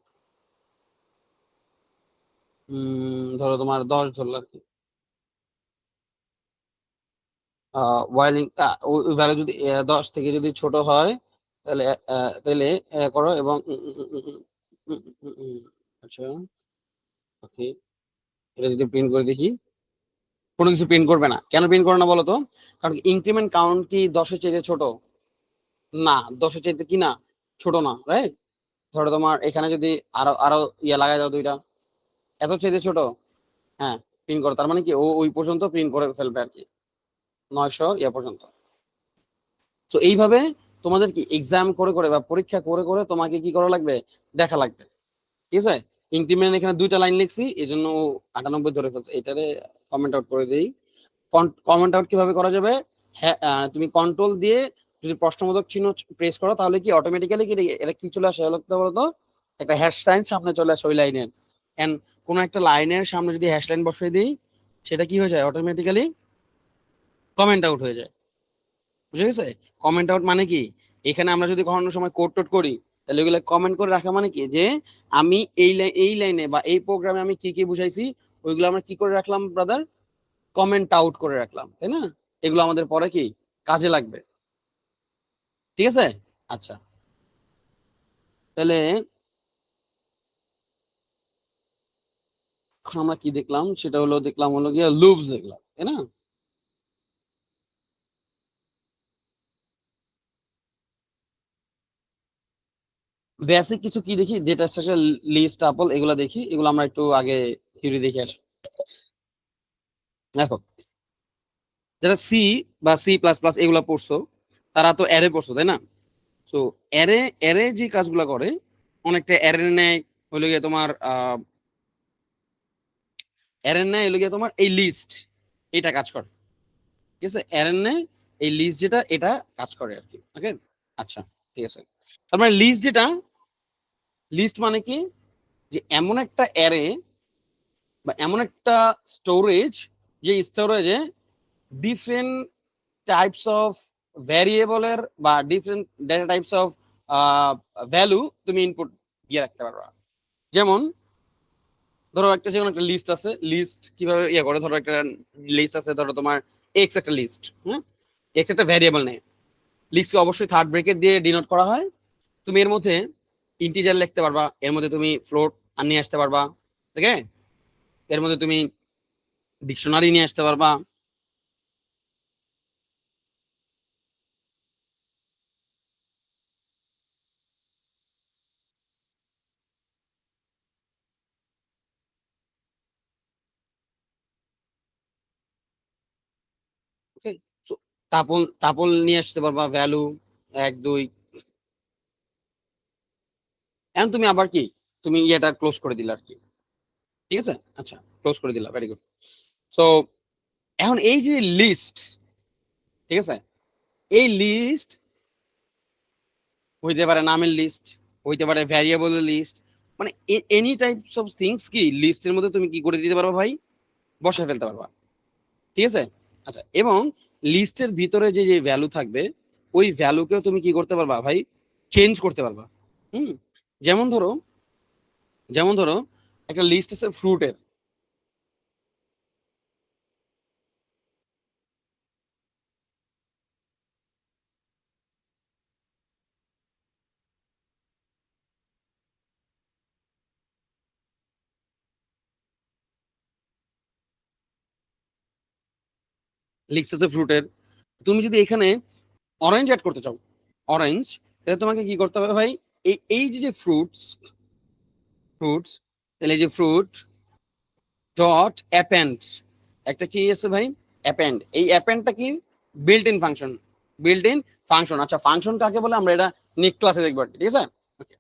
ধরো তোমার 10 ধরলো আর কি। ওয়াইলিং ভ্যালু যদি 10 থেকে যদি ছোট হয় তাহলে তাহলে করো এবং আচ্ছা ওকে, এটা যদি প্রিন্ট করে দেখি, কোনো কিছু প্রিন্ট করবে না। কেন প্রিন্ট করে না বলো তো, কারণ ইনক্রিমেন্ট কাউন্ট কি 10-এর চাইতে ছোট না, 10-এর চাইতে কি না ছোট না, রাইট? ধরো তোমার এখানে যদি আরো আরো ইয়া লাগাই দাও দুইটা, এত চাইতে ছোট, হ্যাঁ প্রিন্ট করো, তার মানে কি ও ওই পর্যন্ত প্রিন্ট করে ফেলবে আর কি, 900 ইয়া পর্যন্ত। তো এইভাবে তোমাদের কি এক্সাম করে করে বা পরীক্ষা করে করে তোমাকে কি করা লাগবে, দেখা লাগবে। ঠিক আছে, ইনক্রিমেন্ট এখানে দুইটা লাইন লিখছি এই জন্য 98 ধরে ফেলছে, এটারে কমেন্ট আউট করে দিই। কমেন্ট আউট কিভাবে করা যাবে, হ্যাঁ তুমি কন্ট্রোল দিয়ে যদি প্রশ্নবোধক চিহ্ন প্রেস করো তাহলে কি অটোমেটিক্যালি কি এটা কি চলে আসে বলতো, একটা হ্যাশ সাইন সামনে চলে আসে ওই লাইনের। এন্ড কোন একটা লাইনের সামনে যদি হ্যাশ লাইন বসিয়ে দিই সেটা কি হয়ে যায় অটোমেটিক্যালি কমেন্ট আউট হয়ে যায়। বুঝে গেছে? কমেন্ট আউট মানে কি, এখানে আমরা যদি কখনো সময় কোড টোড করি তাহলে এগুলো কমেন্ট করে রাখা মানে কি যে আমি এই লাইনে বা এই প্রোগ্রামে আমি কি কি বুঝাইছি ওইগুলো আমরা কি করে রাখলাম ব্রাদার, কমেন্ট আউট করে রাখলাম, তাই না? এগুলো আমাদের পরে কি কাজে লাগবে। ঠিক আছে, আচ্ছা তাহলে আমরা কি দেখলাম, সেটা হলো দেখলাম হলো গিয়ে লুপস দেখলাম, তাই না? বেসিক কিছু কি দেখি, ডেটা স্ট্রাকচার, লিস্ট, টাপল, এগুলো দেখি, এগুলো আমরা একটু আগে থিওরি দেখে আসি। দেখো যারা সি বা সি প্লাস প্লাস এগুলো পড়ছো তারা তো অ্যারে পড়ছো, তাই না? তো অ্যারে অ্যারে যে কাজগুলো করে অনেকটা অ্যারে নেয় হলো গিয়ে তোমার অ্যারে নেয় হলো গিয়ে তোমার এই লিস্ট, এটা কাজ করে। ঠিক আছে, অ্যারে নেয় এই লিস্ট যেটা এটা কাজ করে আর কি। ওকে, আচ্ছা ঠিক আছে। তার মানে লিস্ট যেটা, লিস্ট মানে কি যে এমন একটা অ্যারে বা এমন একটা স্টোরেজ যে স্টোরেজে ডিফারেন্ট টাইপস অফ ভ্যারিয়েবলের বা different data types of value তুমি ইনপুট দিয়ে রাখতে পারবা। যেমন ধরো একটা যেমন একটা লিস্ট আছে, লিস্ট কিভাবে ইয়ে করে, ধরো একটা লিস্ট আছে, ধরো তোমার এক্স একটা লিস্ট, হ্যাঁ এক্স একটা ভ্যারিয়েবল নেই, লিস্টকে অবশ্যই থার্ড ব্রেকেট দিয়ে ডিনোট করা হয়। তুমি এর মধ্যে ইন্টিজার লিখতে পারবা, এর মধ্যে তুমি ফ্লোট নিয়ে আসতে পারবা, ঠিক আছে, এর মধ্যে তুমি ডিকশনারি নিয়ে আসতে পারবা। ওকে, টাপল টাপল নিয়ে আসতে পারবা, ভ্যালু 1 2। এখন তুমি আবার কি তুমি ইয়েটা ক্লোজ করে দিলা আর কি। ঠিক আছে, আচ্ছা ক্লোজ করে দিলা, ভেরি গুড। সো এখন এই যে লিস্ট, ঠিক আছে, এই লিস্ট হইতে পারে নামের লিস্ট, হইতে পারে ভ্যারিয়েবলের লিস্ট, মানে এনি টাইপস অফ থিংস কি লিস্টের মধ্যে তুমি কি করে দিতে পারবা ভাই, বসে ফেলতে পারবা। ঠিক আছে, আচ্ছা এবং লিস্টের ভিতরে যে যে ভ্যালু থাকবে ওই ভ্যালুকেও তুমি কি করতে পারবা ভাই, চেঞ্জ করতে পারবা। হুম, যেমন ধরো একটা লিস্ট আছে ফ্রুটের, লিস্ট আছে ফ্রুটের। তুমি যদি এখানে অরেঞ্জ অ্যাড করতে চাও, অরেঞ্জ, তাহলে তোমাকে কি করতে হবে ভাই, এই যে ফ্রুটস, তাহলে এই যে ফ্রুট ডট অ্যাপেন্ড, একটা কি আছে ভাই, অ্যাপেন্ড। এই অ্যাপেন্ডটা কি, built in function, built in function. আচ্ছা ফাংশন কাকে বলে আমরা এটা নেক্সট ক্লাসে দেখবো, ঠিক আছে। Okay,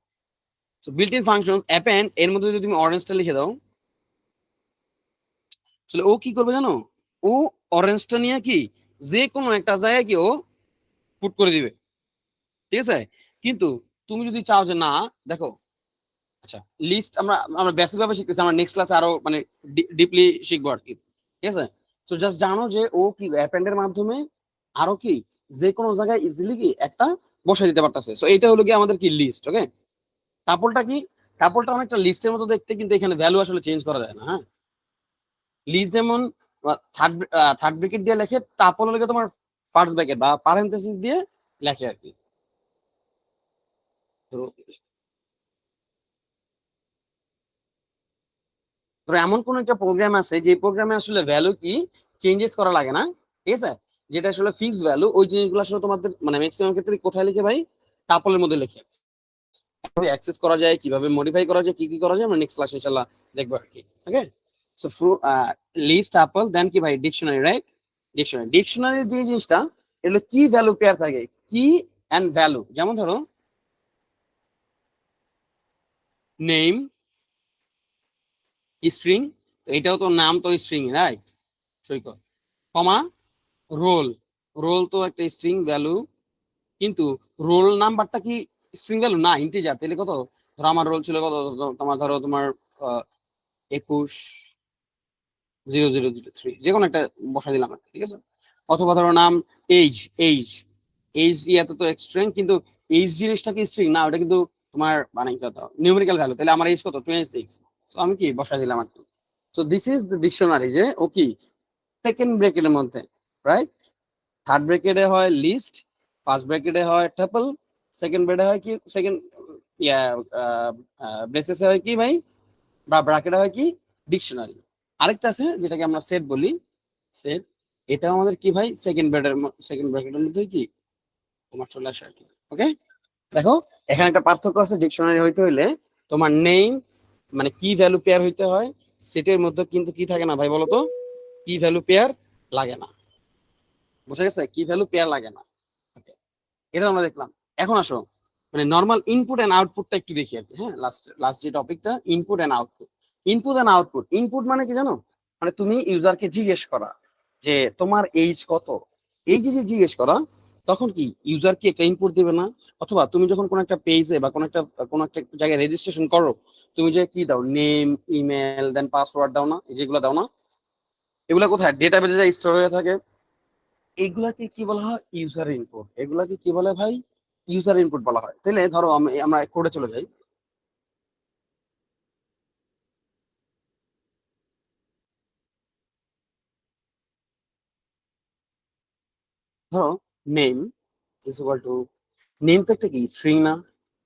so built in function append, এর মধ্যে যদি তুমি অরেঞ্জটা লিখে দাও, তাহলে ও কি করবে জানো, ও অরেঞ্জটা নিয়ে কি যে কোনো একটা জায়গায় কি ও পুট করে দিবে, ঠিক আছে। কিন্তু তুমি যদি চাও যে না, দেখো, আচ্ছা লিস্ট আমরা আমরা বেসিক ভাবে শিখতেছি, আমরা নেক্সট ক্লাসে আরো মানে ডিপলি শিখবো আর কি, ঠিক আছে। তো জাস্ট জানো যে ও কি অ্যাপেন্ডের মাধ্যমে আরো কি যে কোনো জায়গায় ইজিলি কি একটা বসাই দিতে পারতেছে। সো এটা হলো কি আমাদের কি লিস্ট। ওকে, টাপলটা কি, টাপলটা অনেকটা লিস্টের মতো দেখতে, কিন্তু এখানে ভ্যালু আসলে চেঞ্জ করা যায় না। হ্যাঁ, লিস্ট যেমন থার্ড ব্র্যাকেট দিয়ে লেখে, টাপল হলো তোমার ফার্স্ট ব্র্যাকেট বা পারেনথেসিস দিয়ে লেখে আর কি। ধরো এমন কোন একটা প্রোগ্রাম আছে যে প্রোগ্রামে আসলে ভ্যালু কি চেঞ্জেস করা লাগে না, ঠিক আছে, যেটা আসলে ফিক্স ভ্যালু, ওই জিনিসগুলো আসলে তোমাদের মানে ম্যাক্সিমাম ক্ষেত্রে কোথায় লিখে ভাই, টাপলের মধ্যে লিখে। কিভাবে অ্যাক্সেস করা যায়, কিভাবে মডিফাই করা যায়, কি কি করা যায় আমরা নেক্সট ক্লাসে ইনশাআল্লাহ দেখবো আর কি। ওকে, সো লিস্ট টাপল দেন কি ভাই, ডিকশনারি, রাইট। ডিকশনারি যে জিনিসটা, এগুলো কি ভ্যালু পেয়ার থাকে, কি এন্ড ভ্যালু। যেমন ধরো নেম স্ট্রিং, এটাও তো নাম তো স্ট্রিং, রাইট, সৈকত, কমা রোল, রোল তো একটা স্ট্রিং ভ্যালু, কিন্তু রোল নাম্বারটা কি স্ট্রিং ভ্যালু না, ইন্টিজার। তাহলে কত, ধরো আমার রোল ছিল কত, তোমার ধরো তোমার 21,003, যে কোনো একটা বসাই দিলাম আর কি, ঠিক আছে। অথবা ধরো নাম এইজ, এইজ এইজ ইয়াতে তো স্ট্রিং, কিন্তু এইজ জিনিসটা কি স্ট্রিং না, ওটা কিন্তু তোমার মানে কত নিউমেরিক্যাল ভ্যালু। তাহলে আমার এইজ কত, 26। সো আমি কি বসাই দিলাম আর কি। So this is the dictionary, যে ও কি সেকেন্ড ব্র্যাকেটের মধ্যে, রাইট। থার্ড ব্র্যাকেটে হয় লিস্ট, ফার্স্ট ব্র্যাকেটে হয় টাপল, সেকেন্ড ব্র্যাকেটে হয় কি, সেকেন্ড ইয়া ব্রেসেসে হয় কি ভাই, বা ব্র্যাকেটে হয় কি ডিকশনারি। আরেকটা আছে যেটাকে আমরা সেট বলি, সেট, এটা আমাদের কি ভাই সেকেন্ড ব্র্যাকেটের মধ্যে কি তোমার চলে আসে আর কি। ওকে, দেখো এখানে একটা পার্থক্য আছে, ডিকশনারি হইতে হইলে তোমার নেম মানে কি ভ্যালু পেয়ার হইতে হয়, সেটের মধ্যে কিন্তু কি থাকে না ভাই, বলো তো, কি ভ্যালু পেয়ার লাগে না, বুঝা গেছে, কি ভ্যালু পেয়ার লাগে না। Okay, এটা আমরা দেখলাম। এখন আসো মানে নর্মাল ইনপুট এন্ড আউটপুটটা একটু দেখি আর কি। হ্যাঁ, লাস্ট লাস্ট যে টপিকটা, input and output. Input and output, input মানে কি জানো, মানে তুমি ইউজারকে জিজ্ঞেস করা যে তোমার এইজ কত, এই যে যে জিজ্ঞেস করা, তখন কি ইউজার কি একটা ইনপুট দিবে না। অথবা তুমি যখন কোনো একটা পেজে বা কোনো একটা জায়গায় রেজিস্ট্রেশন করো, তুমি যে কি দাও, নেম, ইমেল, দেন পাসওয়ার্ড দাও না, যেগুলো দাও না, এগুলো কোথায় ডেটাবেজে স্টোর হয়ে থাকে। এগুলাকে কি বলা হয়, ইউজার ইনপুট। এগুলাকে কি বলে ভাই, ইউজার ইনপুট বলা হয়। তাহলে ধরো আমরা কোডে চলে যাই, ধরো name is equal to, name তো একটা কি স্ট্রিং না,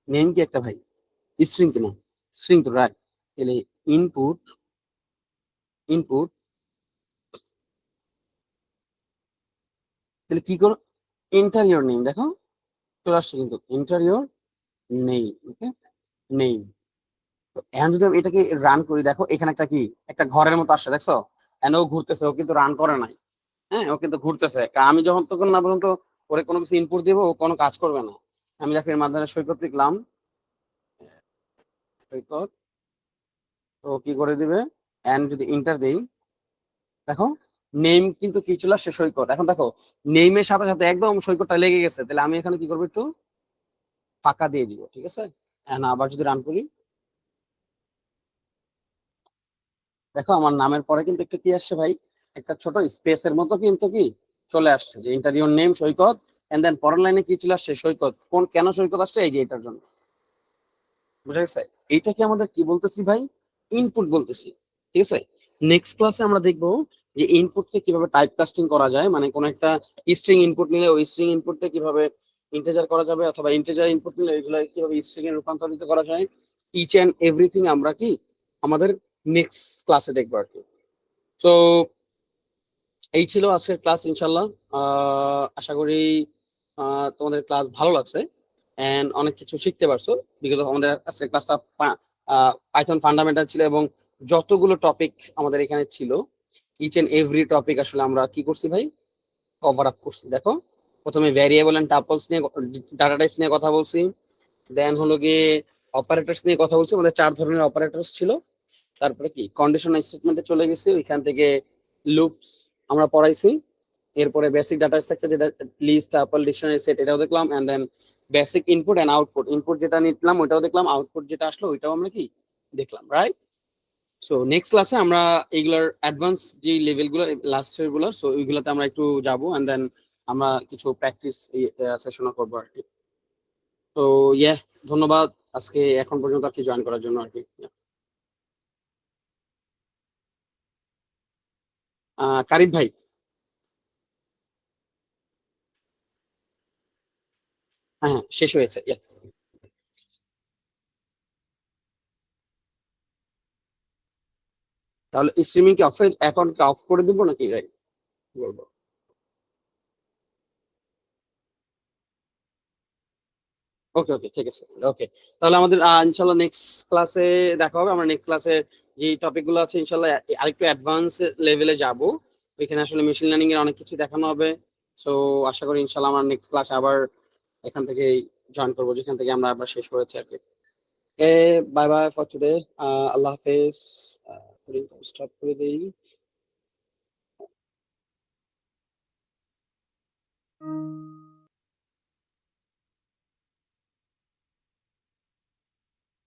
নেম কি একটা ভাই স্ট্রিং কিনা, স্ট্রিং তো, রাইট। তাহলে ইনপুট, ইনপুট, তাহলে কি করো, এন্টার ইওর নেম, দেখো চলে আসছে কিন্তু enter your name. Okay, name. তো এখন যদি আমি এটাকে রান করি, দেখো এখানে একটা কি একটা ঘরের মতো আসছে, দেখছো, এন্ড ও ঘুরতেছে, ও কিন্তু রান করে নাই। হ্যাঁ, ও কিন্তু ঘুরতেছে, আমি যখন তখন না পর্যন্ত ওরে কোনো কিছু ইনপুট দিব, ও কোনো কাজ করবে না। আমি যাকে এর মাধ্যমে সৈকত লিখলাম, সৈকত, তো কি করে দিবে, এন্ড যদি ইন্টার দেই, দেখো নেম কিন্তু কি চলে আসছে, সৈকত। এখন দেখো নেমের সাথে সাথে একদম সৈকতটা লেগে গেছে, তাহলে আমি এখানে কি করবো, একটু ফাঁকা দিয়ে দিব, ঠিক আছে। এন্ড আবার যদি রান করি, দেখো আমার নামের পরে কিন্তু একটা কি আসছে ভাই, একটা ছোট স্পেসের মতো কিন্তু কি চলে আসছে, যে interview name Saikat, and then পরের লাইনে কি চলে আসছে, সৈকত। কোন কেন সৈকত আসছে, এই যে এটার জন্য, বুঝা গেছে। এইটাকে আমাদের কি বলতেছি ভাই, ইনপুট বলতেছি, ঠিক আছে। নেক্সট ক্লাসে আমরা দেখবো যে ইনপুটকে কিভাবে টাইপ কাস্টিং করা যায়, মানে কোন একটা স্ট্রিং ইনপুট নিলে ওই স্ট্রিং ইনপুটকে কিভাবে ইন্টিজার করা যাবে, অথবা ইন্টিজার ইনপুট নিলে এগুলো কিভাবে স্ট্রিং এ রূপান্তরিত করা যায়, ইচ এন্ড এভরিথিং আমরা কি আমাদের নেক্সট ক্লাসে দেখবো আর কি। তো এই ছিল আজকের ক্লাস ইনশাল্লাহ। আশা করি তোমাদের ক্লাস ভালো লাগছে এন্ড অনেক কিছু শিখতে পারছো, বিকজ অফ আমাদের আজকের ক্লাসটা পাইথন ফান্ডামেন্টাল ছিল এবং যতগুলো টপিক আমাদের এখানে ছিল ইচ এন্ড এভরি টপিক আসলে আমরা কি করছি ভাই, কভার আপ করছি। দেখো, প্রথমে ভ্যারিয়েবল এন্ড টাপলস নিয়ে, ডাটা টাইপস নিয়ে কথা বলছি, দেন হলো গিয়ে অপারেটরস নিয়ে কথা বলছি, আমাদের 4 ধরনের অপারেটরস ছিল। তারপরে কি কন্ডিশনাল স্টেটমেন্টে চলে গেছি, ওইখান থেকে লুপস আমরা পড়াইছি। এরপরে বেসিক ডাটা স্ট্রাকচার, যেটা লিস্ট, টাপল, ডিকশনারি, সেট, এটাও দেখলাম। And then basic input and output, input যেটা নিলাম ওইটাও দেখলাম, আউটপুট যেটা আসলো ওইটাও আমরা কি দেখলাম, রাইট? সো নেক্সট ক্লাসে আমরা এইগুলার অ্যাডভান্স যে লেভেলগুলো লাস্টের গুলো, সো ওইগুলোতে আমরা একটু যাবো এন্ড দেন আমরা কিছু প্র্যাকটিস সেশনও করবো আর কি। তো ধন্যবাদ আজকে এখন পর্যন্ত আর কি জয়েন করার জন্য আর কি। কারিম ভাই, হ্যাঁ হ্যাঁ, শেষ হয়েছে। তাহলে স্ট্রিমিং কি অফ, অ্যাকাউন্ট কি অফ করে দিব নাকি ভাই, কি বলবো? ওকে ওকে, ঠিক আছে। ওকে, তাহলে আমাদের ইনশাল্লাহ নেক্সট ক্লাসে দেখা হবে। আমরা নেক্সট ক্লাসে যে টপিক গুলো আছে ইনশাল্লাহ আরেকটু অ্যাডভান্স লেভেলে যাব, ওইখানে আসলে মেশিন লার্নিং এর অনেক কিছু দেখানো হবে। সো আশা করি ইনশাল্লাহ আমরা নেক্সট ক্লাস আবার এখান থেকে জয়েন করবো, যেখান থেকে আমরা আবার শেষ করেছি আর কি। বাই বাই ফর টুডে, আল্লাহ হাফেজ। স্টপ করে দিই।